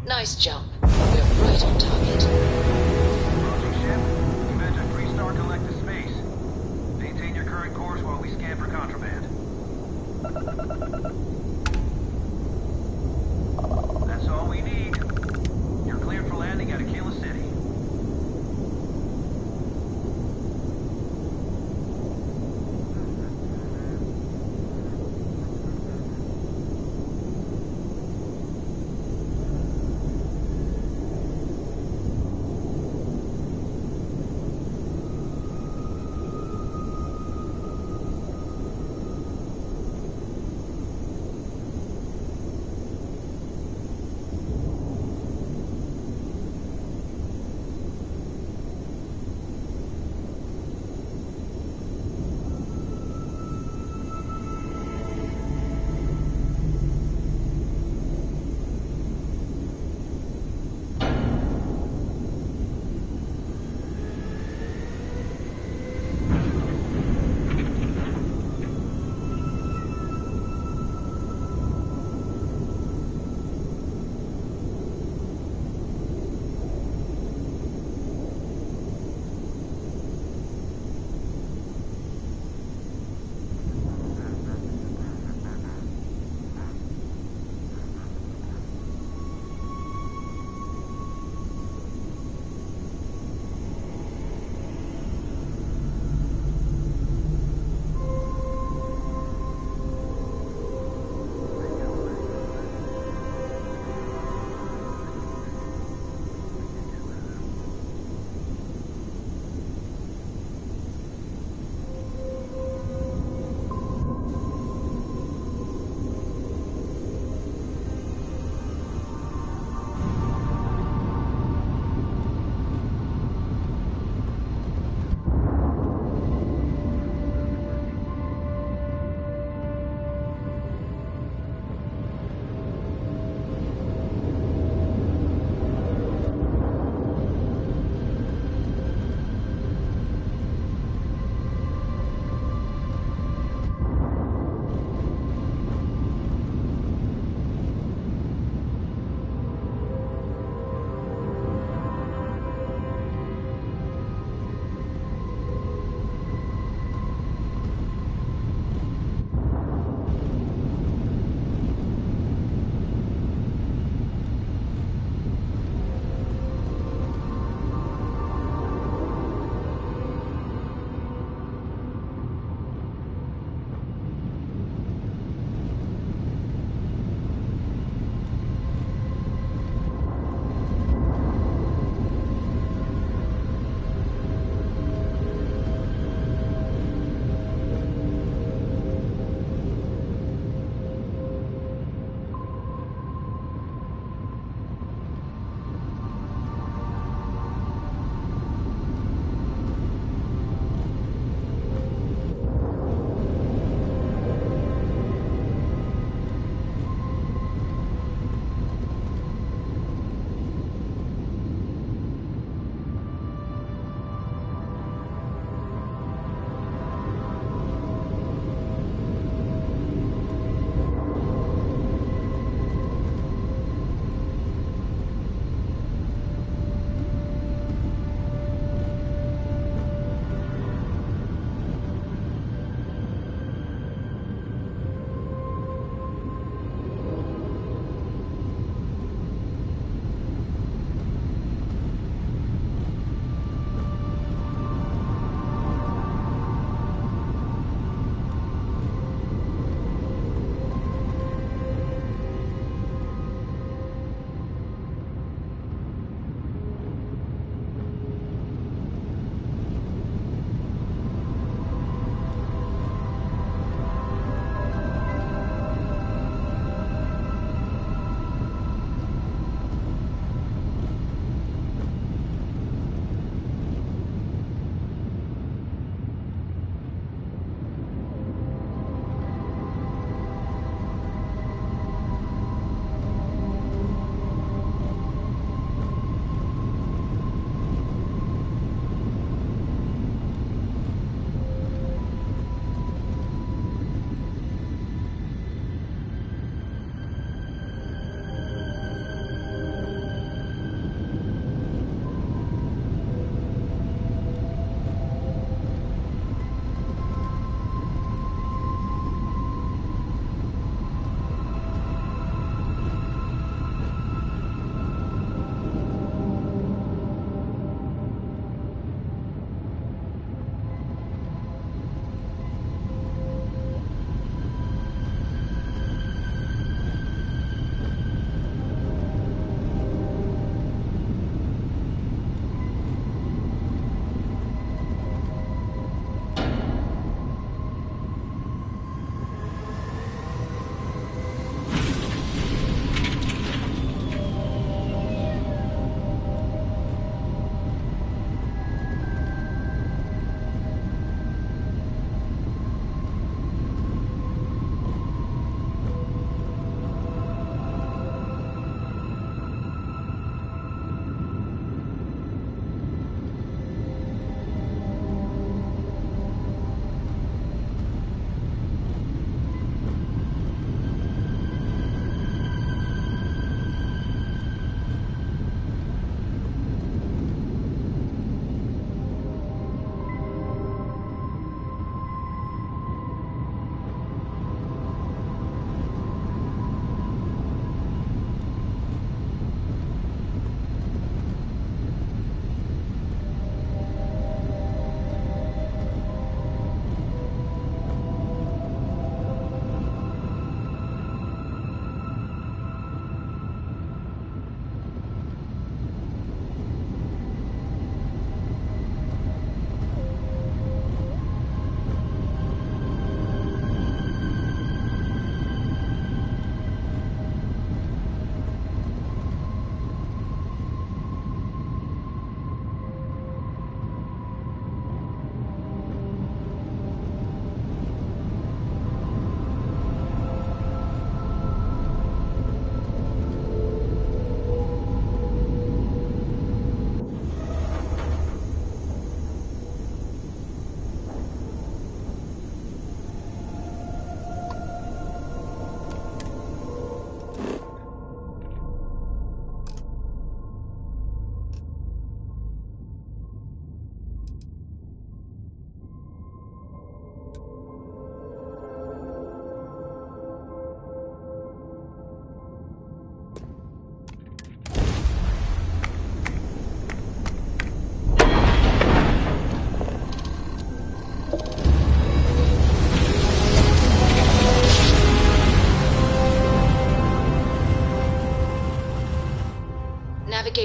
Nice jump. We're right on target. Approaching ship. Commit to three-star collective space. Maintain your current course while we scan for contraband. That's all we need. You're cleared for landing at Aquila City.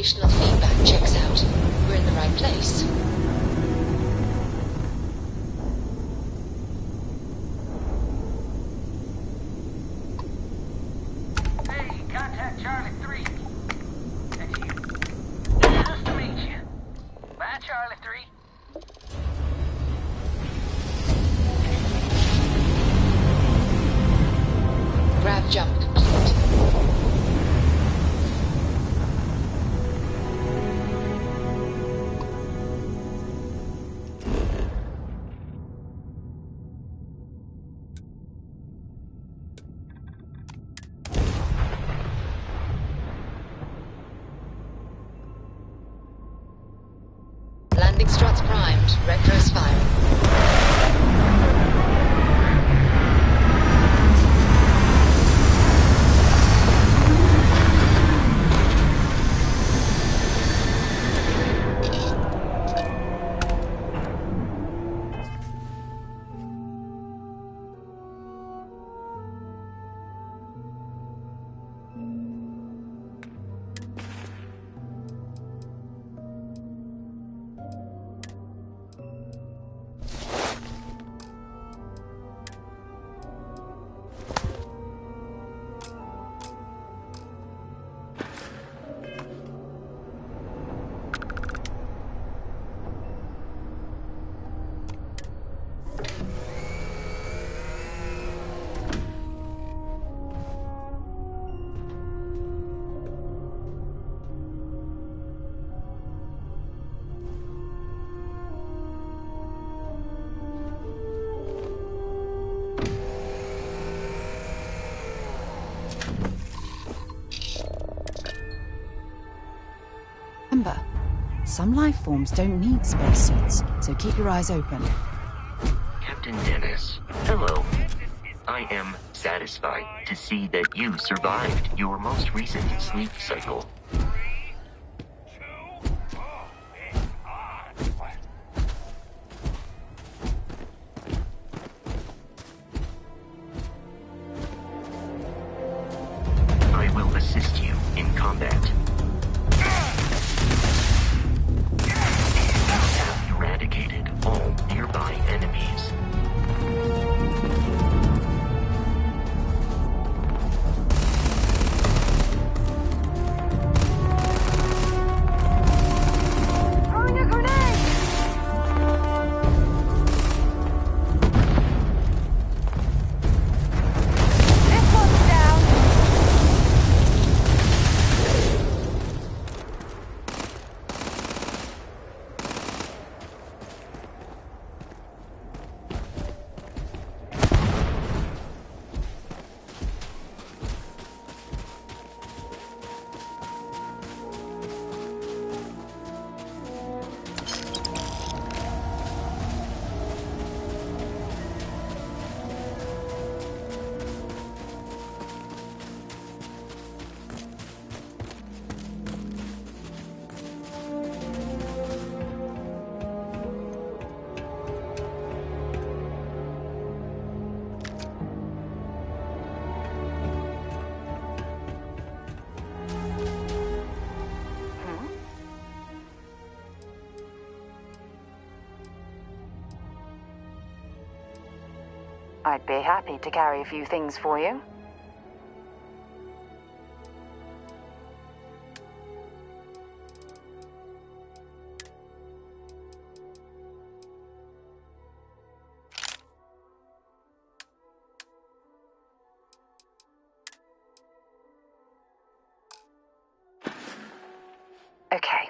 navigational feedback checks out. We're in the right place. Hey, contact Charlie 3. That's you. Nice to meet you. Bye, Charlie 3. Grav jump complete. Landing struts primed. Retros firing. Remember, some life forms don't need spacesuits, so keep your eyes open. Captain Dennis, hello. I am satisfied to see that you survived your most recent sleep cycle. I will assist you in combat. Have eradicated all nearby enemies. Throwing a grenade! This one's down. I'd be happy to carry a few things for you. Okay.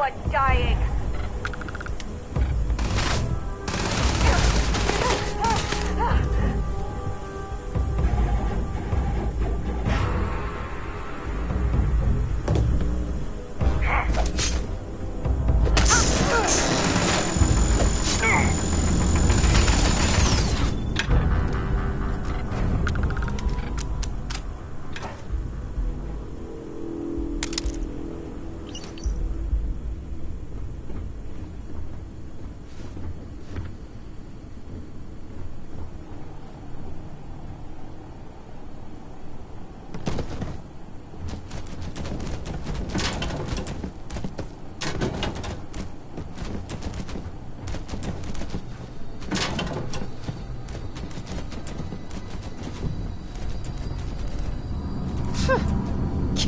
anyone dying.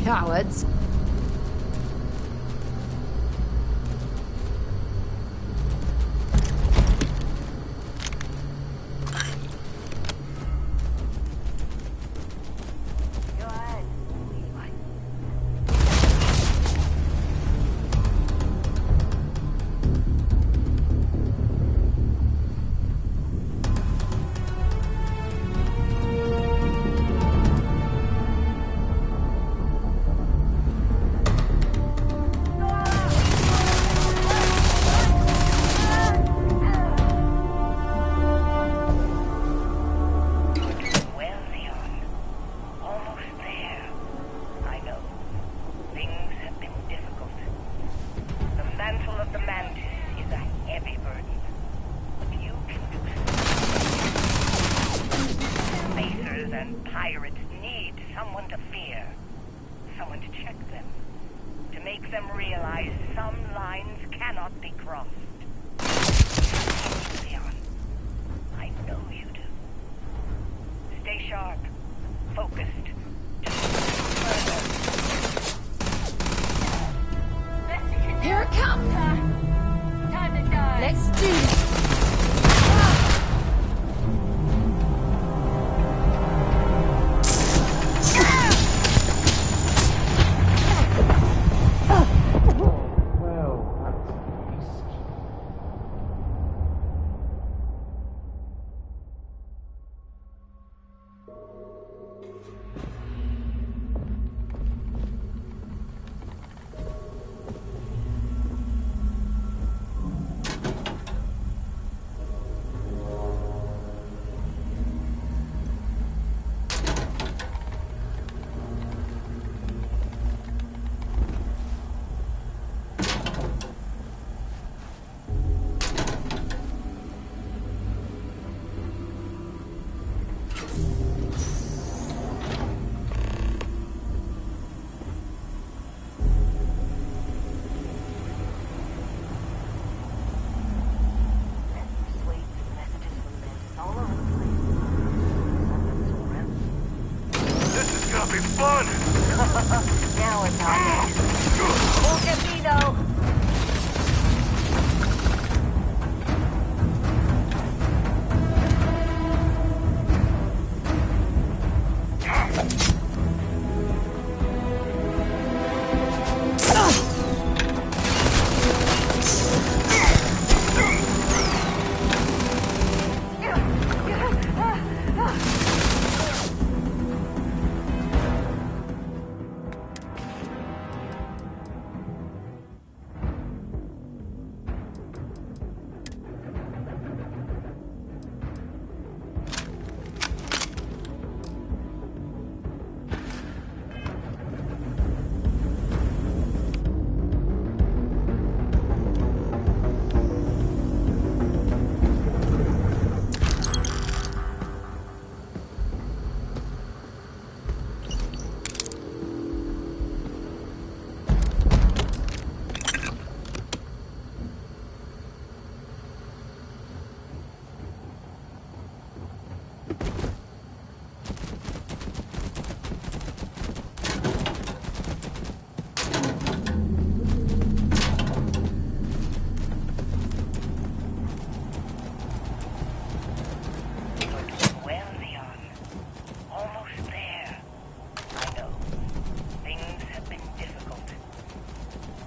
Cowards. Here it comes! Time to die. Let's do this!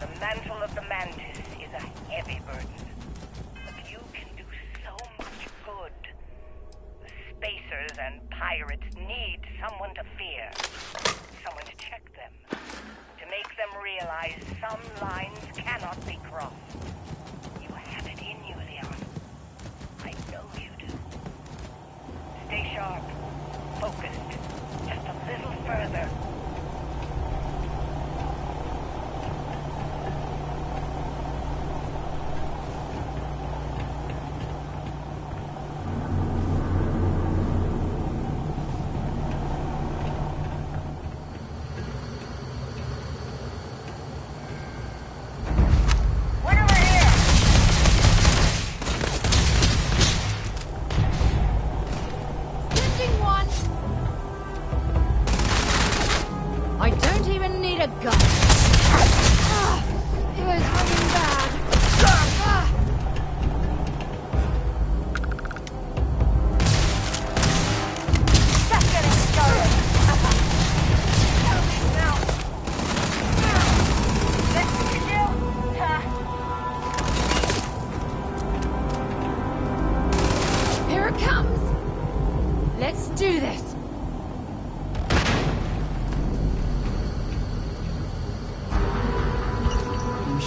The mantle of the Mantis is a heavy burden. But you can do so much good. The Spacers and pirates need someone to fear. Someone to check them. To make them realize some lines cannot be crossed. You have it in you, Leon. I know you do. Stay sharp. Focused. Just a little further.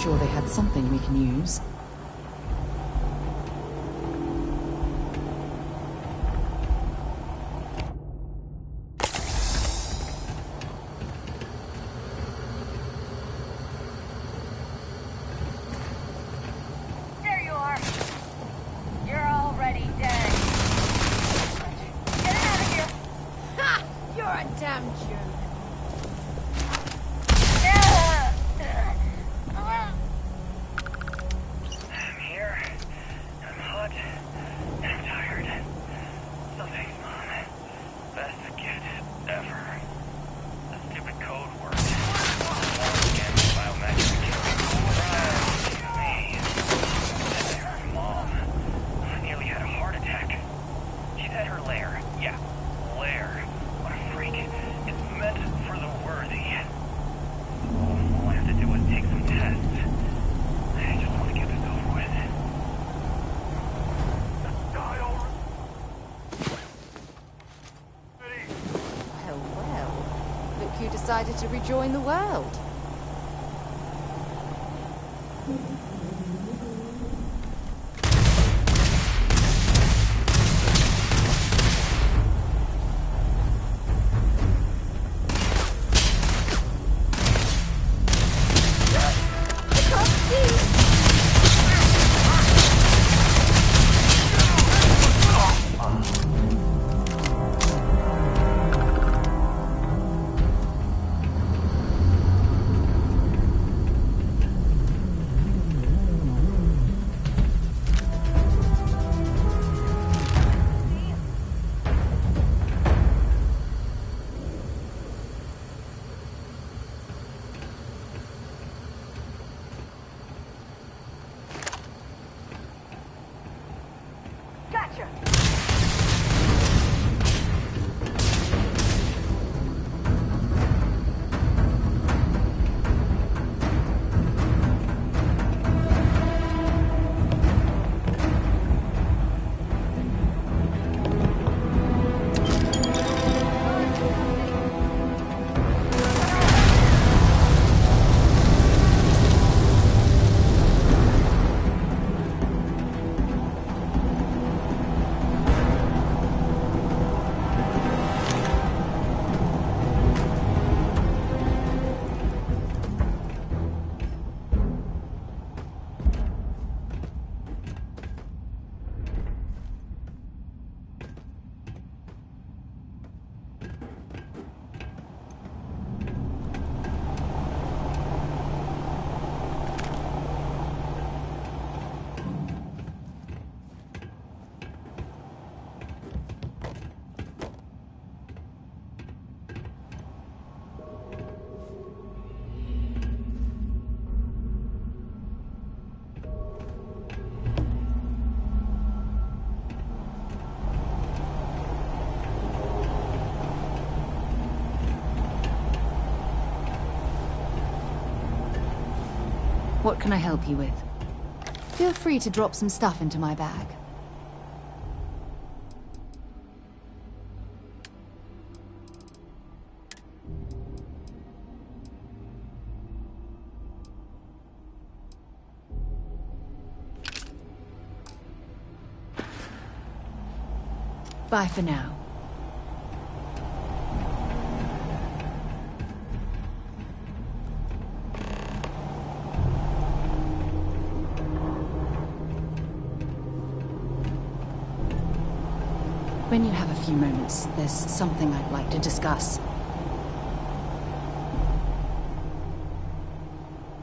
Sure they had something we can use. There you are. You're already dead. Get out of here. Ha! You're a damn jerk. Decided to rejoin the world. What can I help you with? Feel free to drop some stuff into my bag. Bye for now. When you have a few moments, there's something I'd like to discuss.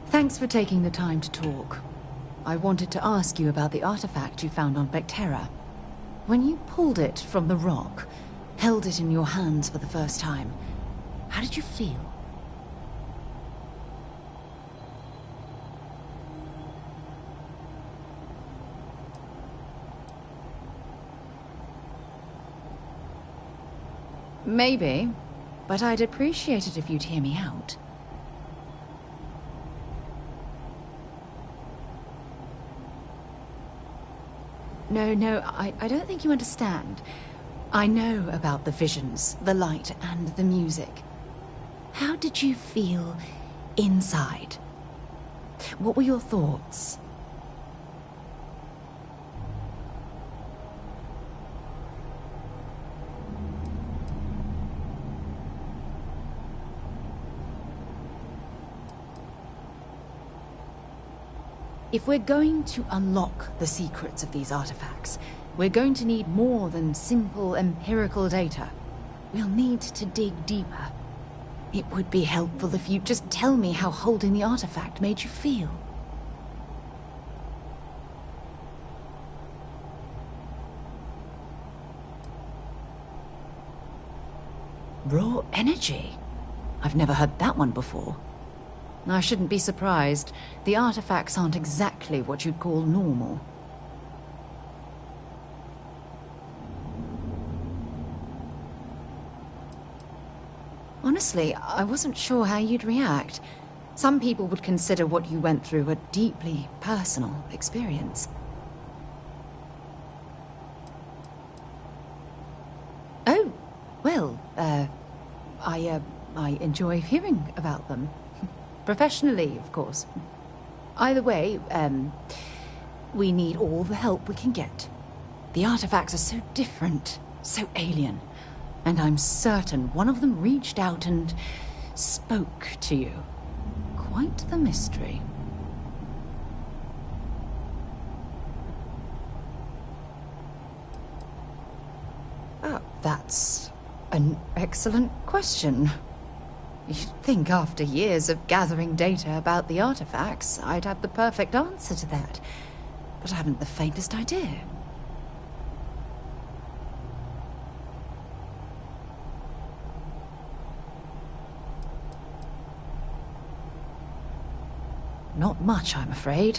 Thanks for taking the time to talk. I wanted to ask you about the artifact you found on Bactera. When you pulled it from the rock, held it in your hands for the first time, how did you feel? Maybe, but I'd appreciate it if you'd hear me out. No, I don't think you understand. I know about the visions, the light, and the music. How did you feel inside? What were your thoughts? If we're going to unlock the secrets of these artifacts, we're going to need more than simple empirical data. We'll need to dig deeper. It would be helpful if you'd just tell me how holding the artifact made you feel. Raw energy? I've never heard that one before. I shouldn't be surprised. The artifacts aren't exactly what you'd call normal. Honestly, I wasn't sure how you'd react. Some people would consider what you went through a deeply personal experience. Oh, well, I enjoy hearing about them. Professionally, of course. Either way, we need all the help we can get. The artifacts are so different, so alien. And I'm certain one of them reached out and spoke to you. Quite the mystery. Oh, that's an excellent question. You'd think after years of gathering data about the artifacts, I'd have the perfect answer to that. But I haven't the faintest idea. Not much, I'm afraid.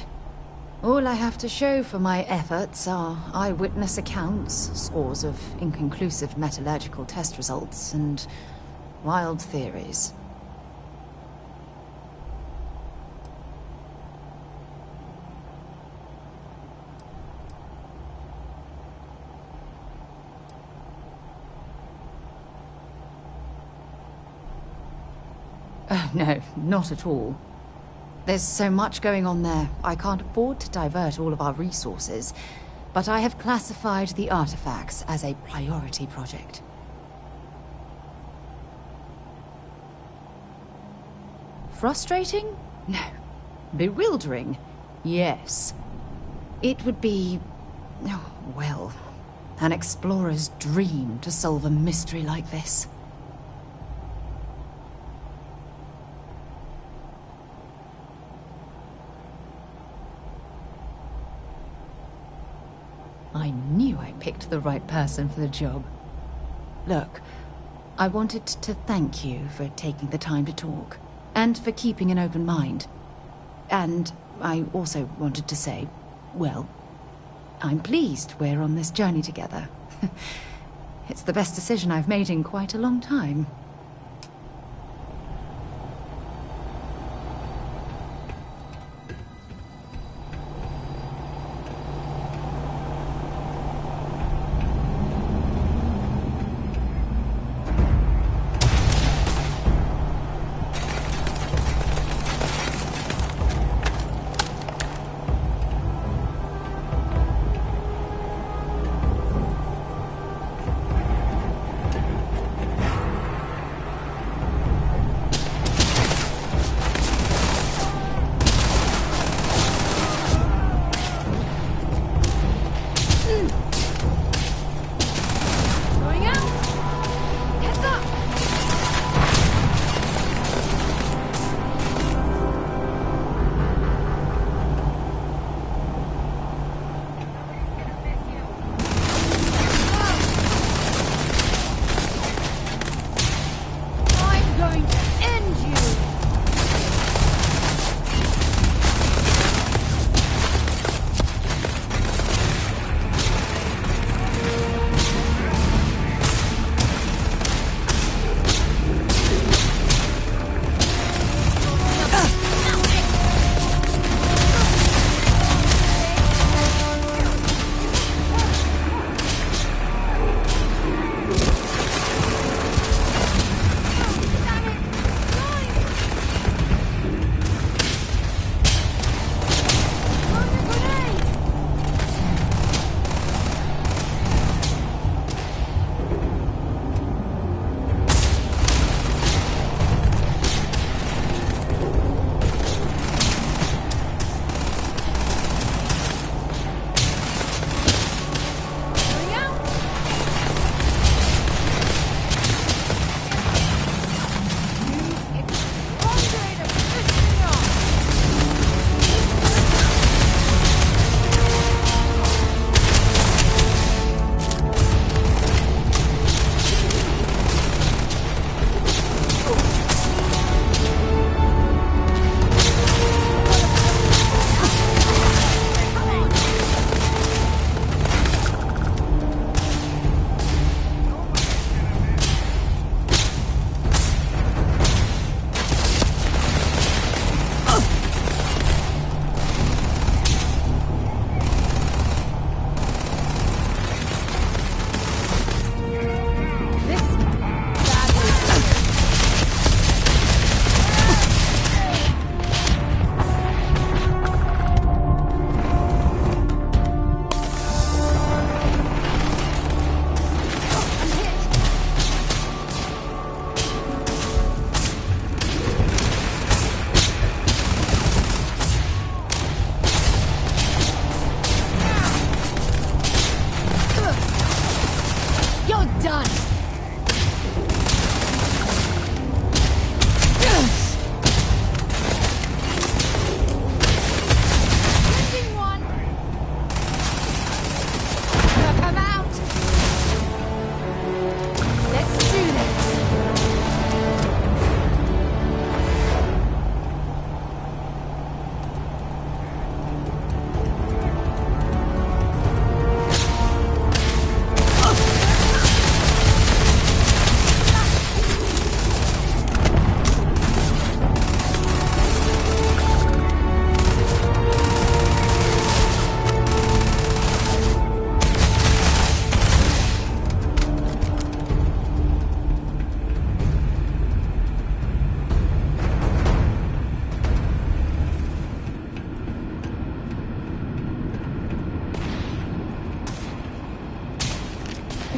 All I have to show for my efforts are eyewitness accounts, scores of inconclusive metallurgical test results, and wild theories. Oh, no, not at all. There's so much going on there, I can't afford to divert all of our resources, but I have classified the artifacts as a priority project. Frustrating? No. Bewildering? Yes. It would be, oh, well, an explorer's dream to solve a mystery like this. I knew I picked the right person for the job. Look, I wanted to thank you for taking the time to talk, and for keeping an open mind. And I also wanted to say, well, I'm pleased we're on this journey together. It's the best decision I've made in quite a long time.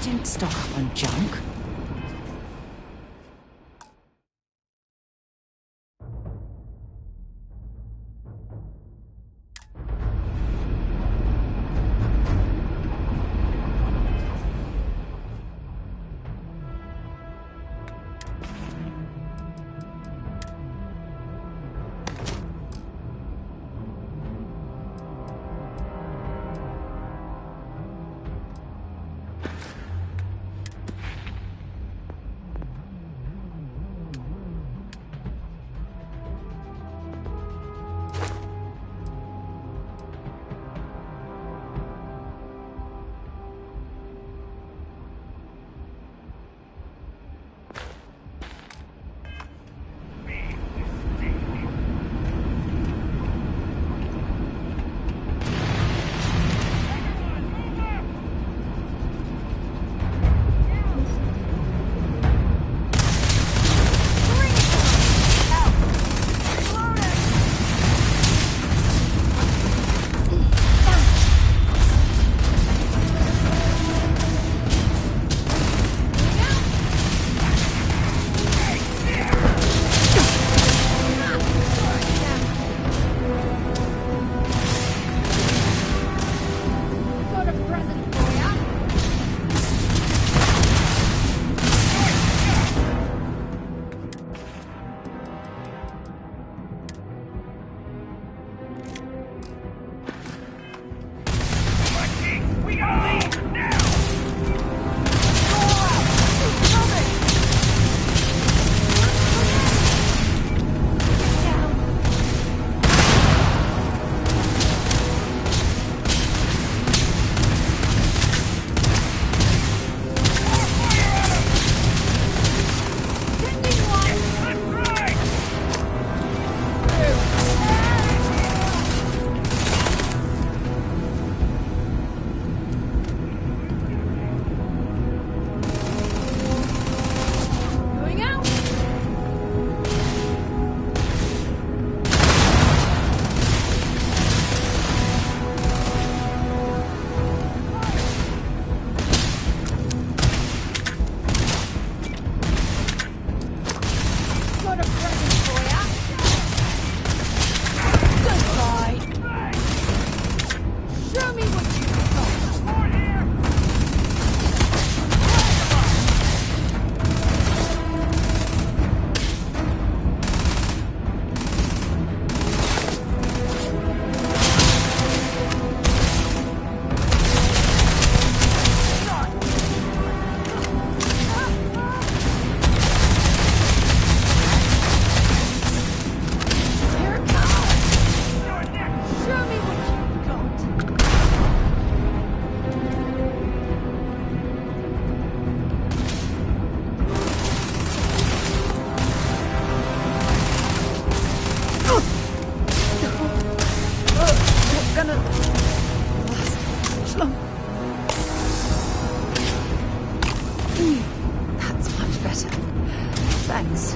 didn't stock up on junk. That's much better. Thanks.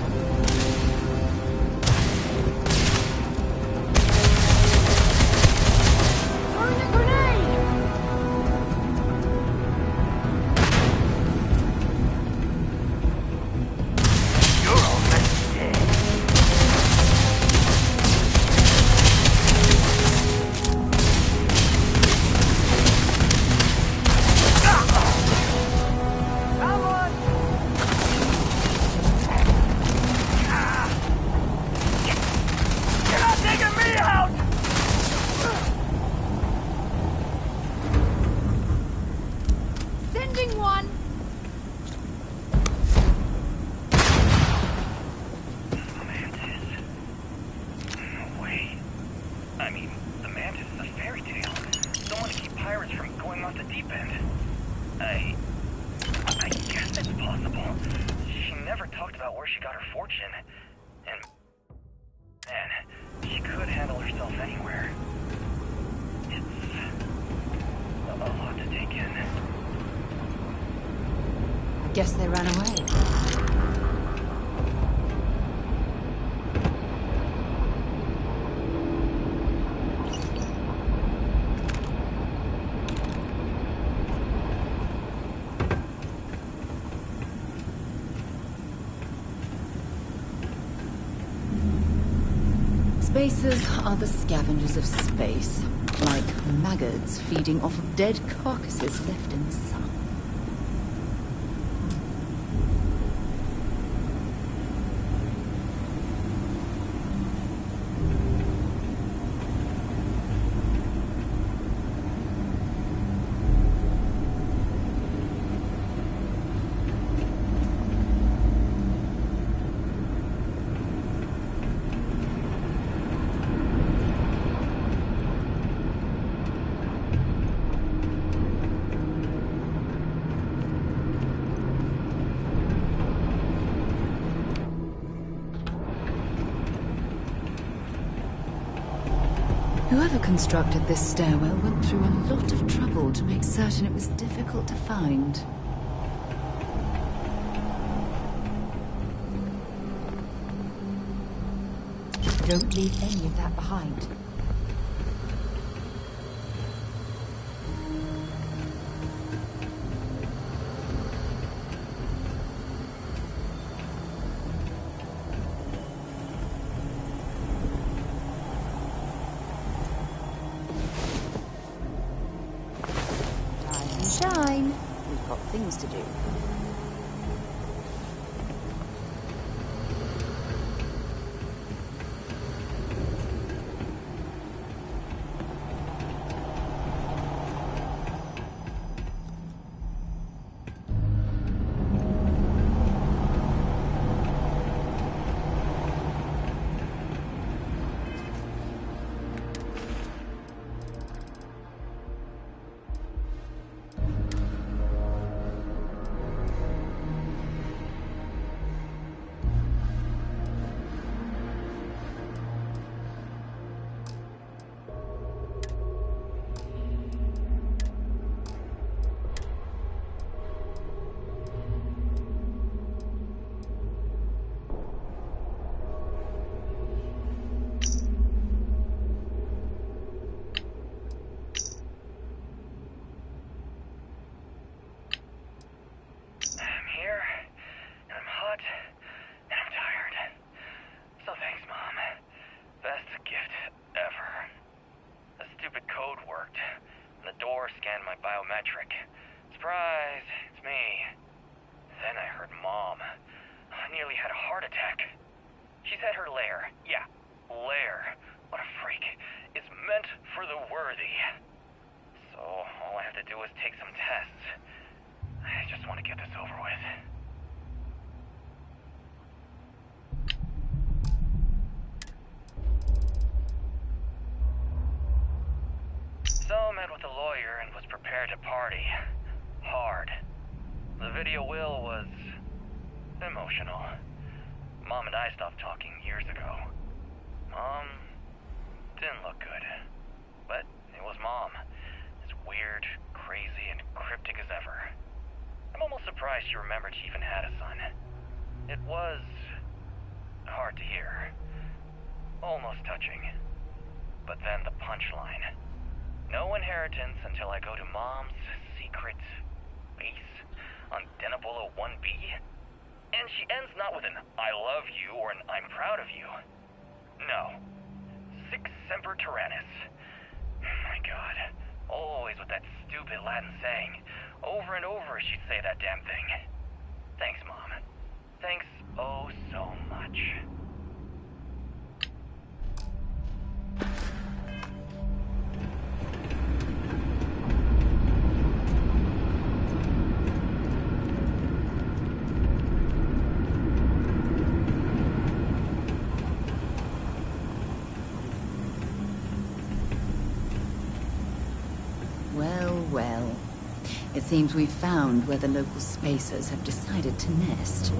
Guess they ran away. Spacers are the scavengers of space, like maggots feeding off of dead carcasses left in the sun. Whoever constructed this stairwell went through a lot of trouble to make certain it was difficult to find. Don't leave any of that behind. Shine. We've got things to do. biometric. Surprise, it's me. Then I heard Mom. I nearly had a heart attack. She's at her lair. Yeah, lair. What a freak. It's meant for the worthy. So, all I have to do is take some tests. I just want to get this over with. So I met with a lawyer and was prepared to party. Hard. The video will was emotional. Mom and I stopped talking years ago. Mom didn't look good. But it was Mom. As weird, crazy, and cryptic as ever. I'm almost surprised she remembered she even had a son. It was hard to hear. Almost touching. But then the punchline. No inheritance until I go to Mom's secret base on Denebola 1B. And she ends not with an I love you or an I'm proud of you. No. Sic semper tyrannis. My God. Always with that stupid Latin saying. Over and over she'd say that damn thing. Thanks, Mom. Thanks oh so much. Well, it seems we've found where the local spacers have decided to nest.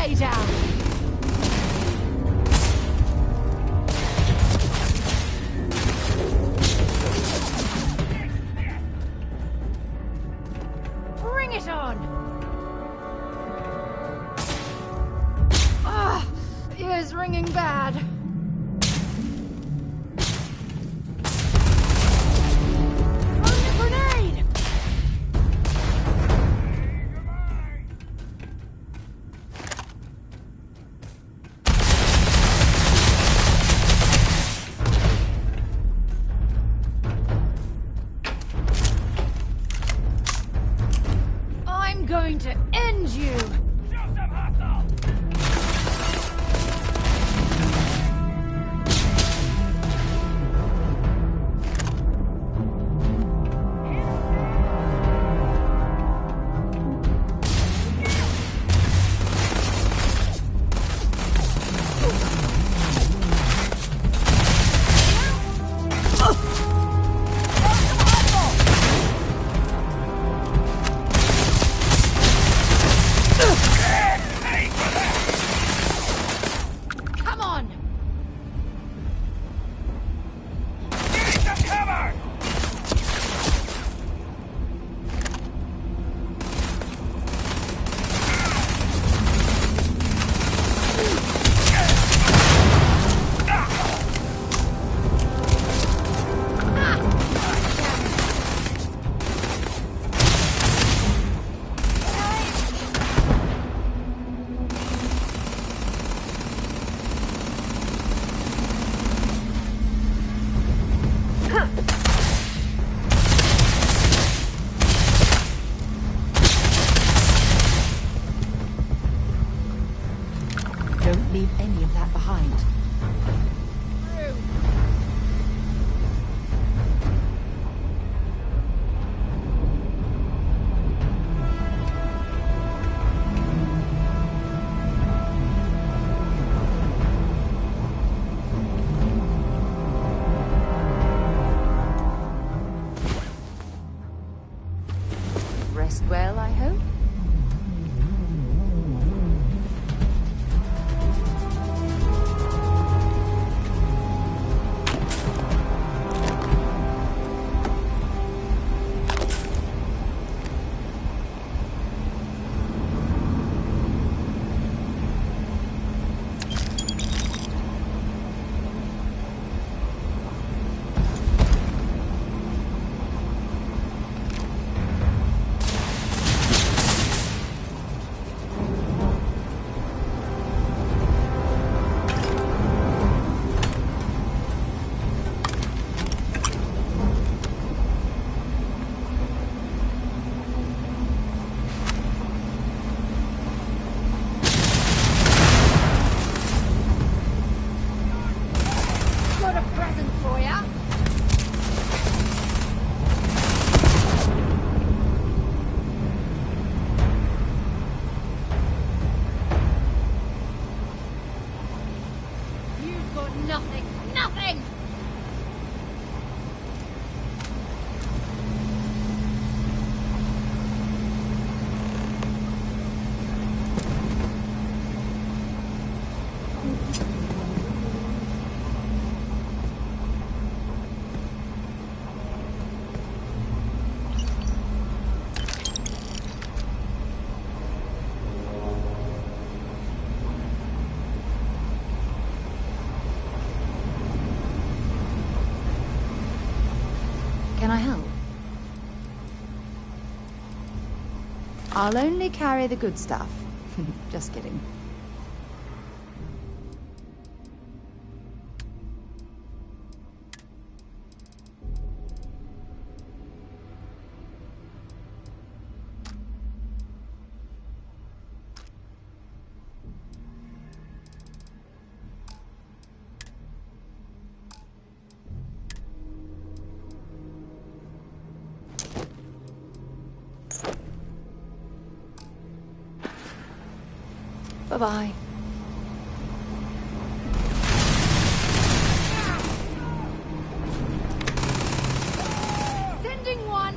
Stay down! Bring it on! Ah, ears ringing bad. I'm going to end you! Come on! Need some cover! Don't leave any of that behind. Rest well, I hope? Got a present for ya. You've got nothing. Nothing! Can I help? I'll only carry the good stuff. Just kidding. Bye-bye. Sending one.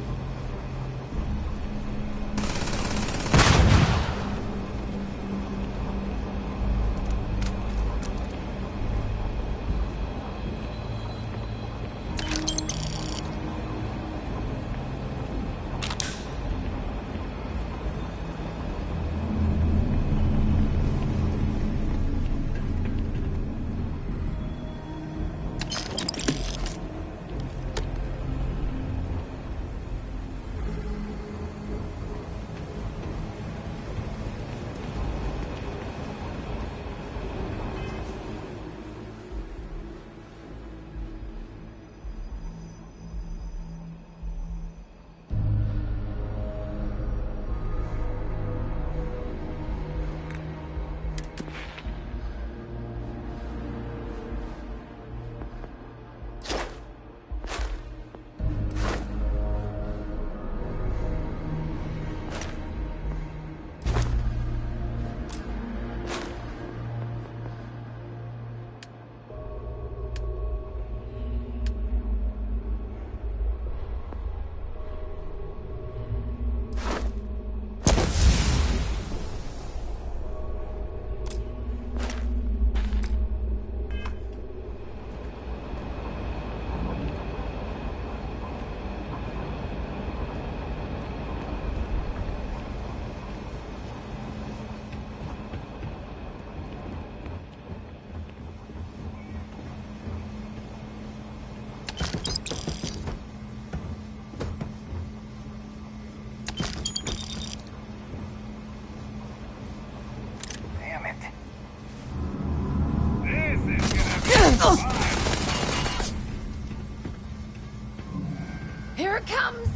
it comes!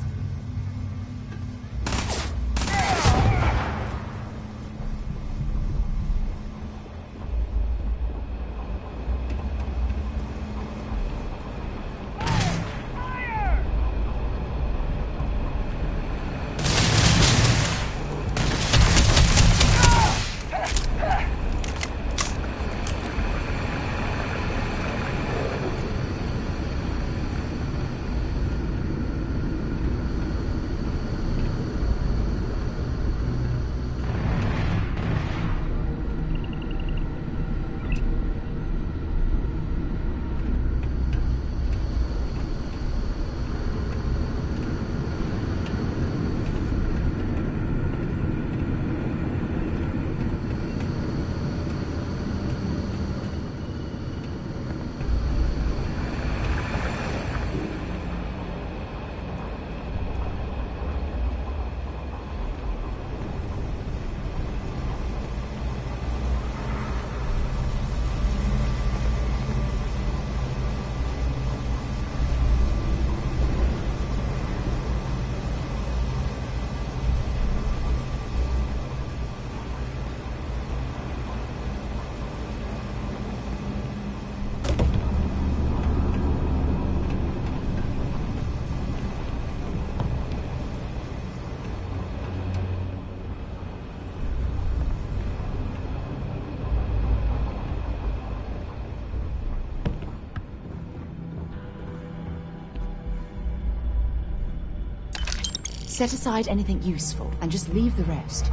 Set aside anything useful and just leave the rest.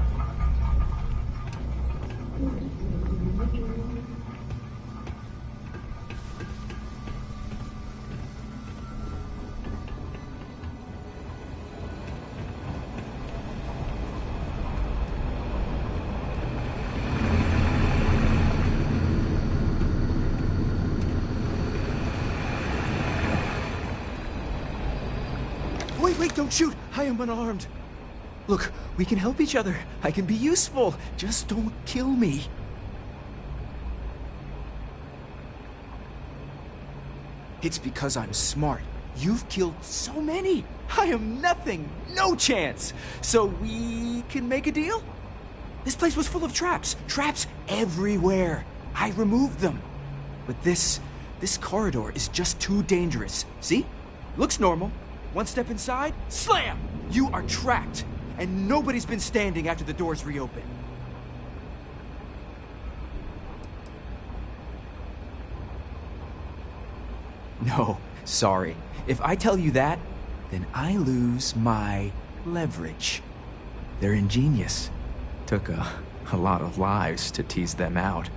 Wait, don't shoot! I am unarmed. Look, we can help each other. I can be useful. Just don't kill me. It's because I'm smart. You've killed so many. I am nothing. No chance. So we can make a deal? This place was full of traps. Traps everywhere. I removed them. But this corridor is just too dangerous. See? Looks normal. One step inside, slam! You are trapped, and nobody's been standing after the doors reopen. No, sorry. If I tell you that, then I lose my leverage. They're ingenious. Took a lot of lives to tease them out.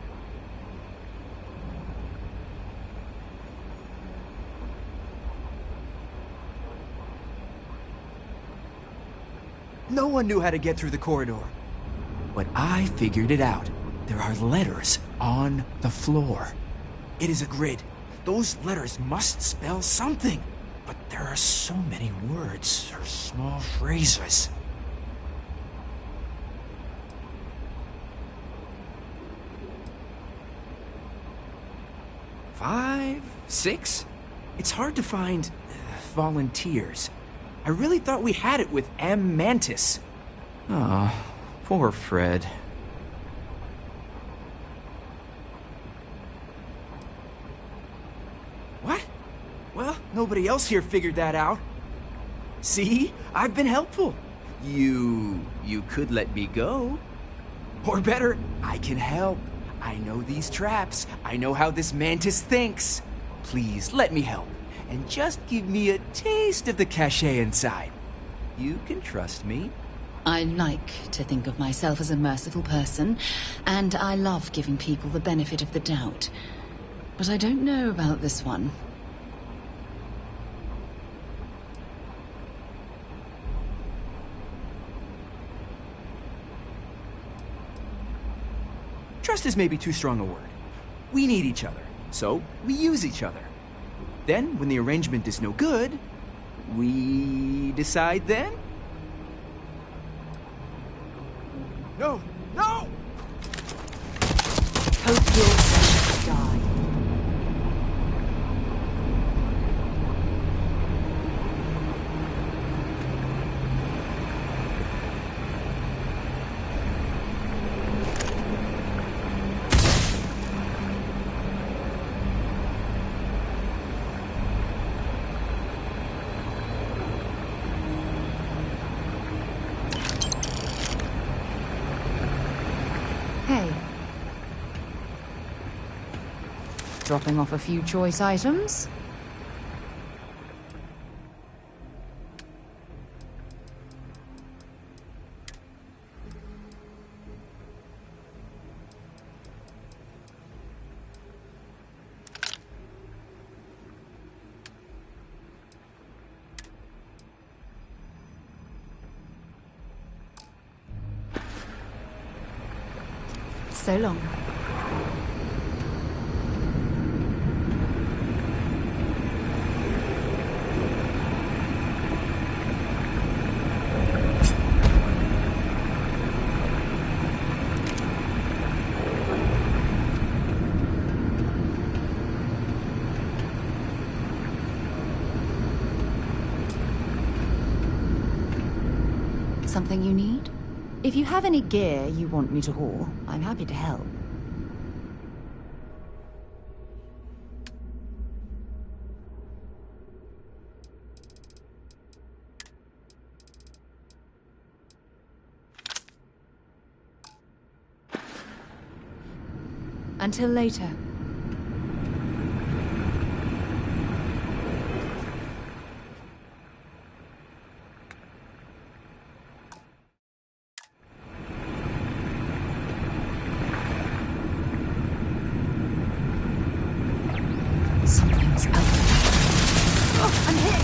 No one knew how to get through the corridor. But I figured it out. There are letters on the floor. It is a grid. Those letters must spell something. But there are so many words or small phrases. Five, six? It's hard to find volunteers. I really thought we had it with M. Mantis. Oh, poor Fred. What? Well, nobody else here figured that out. See? I've been helpful. You could let me go. Or better, I can help. I know these traps. I know how this Mantis thinks. Please, let me help. And just give me a taste of the cachet inside. You can trust me. I like to think of myself as a merciful person, and I love giving people the benefit of the doubt. But I don't know about this one. Trust is maybe too strong a word. We need each other, so we use each other. Then, when the arrangement is no good, we decide then? No! No! Hope yourself die. Hey. Dropping off a few choice items? So long. Something you need? If you have any gear you want me to haul, I'm happy to help. Until later. Something's out there. Oh, I'm hit!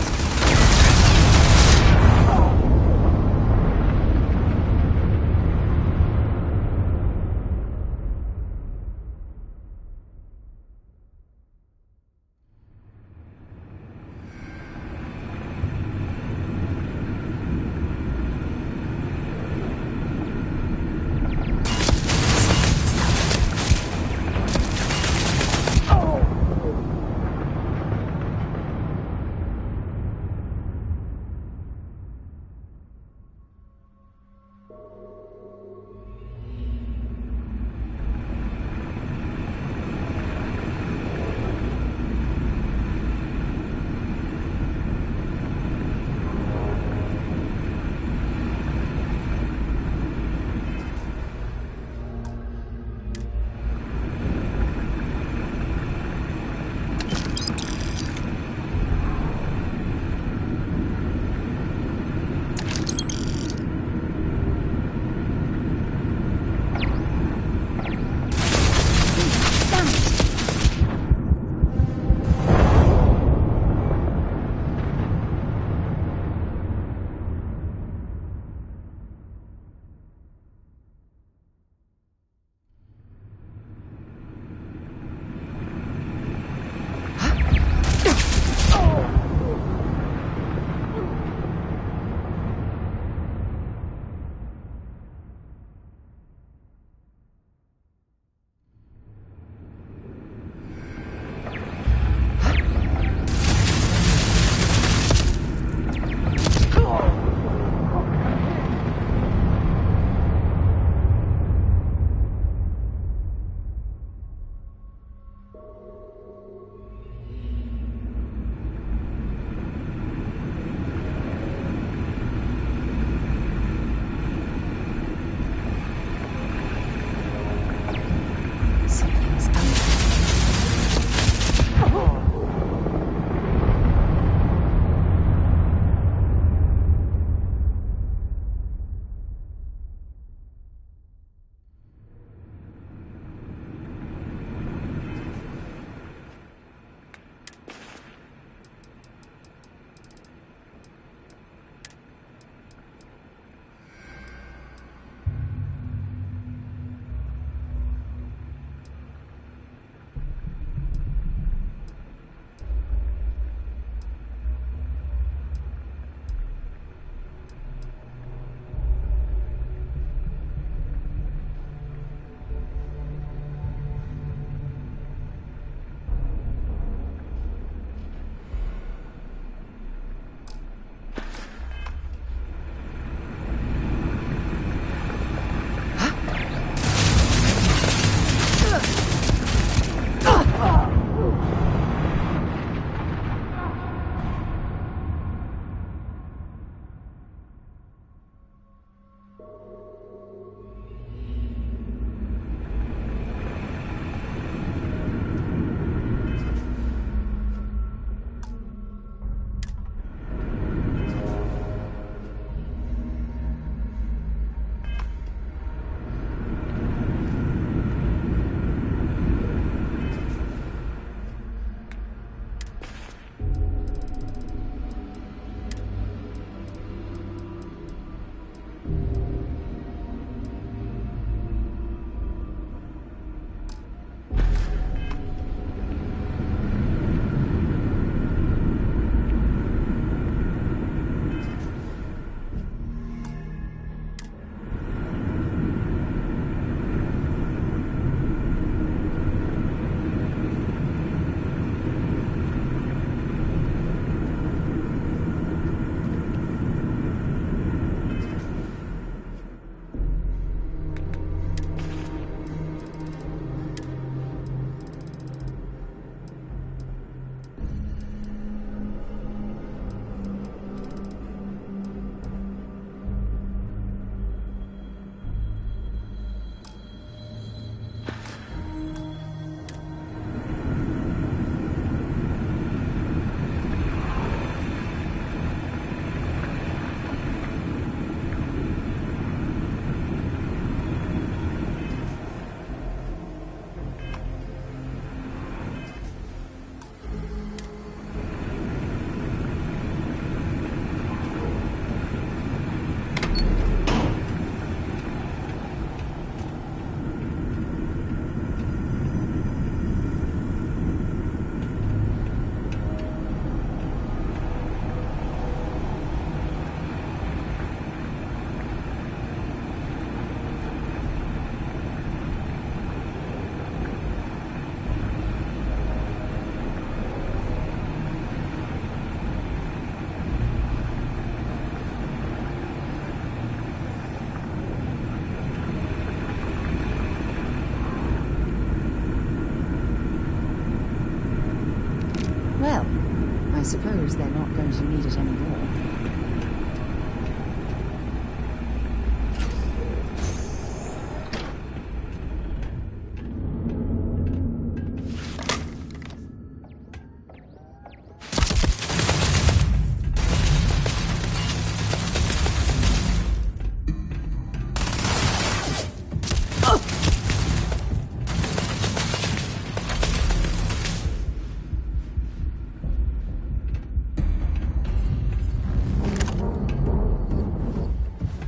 suppose they're not going to need it anymore.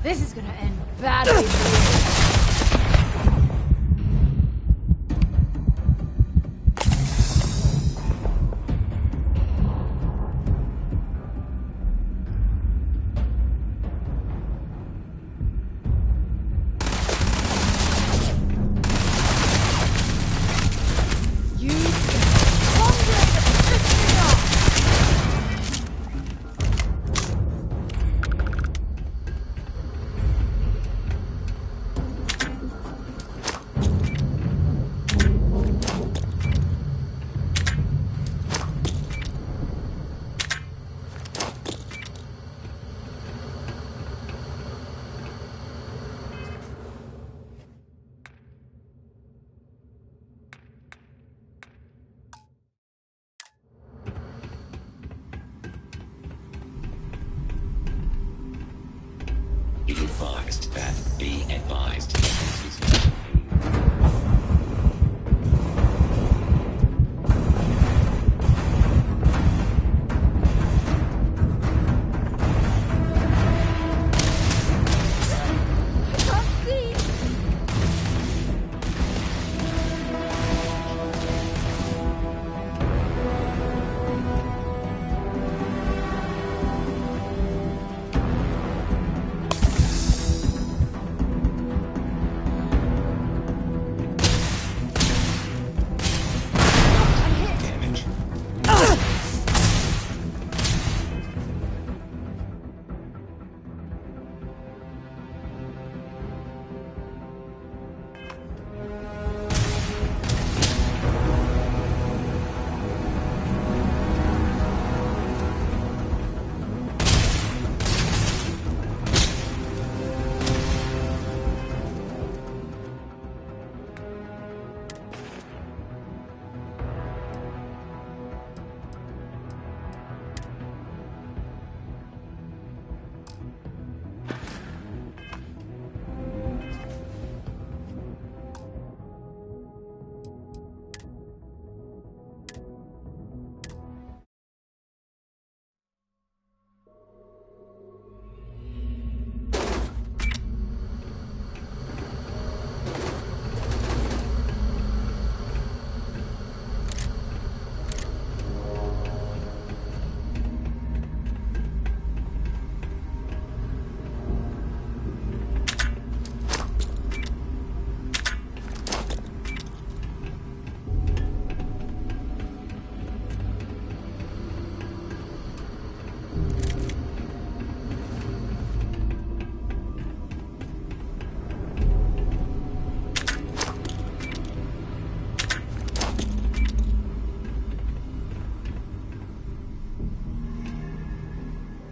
This is gonna end badly for you. Be advised that. Be advised.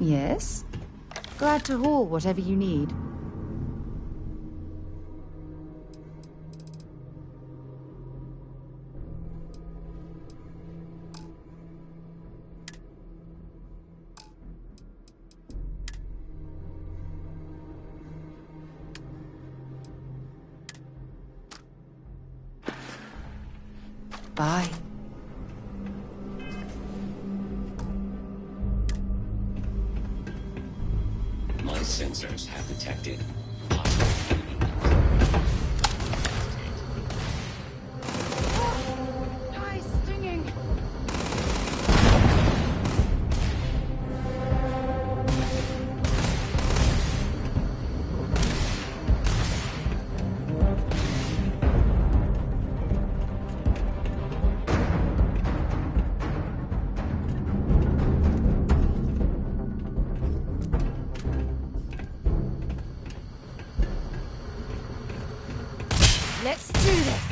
Yes? Glad to haul whatever you need. Bye. My sensors have detected. Nice stinging. Let's do this.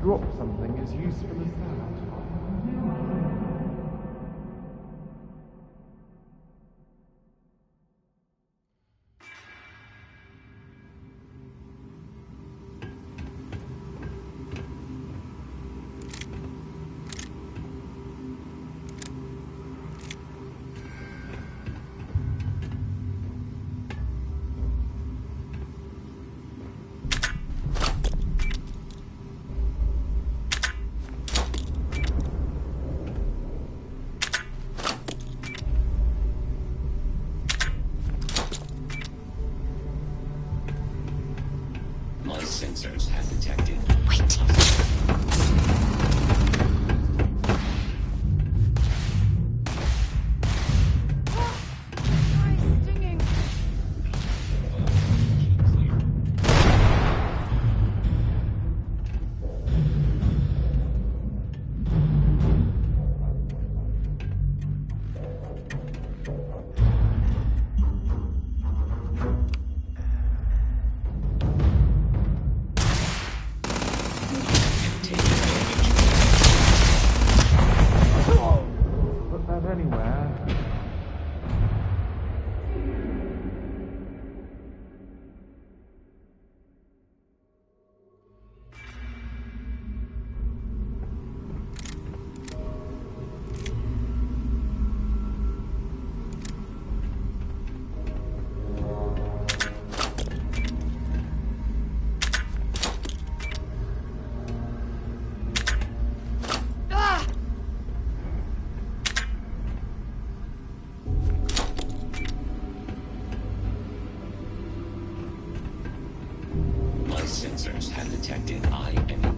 drop something as useful as that. My sensors have detected. Wait. Put that anywhere. My sensors have detected I am.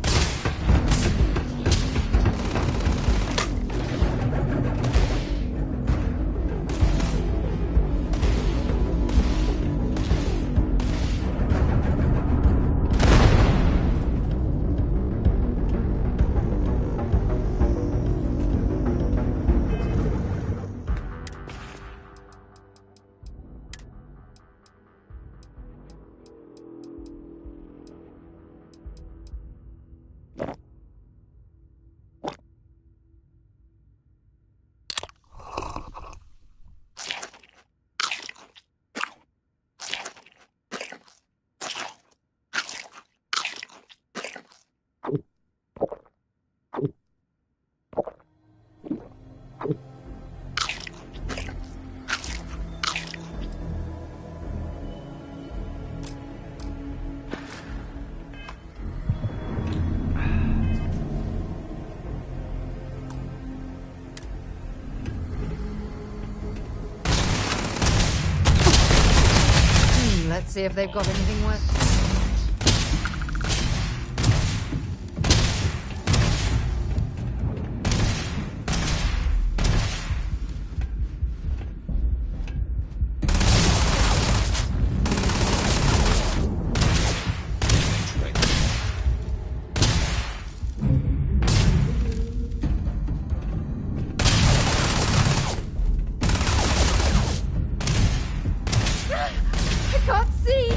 Let's see if they've got anything worth. I can't see.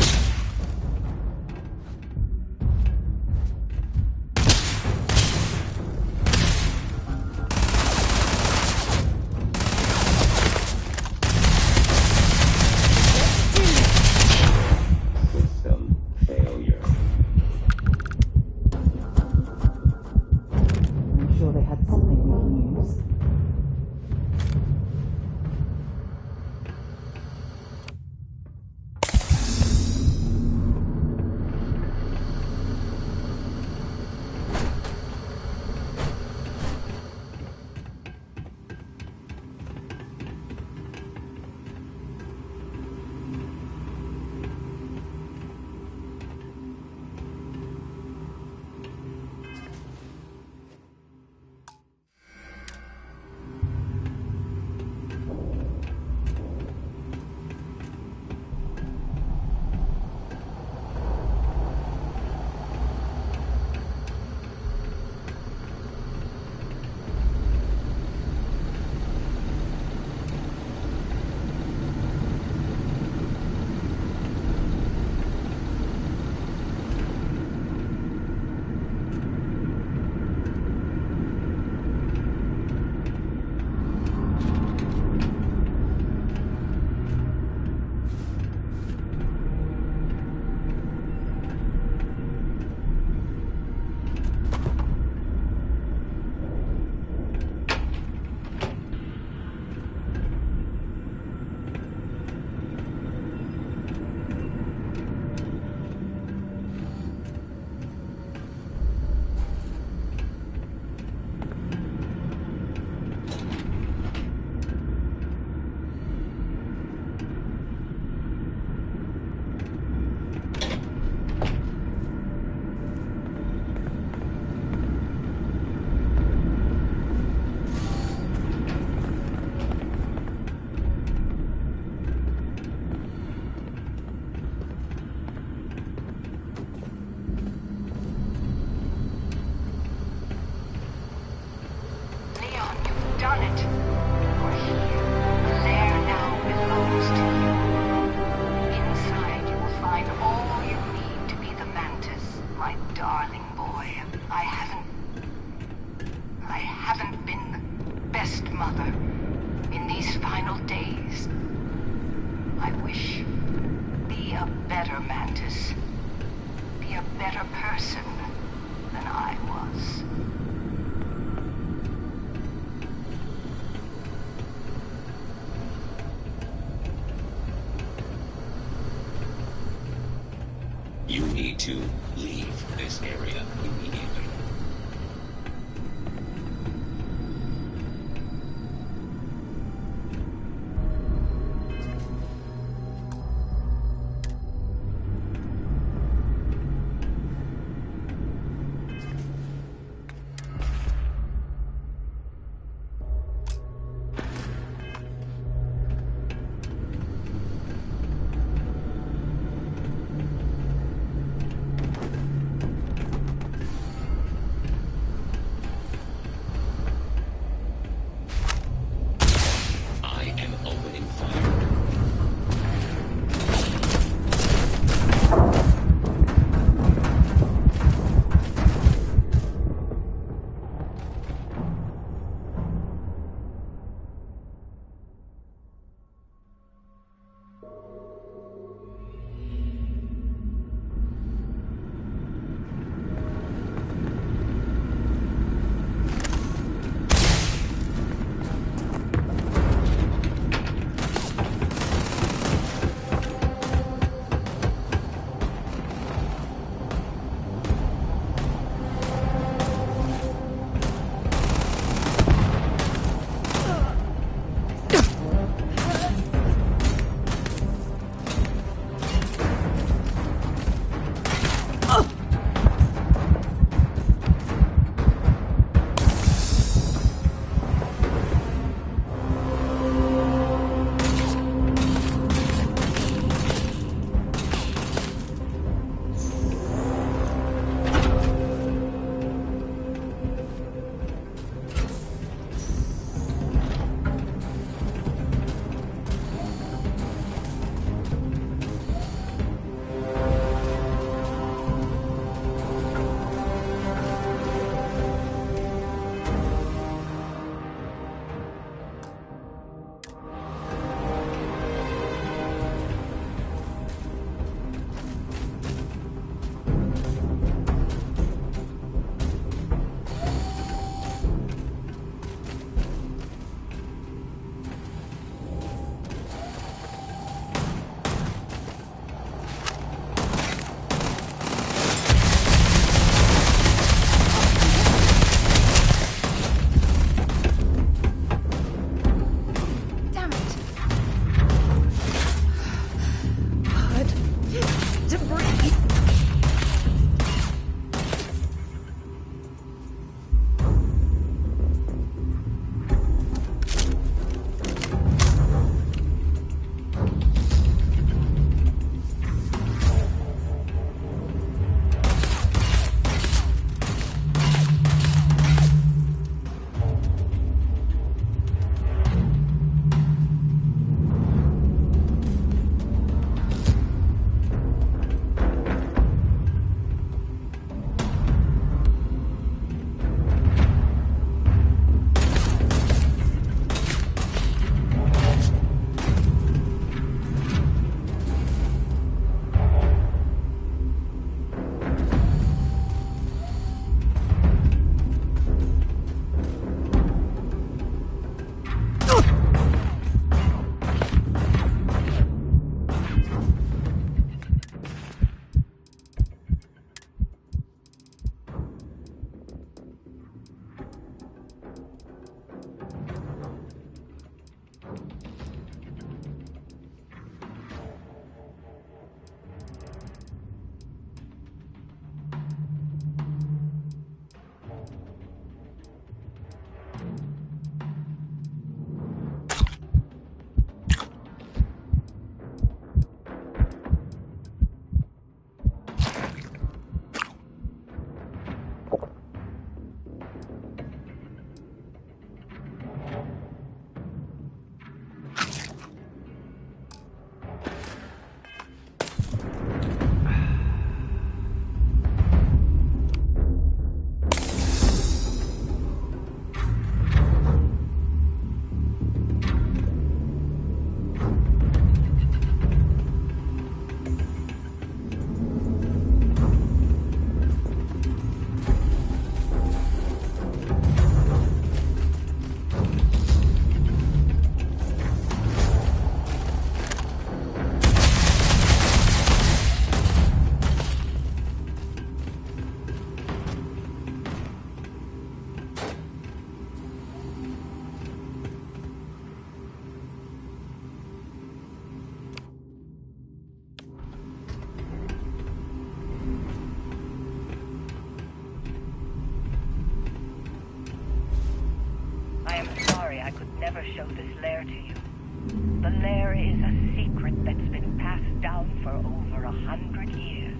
final days. I wish. Be a better Mantis. Be a better person than I was. You need to leave this area immediately. The lair is a secret that's been passed down for over 100 years.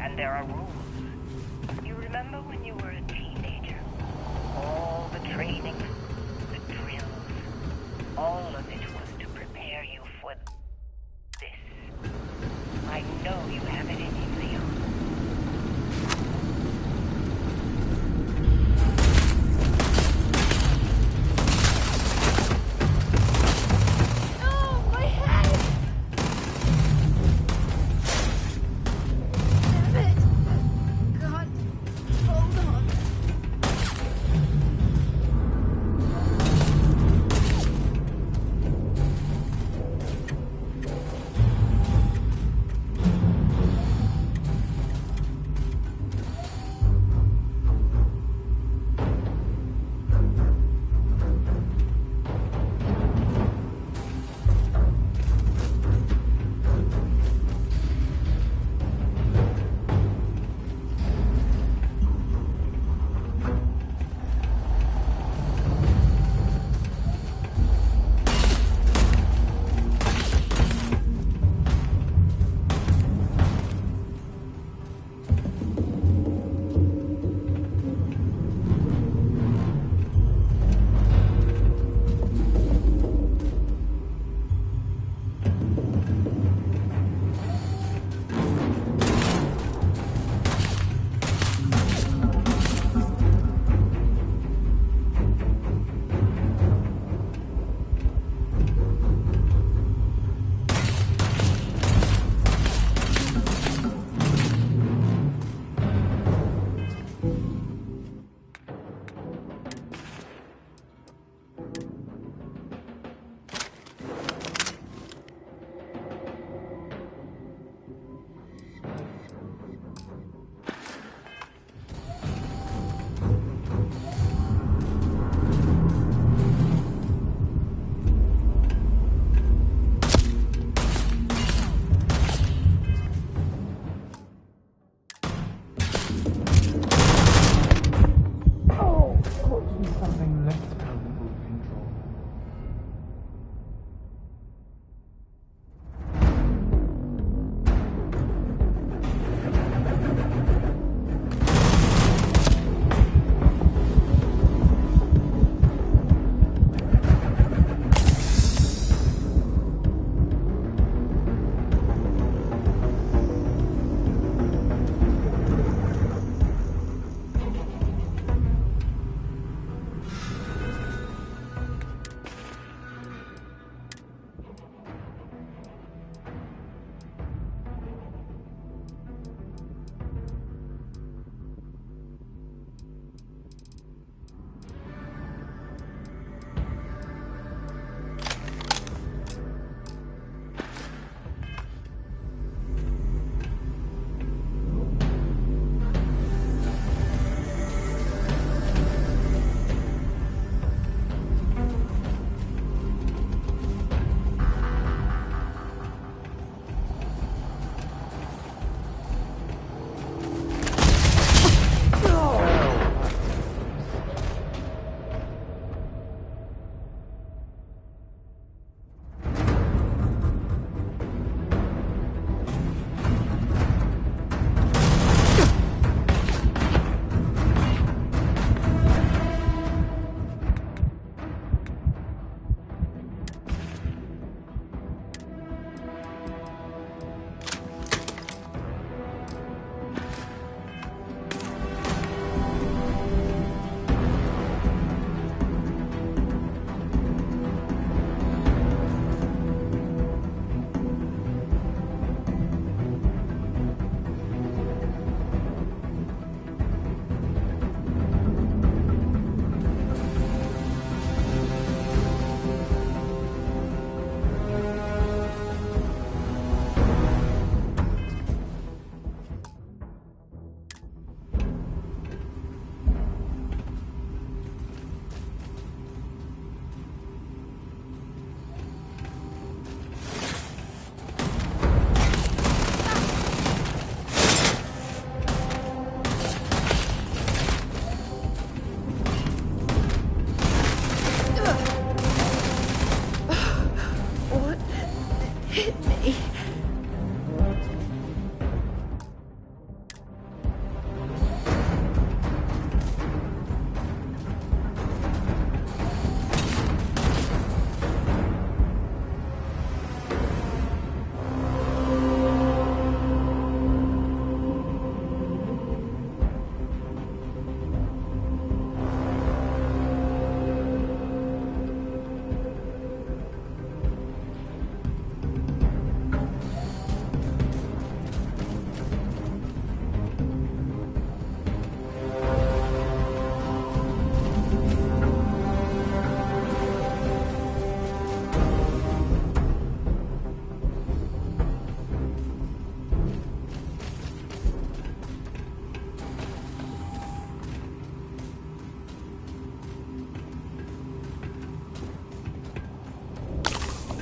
And there are rules. You remember when you were a teenager? All the training, the drills, all of it was to prepare you for this. I know you have it in you, Leon.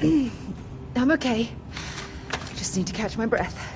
I'm okay. Just need to catch my breath.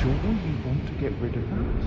sure you want to get rid of that?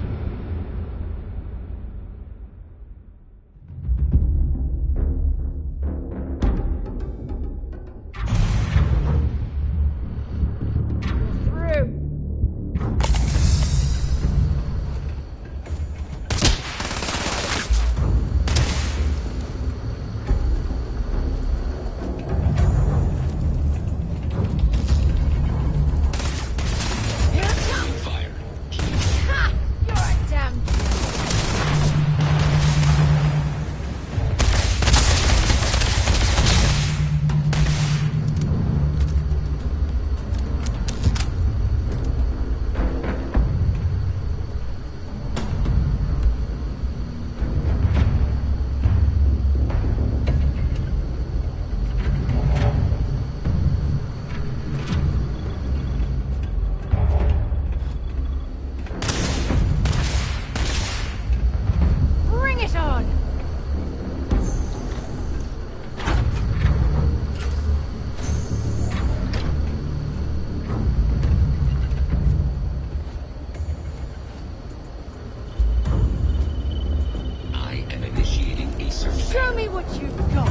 Show me what you've got.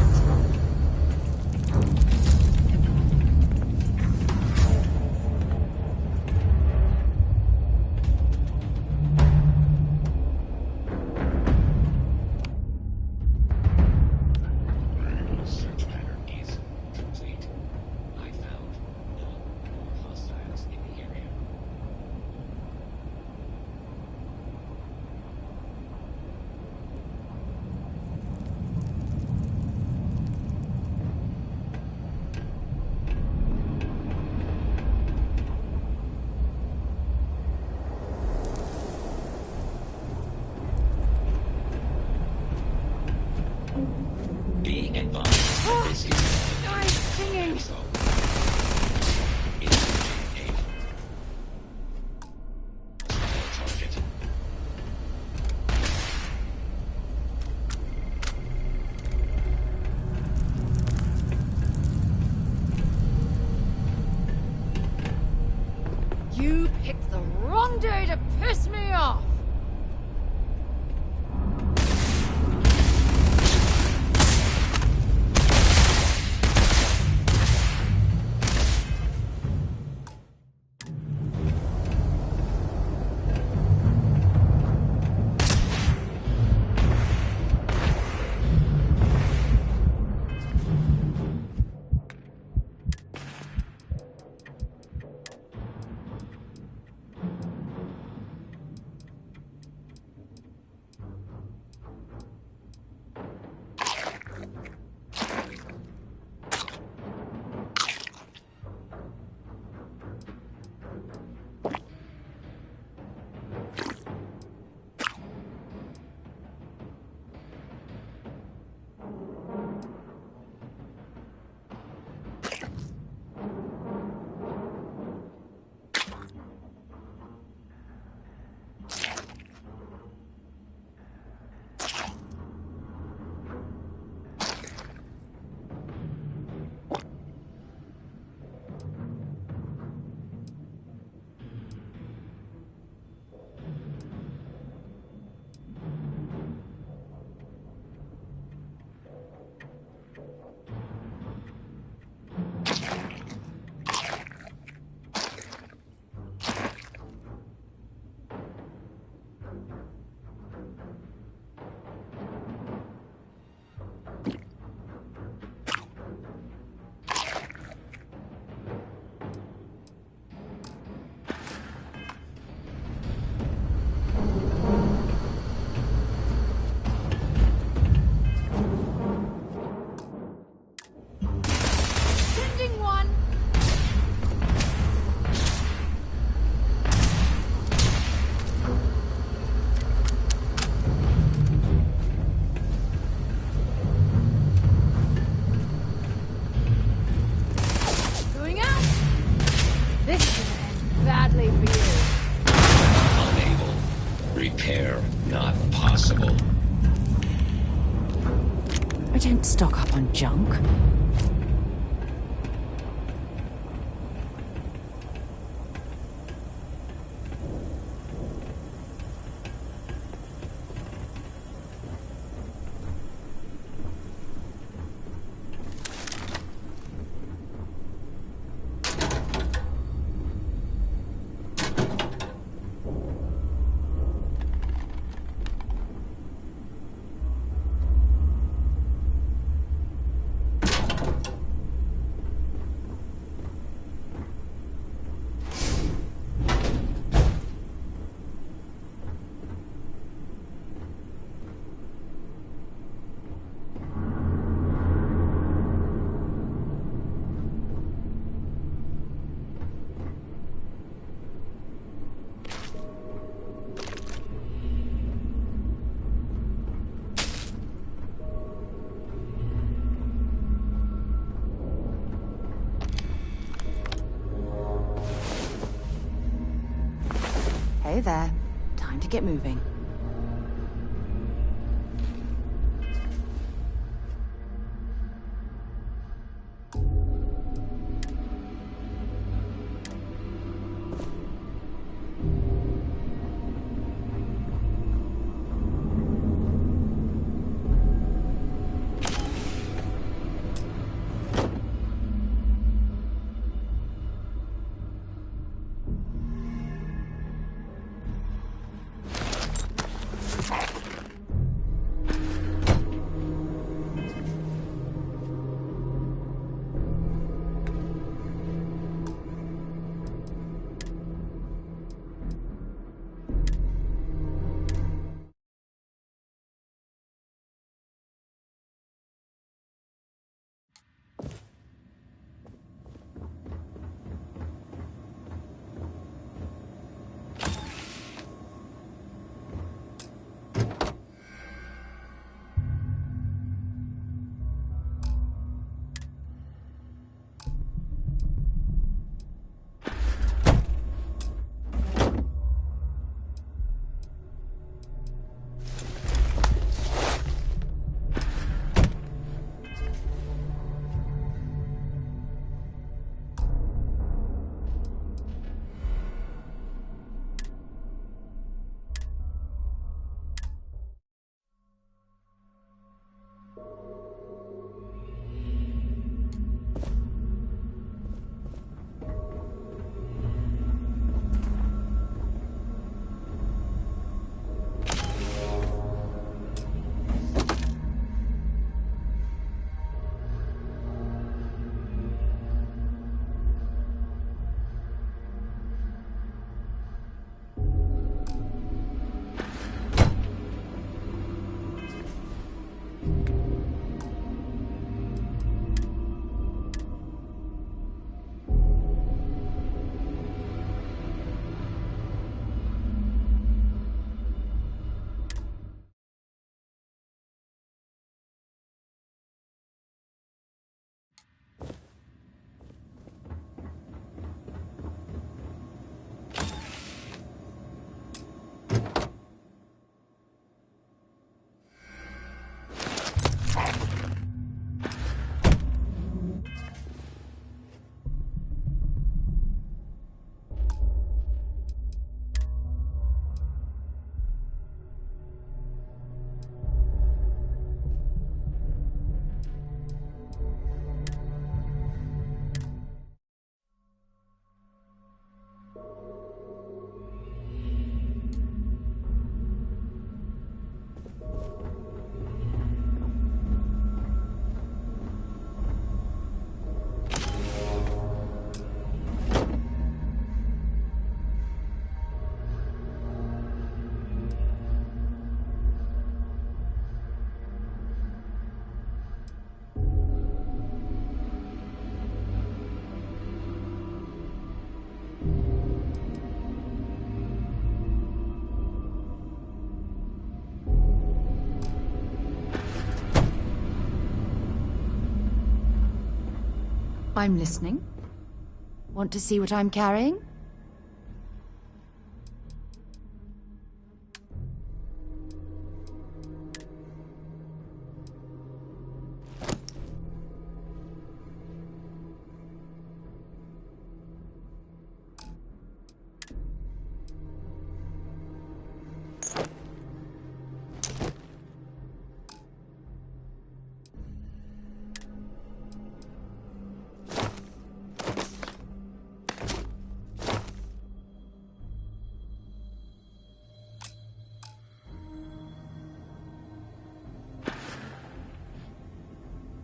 Search pattern is complete. I found no more hostiles in the area. Being advised that this is Nice singing. target. You picked the wrong day to piss me off. Sending one. Going out. This is gonna end badly for you. Unable. Repair not possible. I don't stock up on junk. Okay, there. Time to get moving. I'm listening. Want to see what I'm carrying?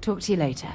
Talk to you later.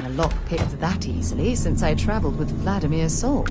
A lock picked that easily since I traveled with Vladimir's soul.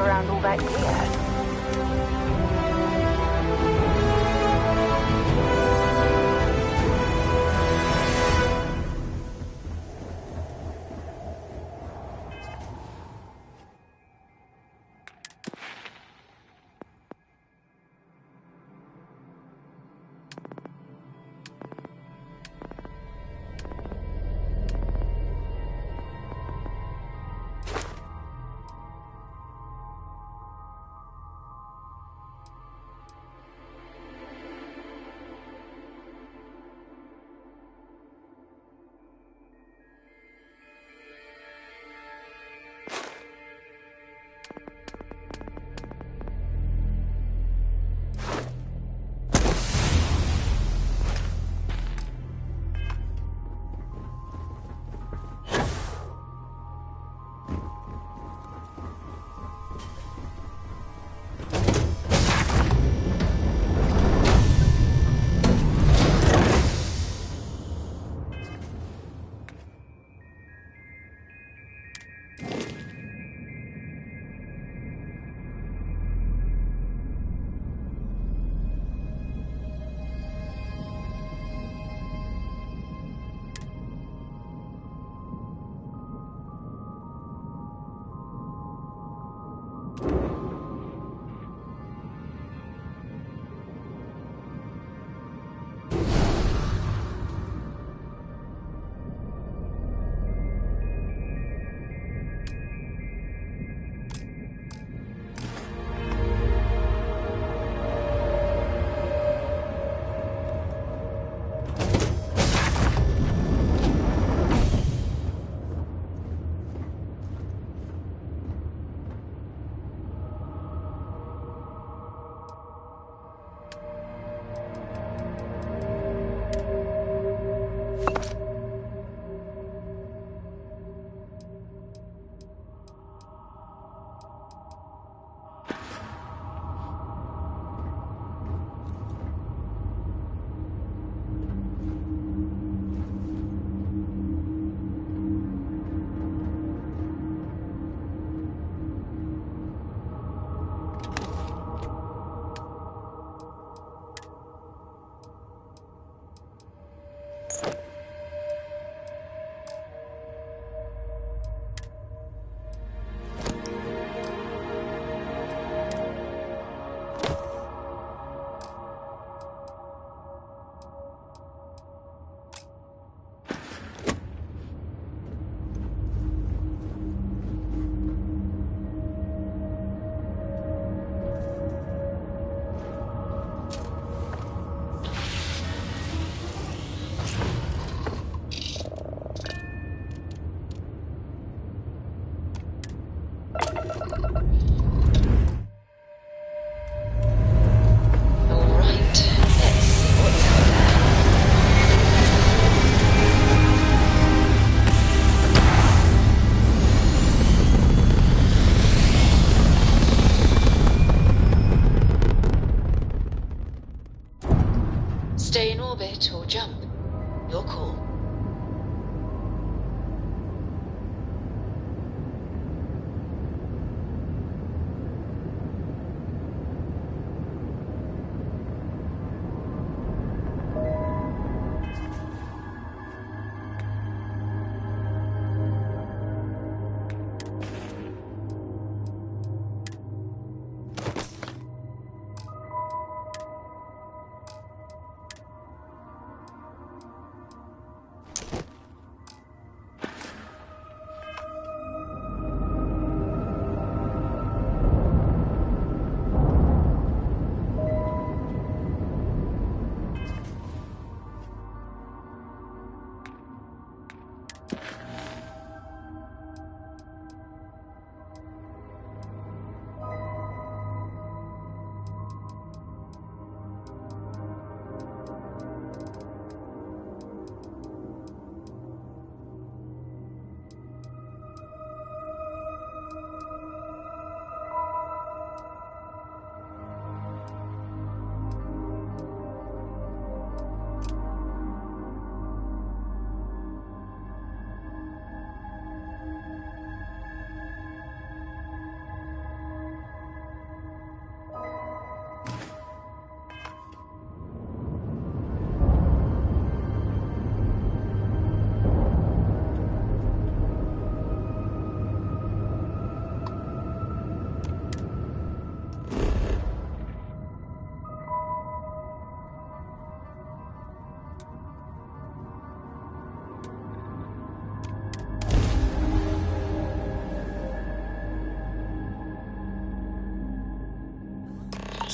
around all that gear. Stay in orbit or jump. Your call.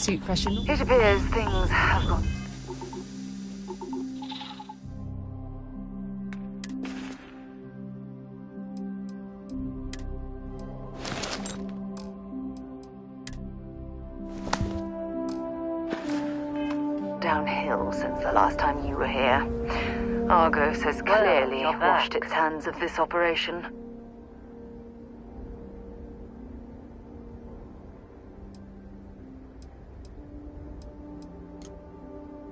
suit pressure? It appears things have gone. Downhill since the last time you were here. Argos has clearly washed its hands of this operation.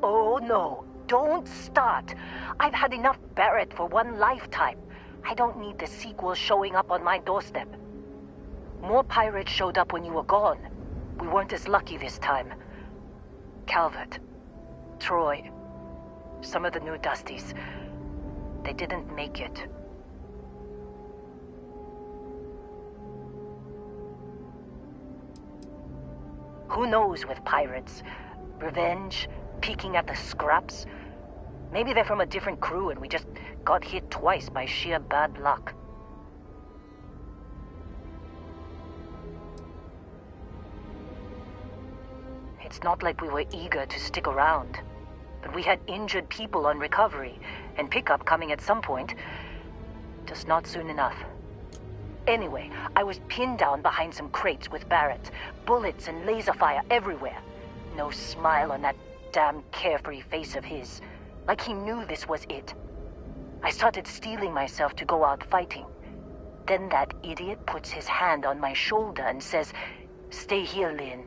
Oh no, don't start. I've had enough Barrett for one lifetime. I don't need the sequel showing up on my doorstep. More pirates showed up when you were gone. We weren't as lucky this time. Calvert, Troy, some of the new Dusties, they didn't make it. Who knows with pirates? Revenge? Peeking at the scraps? Maybe they're from a different crew and we just got hit twice by sheer bad luck. It's not like we were eager to stick around. But we had injured people on recovery, and pickup coming at some point. Just not soon enough. Anyway, I was pinned down behind some crates with Barrett. Bullets and laser fire everywhere. No smile on that damn carefree face of his. Like he knew this was it. I started steeling myself to go out fighting. Then that idiot puts his hand on my shoulder and says, "Stay here, Lynn.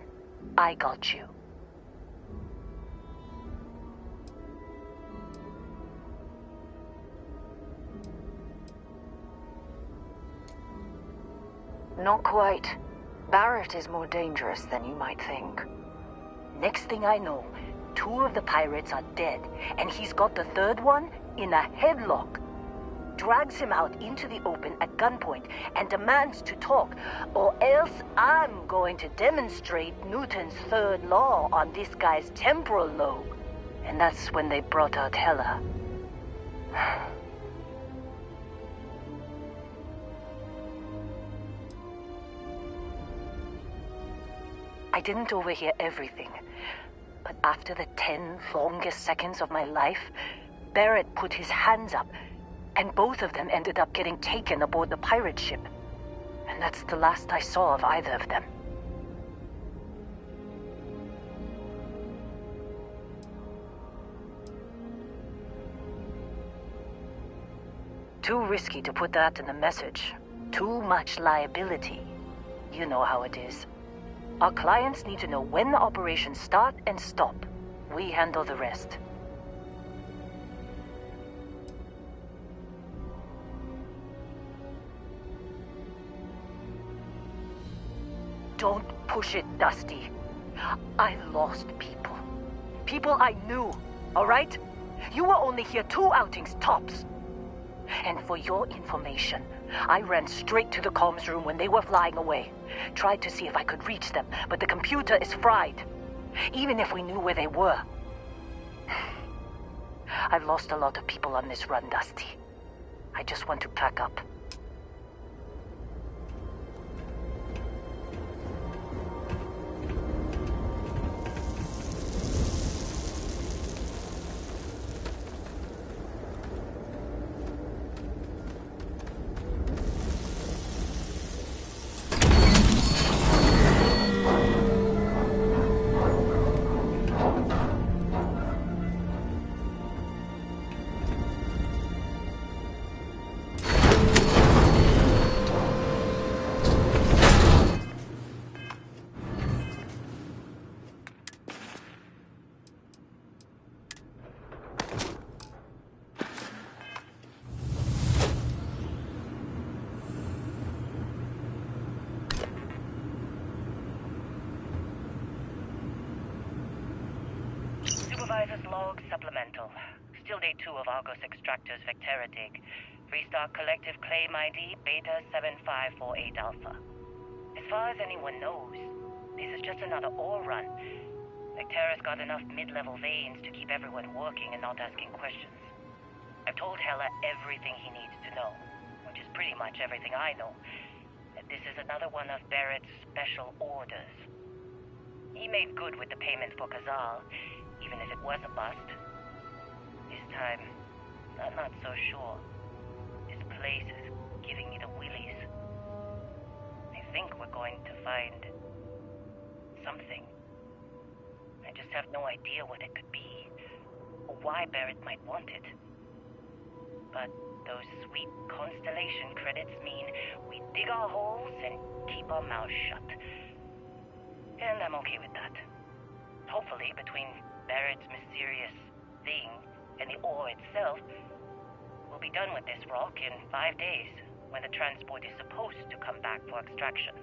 I got you." Not quite. Barrett is more dangerous than you might think. Next thing I know, 2 of the pirates are dead, and he's got the 3rd one in a headlock. Drags him out into the open at gunpoint and demands to talk, or else I'm going to demonstrate Newton's 3rd law on this guy's temporal lobe. And that's when they brought out Hella. I didn't overhear everything, but after the 10 longest seconds of my life, Barrett put his hands up, and both of them ended up getting taken aboard the pirate ship. And that's the last I saw of either of them. Too risky to put that in the message. Too much liability. You know how it is. Our clients need to know when the operations start and stop. We handle the rest. Don't push it, Dusty. I lost people. People I knew, all right? You were only here 2 outings tops. And for your information, I ran straight to the comms room when they were flying away. Tried to see if I could reach them, but the computer is fried. Even if we knew where they were. I've lost a lot of people on this run, Dusty. I just want to pack up. Supervisor's log supplemental. Still day 2 of Argos Extractor's Vectera dig. Restart collective claim ID Beta 7548 Alpha. As far as anyone knows, this is just another ore run. Vectera's got enough mid-level veins to keep everyone working and not asking questions. I've told Hella everything he needs to know, which is pretty much everything I know. That this is another one of Barrett's special orders. He made good with the payment for Kazal, even if it was a bust. This time, I'm not so sure. This place is giving me the willies. I think we're going to find something. I just have no idea what it could be, or why Barrett might want it. But those sweet constellation credits mean we dig our holes and keep our mouths shut. And I'm okay with that. Hopefully, between Barrett's mysterious thing and the ore itself, we'll be done with this rock in 5 days, when the transport is supposed to come back for extraction.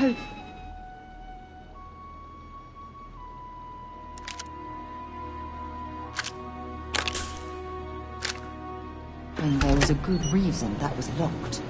No! And there was a good reason that was locked.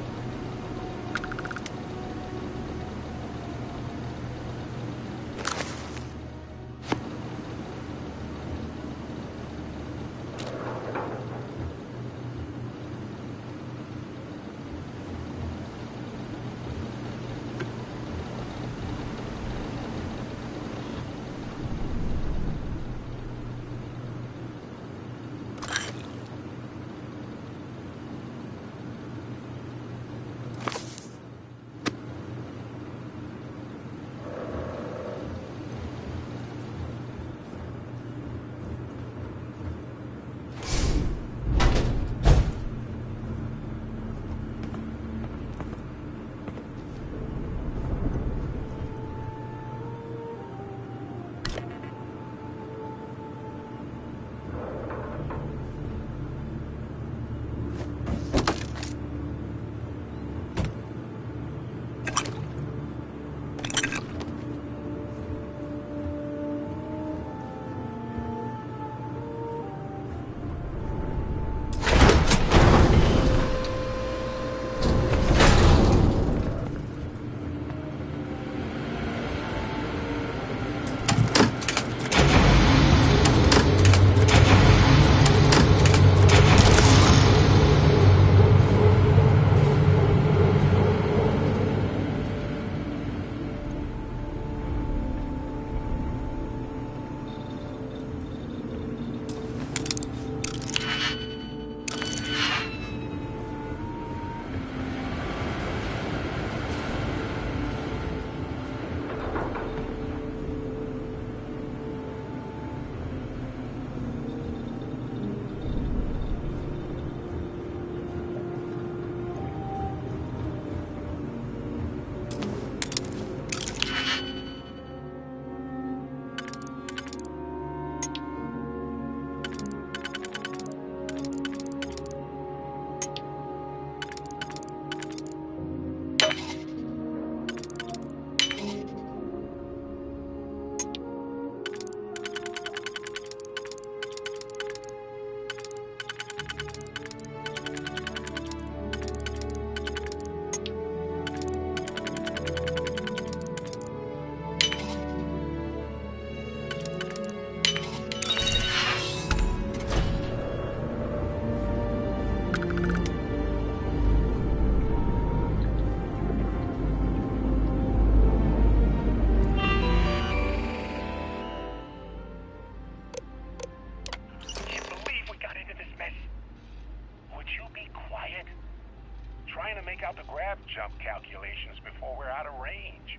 make out the grab jump calculations before we're out of range.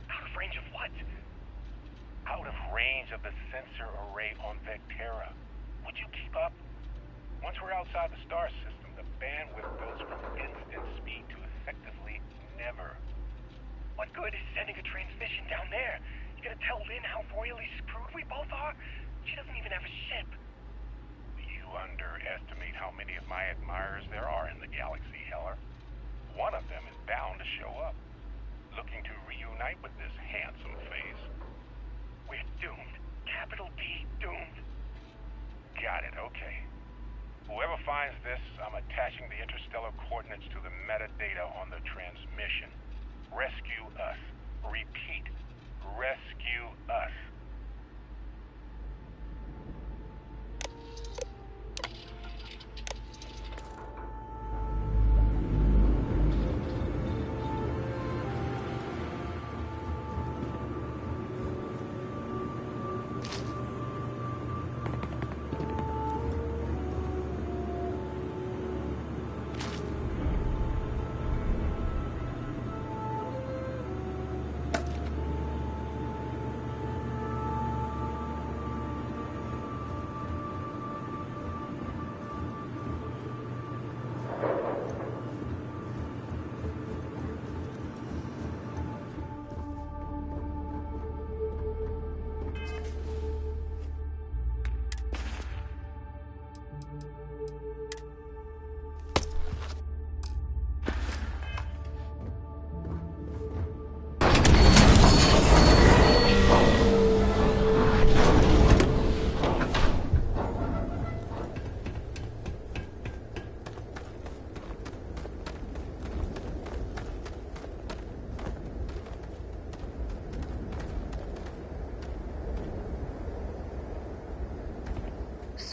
Out of range of what? Out of range of the sensor array on Vectera. Would you keep up? Once we're outside the star system, the bandwidth goes from instant speed to effectively never. What good is sending a transmission down there? You gonna tell Lynn how royally screwed we both are? She doesn't even have a ship. You underestimate how many of my admirers there are in the galaxy, Heller. One of them is bound to show up, looking to reunite with this handsome face. We're doomed. Capital D, doomed. Got it, okay. Whoever finds this, I'm attaching the interstellar coordinates to the metadata on the transmission. Rescue us. Repeat. Rescue us.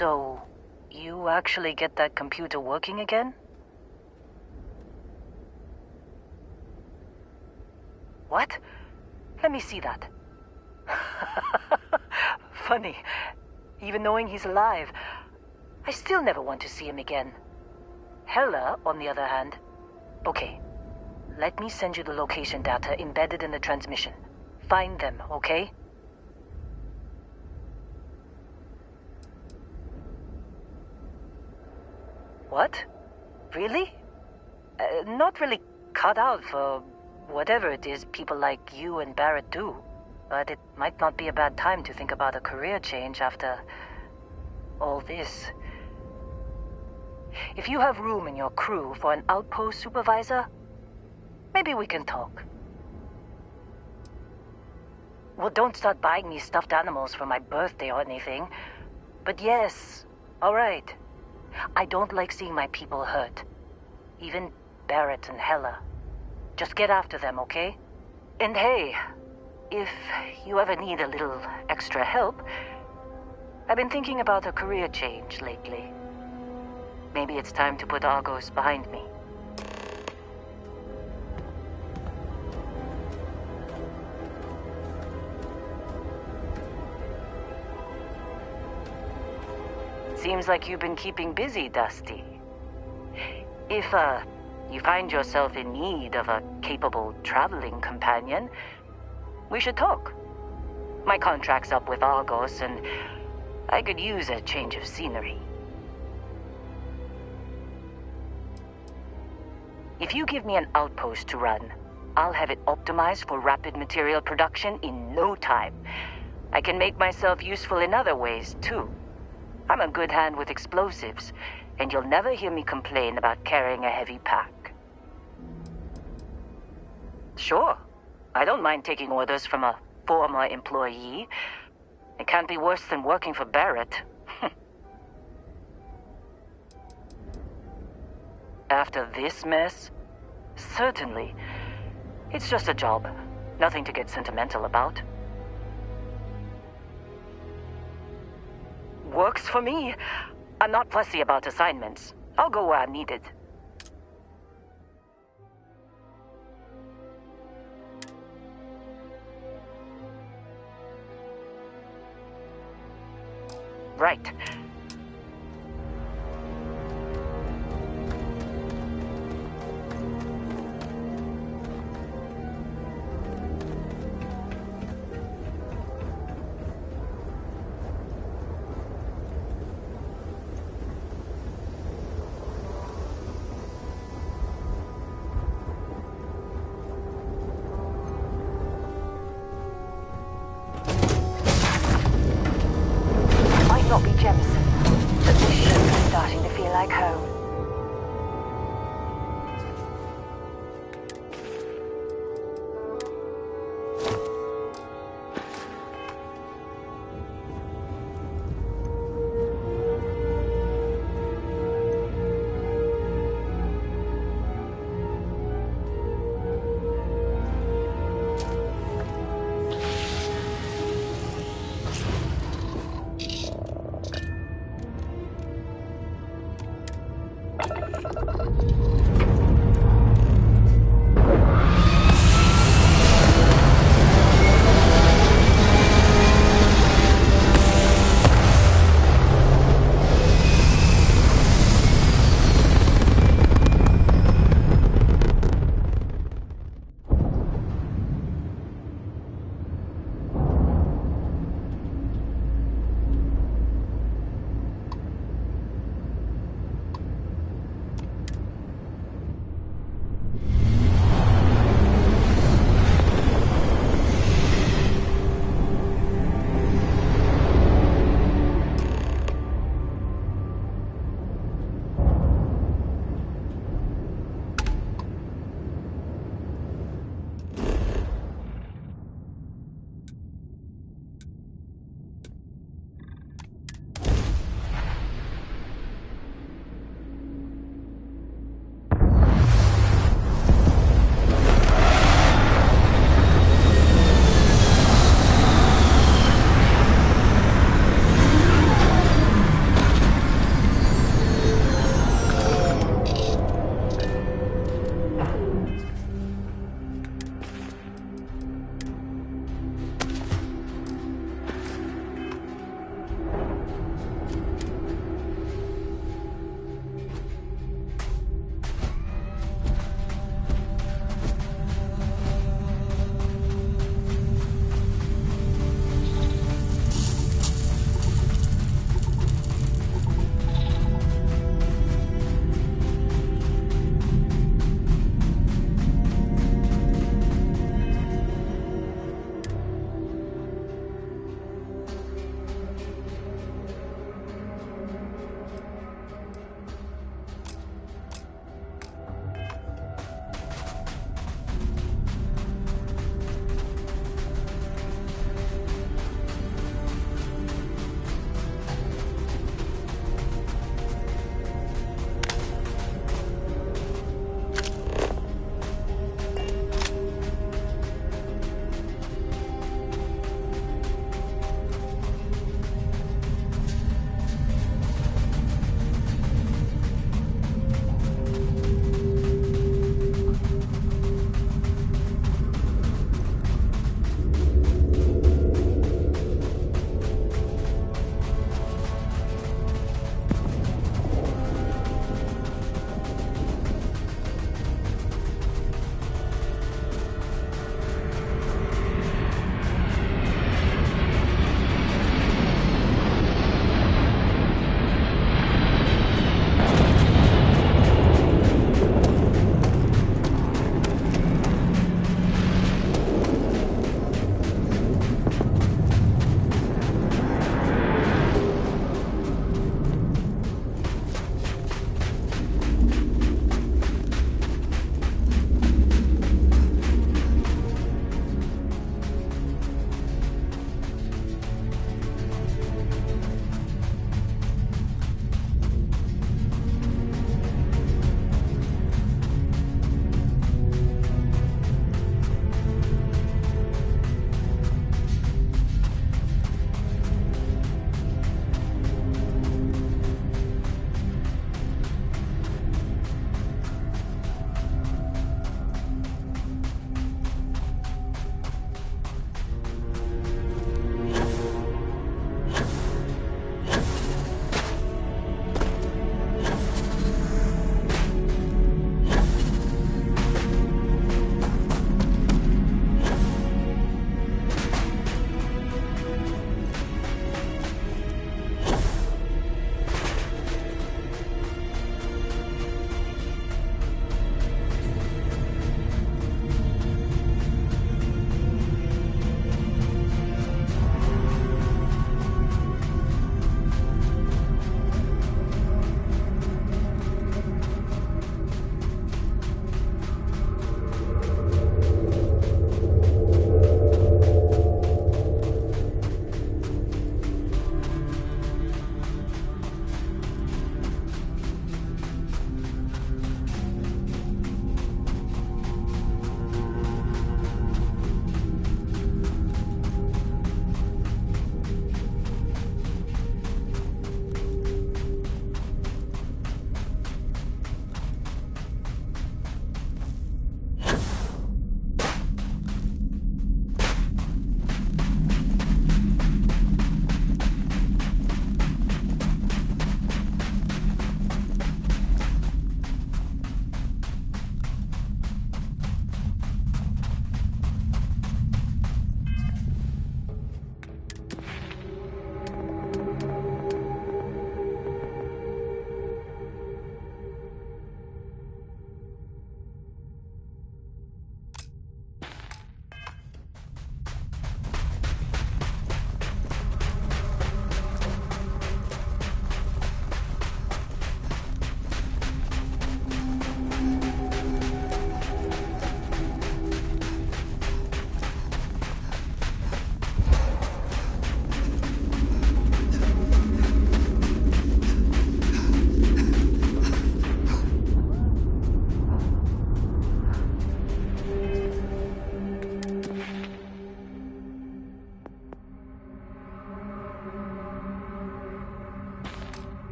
So, you actually get that computer working again? What? Let me see that. Funny. Even knowing he's alive, I still never want to see him again. Hella, on the other hand. Okay. Let me send you the location data embedded in the transmission. Find them, okay? What? Really? Not really cut out for whatever it is people like you and Barrett do. But it might not be a bad time to think about a career change after all this. If you have room in your crew for an outpost supervisor, maybe we can talk. Well, don't start buying me stuffed animals for my birthday or anything. But yes, all right. I don't like seeing my people hurt. Even Barrett and Hella. Just get after them, okay? And hey, if you ever need a little extra help, I've been thinking about a career change lately. Maybe it's time to put Argos behind me. Seems like you've been keeping busy, Dusty. If, you find yourself in need of a capable traveling companion, we should talk. My contract's up with Argos, and I could use a change of scenery. If you give me an outpost to run, I'll have it optimized for rapid material production in no time. I can make myself useful in other ways, too. I'm a good hand with explosives, and you'll never hear me complain about carrying a heavy pack. Sure, I don't mind taking orders from a former employee. It can't be worse than working for Barrett. After this mess? Certainly. It's just a job. Nothing to get sentimental about. Works for me. I'm not fussy about assignments. I'll go where I'm needed. Right. Not be Jemison.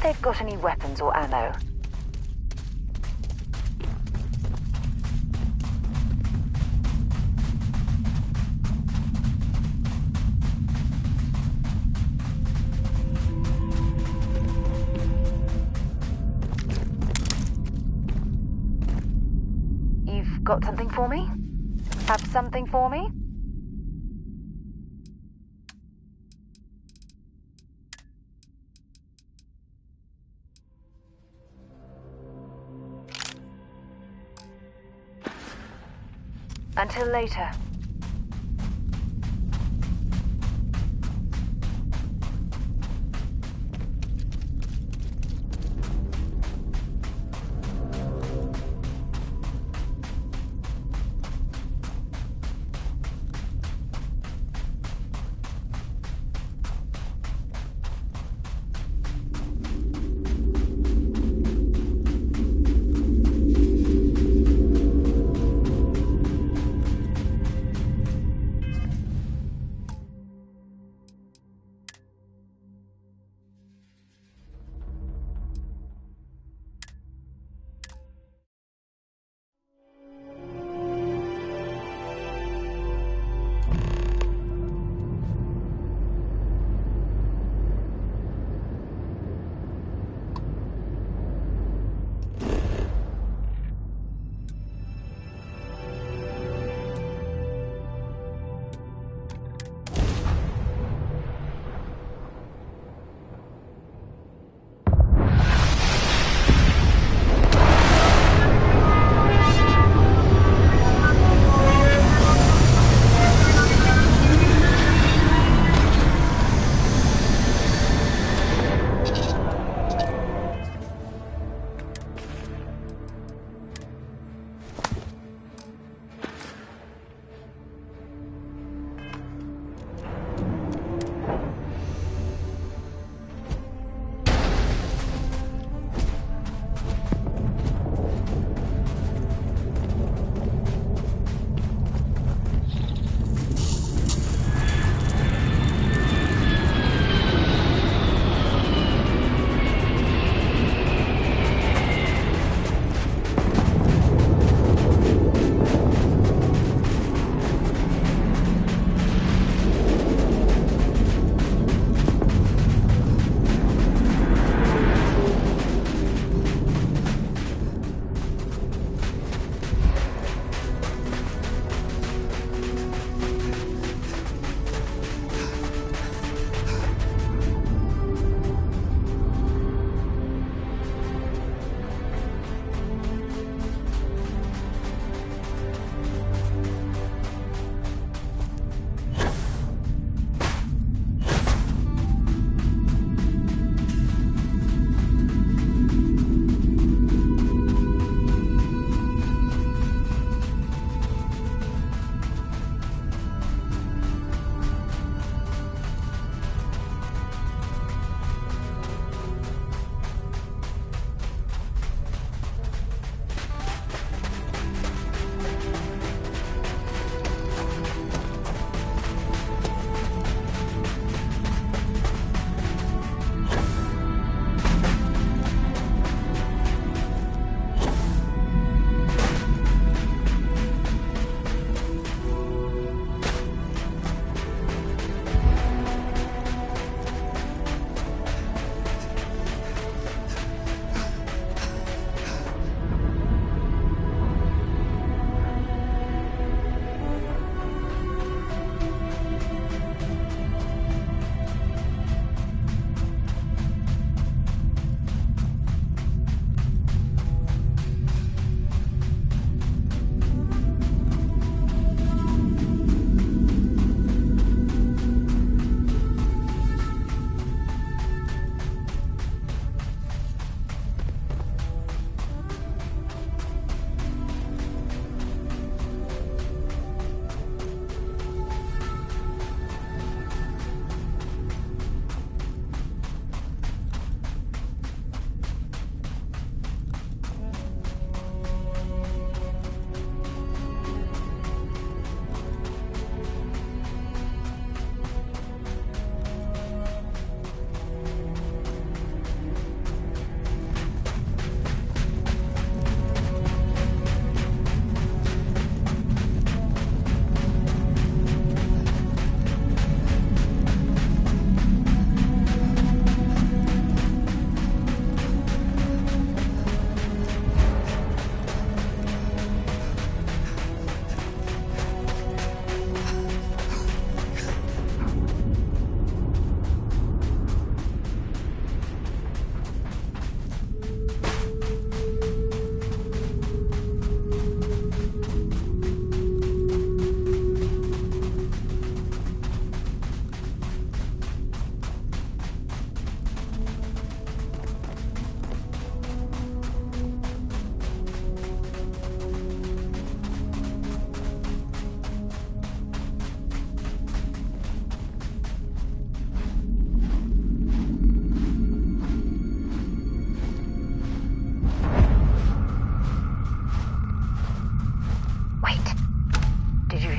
they've got any weapons or ammo. You've got something for me? Have something for me? Until later.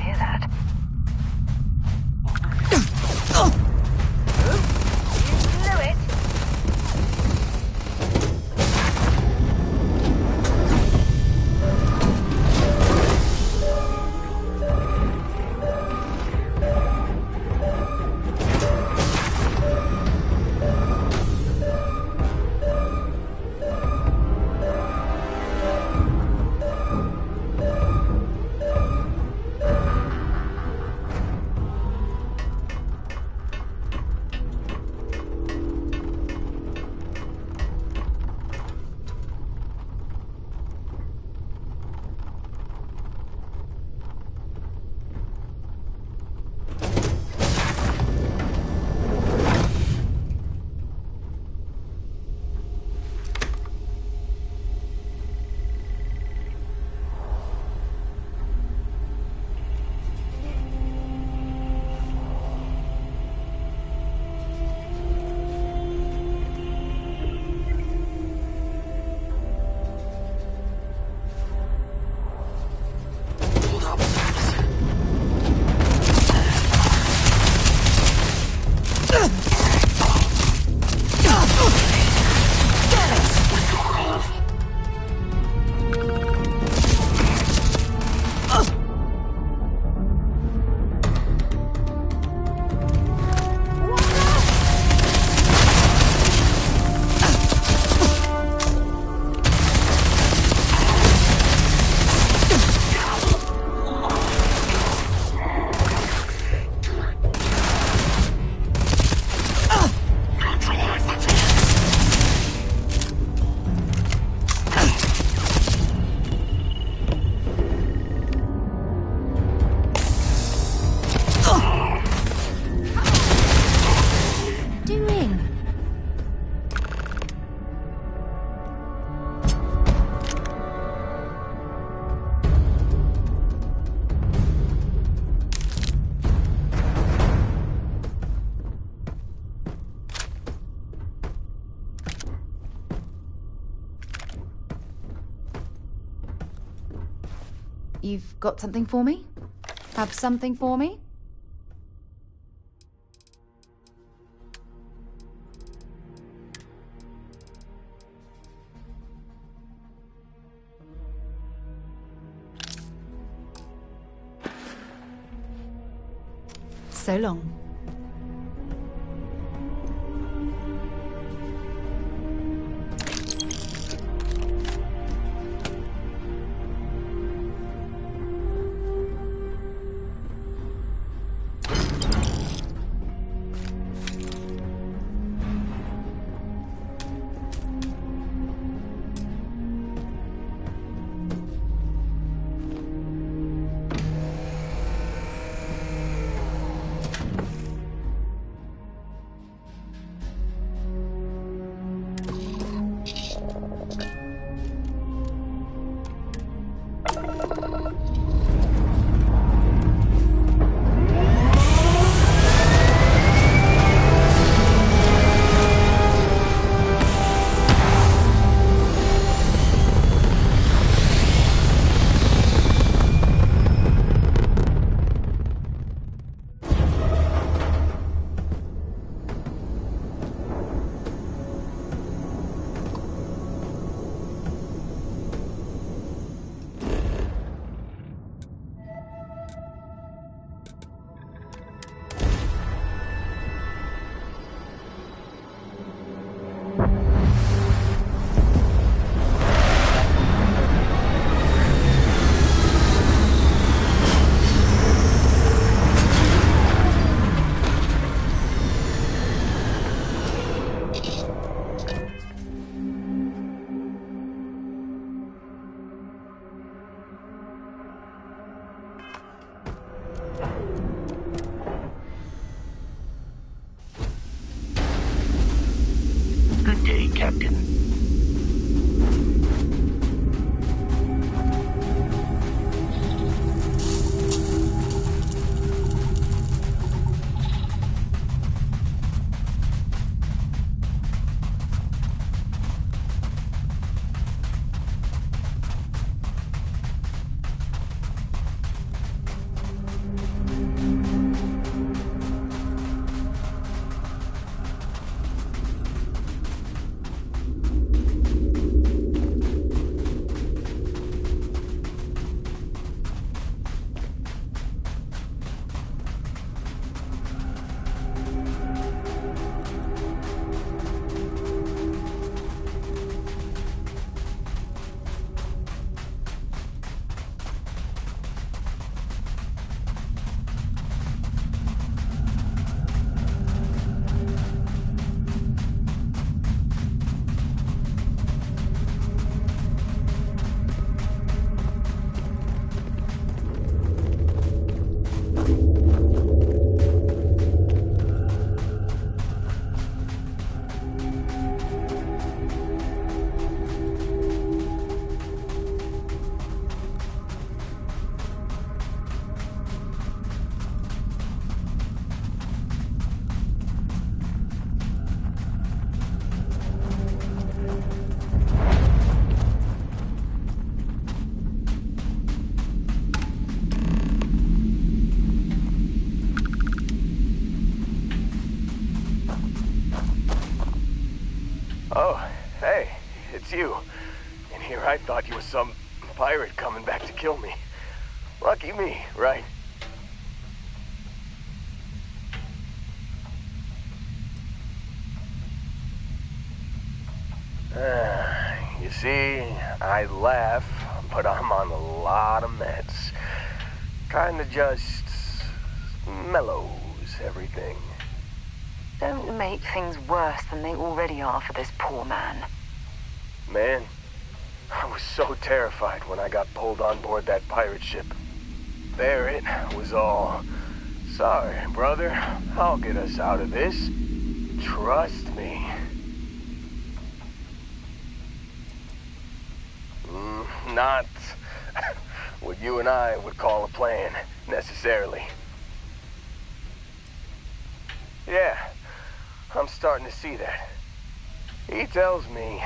hear that? You blew it. You've got something for me? Have something for me? So long. Good day, Captain. I thought you were some pirate coming back to kill me. Lucky me, right? You see, I laugh, but I'm on a lot of meds. Kinda just mellows everything. Don't make things worse than they already are for this poor man. Man, I was so terrified when I got pulled on board that pirate ship. There it was all, sorry, brother, I'll get us out of this. Trust me. Not what you and I would call a plan, necessarily. Yeah, I'm starting to see that. He tells me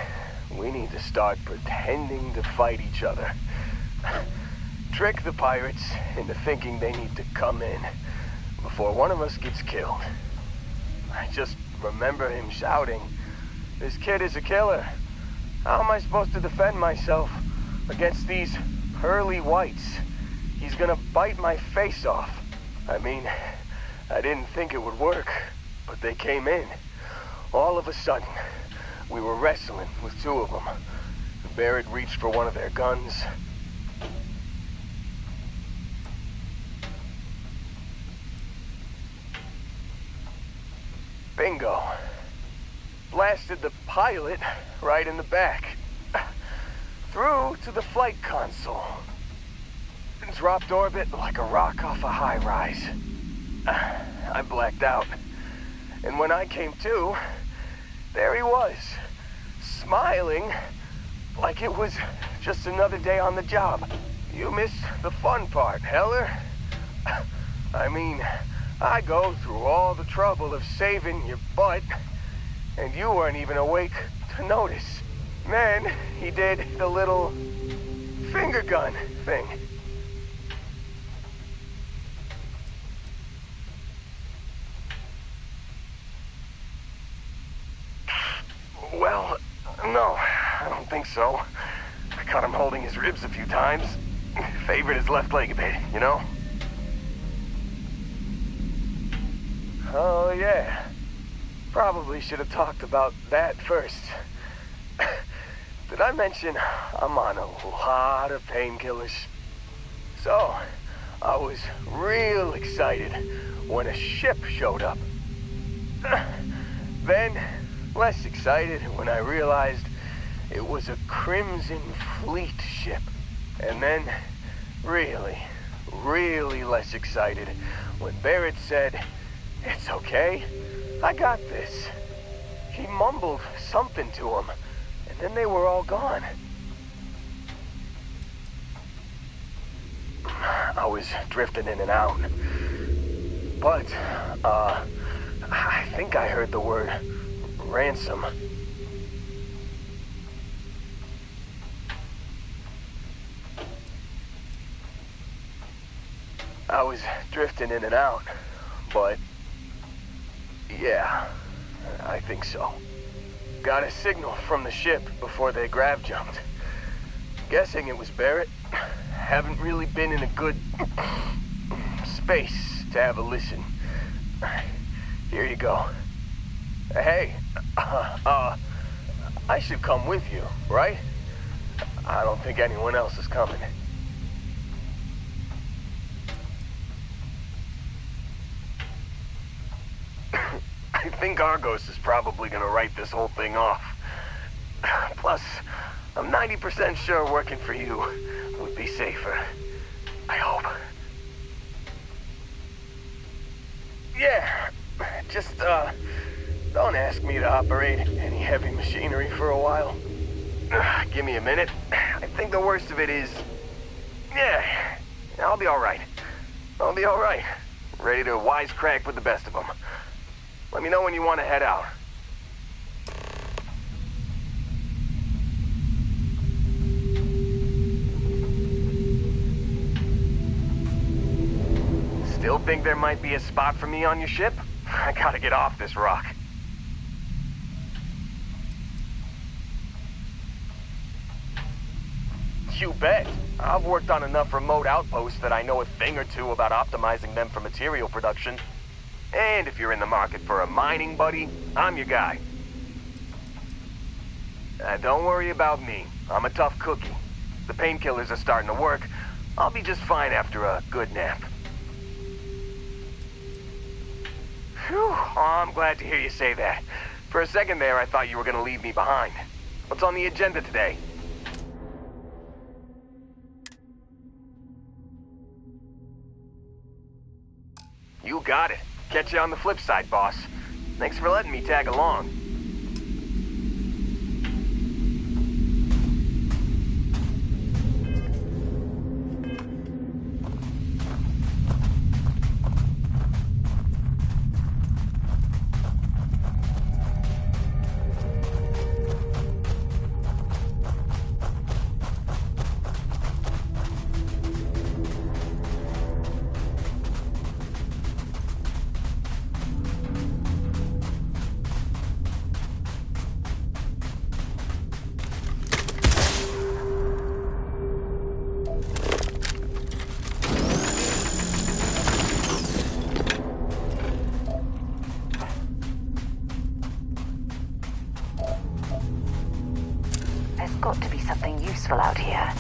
we need to start pretending to fight each other. Trick the pirates into thinking they need to come in before one of us gets killed. I just remember him shouting, "This kid is a killer. How am I supposed to defend myself against these pearly whites? He's gonna bite my face off." I mean, I didn't think it would work, but they came in. All of a sudden, we were wrestling with two of them. Barrett reached for one of their guns. Bingo. Blasted the pilot right in the back. Through to the flight console. Dropped orbit like a rock off a high rise. I blacked out. And when I came to, there he was, smiling like it was just another day on the job. You missed the fun part, Heller. I mean, I go through all the trouble of saving your butt, and you weren't even awake to notice. Then he did the little finger gun thing. Well, no, I don't think so. I caught him holding his ribs a few times. Favored his left leg a bit, you know? Oh, yeah. Probably should have talked about that first. Did I mention I'm on a lot of painkillers? So, I was real excited when a ship showed up. Then, less excited when I realized it was a Crimson Fleet ship. And then, really less excited when Barrett said, "It's okay, I got this." He mumbled something to him, and then they were all gone. I was drifting in and out. But, I think I heard the word ransom. I was drifting in and out, but yeah, I think so. Got a signal from the ship before they grav jumped. Guessing it was Barrett. Haven't really been in a good space to have a listen. Here you go. Hey, I should come with you, right? I don't think anyone else is coming. I think Argos is probably gonna write this whole thing off. Plus, I'm 90% sure working for you would be safer. I hope. Yeah, just, don't ask me to operate any heavy machinery for a while. Give me a minute. I think the worst of it is... Yeah, I'll be alright. I'll be alright. Ready to wisecrack with the best of them. Let me know when you want to head out. Still think there might be a spot for me on your ship? I gotta get off this rock. You bet. I've worked on enough remote outposts that I know a thing or two about optimizing them for material production. And if you're in the market for a mining buddy, I'm your guy. Don't worry about me. I'm a tough cookie. The painkillers are starting to work. I'll be just fine after a good nap. Whew, oh, I'm glad to hear you say that. For a second there, I thought you were gonna leave me behind. What's on the agenda today? You got it. Catch you on the flip side, boss. Thanks for letting me tag along. There's got to be something useful out here.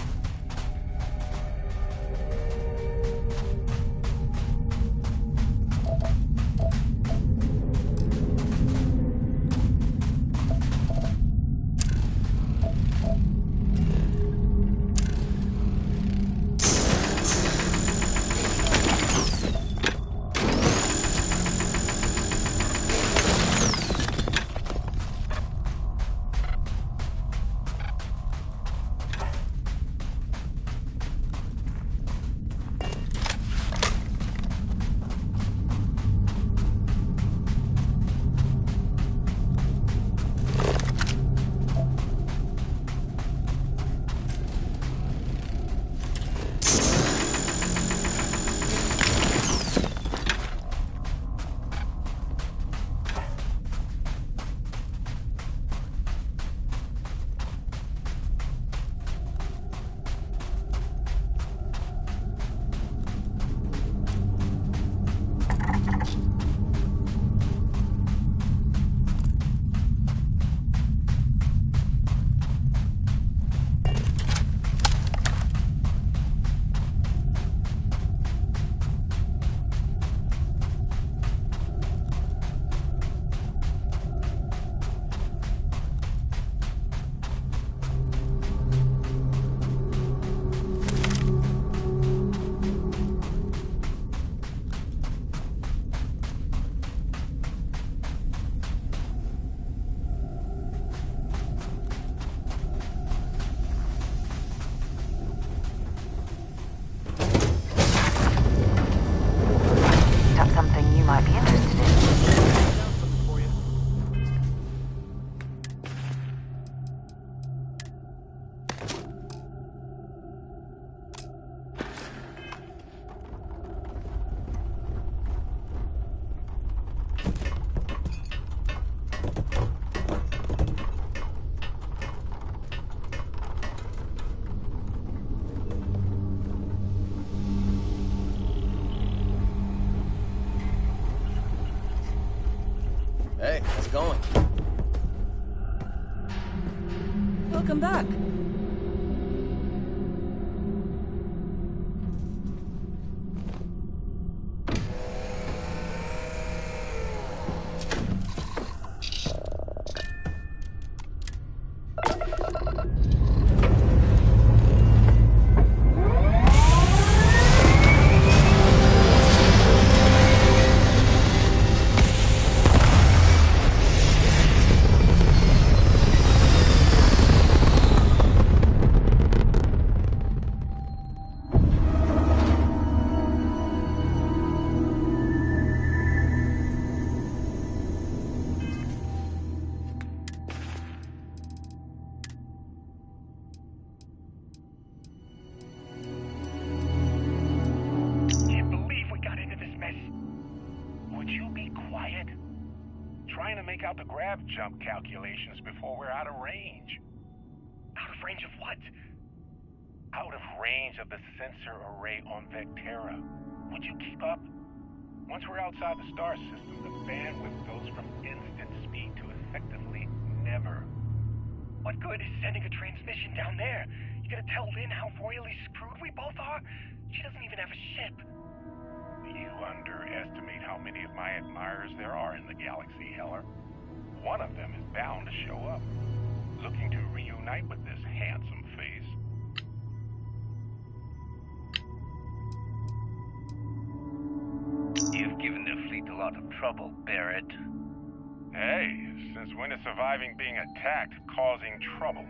Something you might be interested in. Hey, how's it going? Welcome back. Trying to make out the grav jump calculations before we're out of range. Out of range of what? out of range of the sensor array on Vectera. Would you keep up? Once we're outside the star system, the bandwidth goes from instant speed to effectively never. What good is sending a transmission down there? You gonna tell Lynn how royally screwed we both are? She doesn't even have a ship. You underestimate how many of my admirers there are in the galaxy, Heller. One of them is bound to show up, looking to reunite with this handsome face. You've given the fleet a lot of trouble, Barrett. Hey, since when is surviving being attacked causing trouble?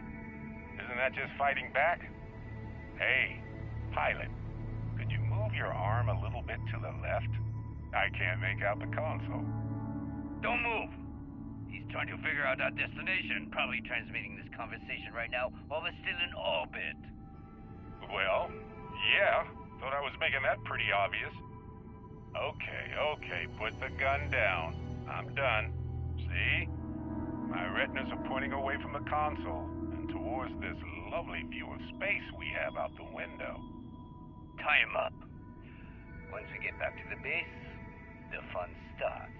Isn't that just fighting back? Hey, pilot, could you move your arm a little bit to the left? I can't make out the console. Don't move! He's trying to figure out our destination, probably transmitting this conversation right now while we're still in orbit. Well, yeah, thought I was making that pretty obvious. Okay, put the gun down. I'm done. See? My retinas are pointing away from the console and towards this lovely view of space we have out the window. Tie him up. Once we get back to the base, the fun starts.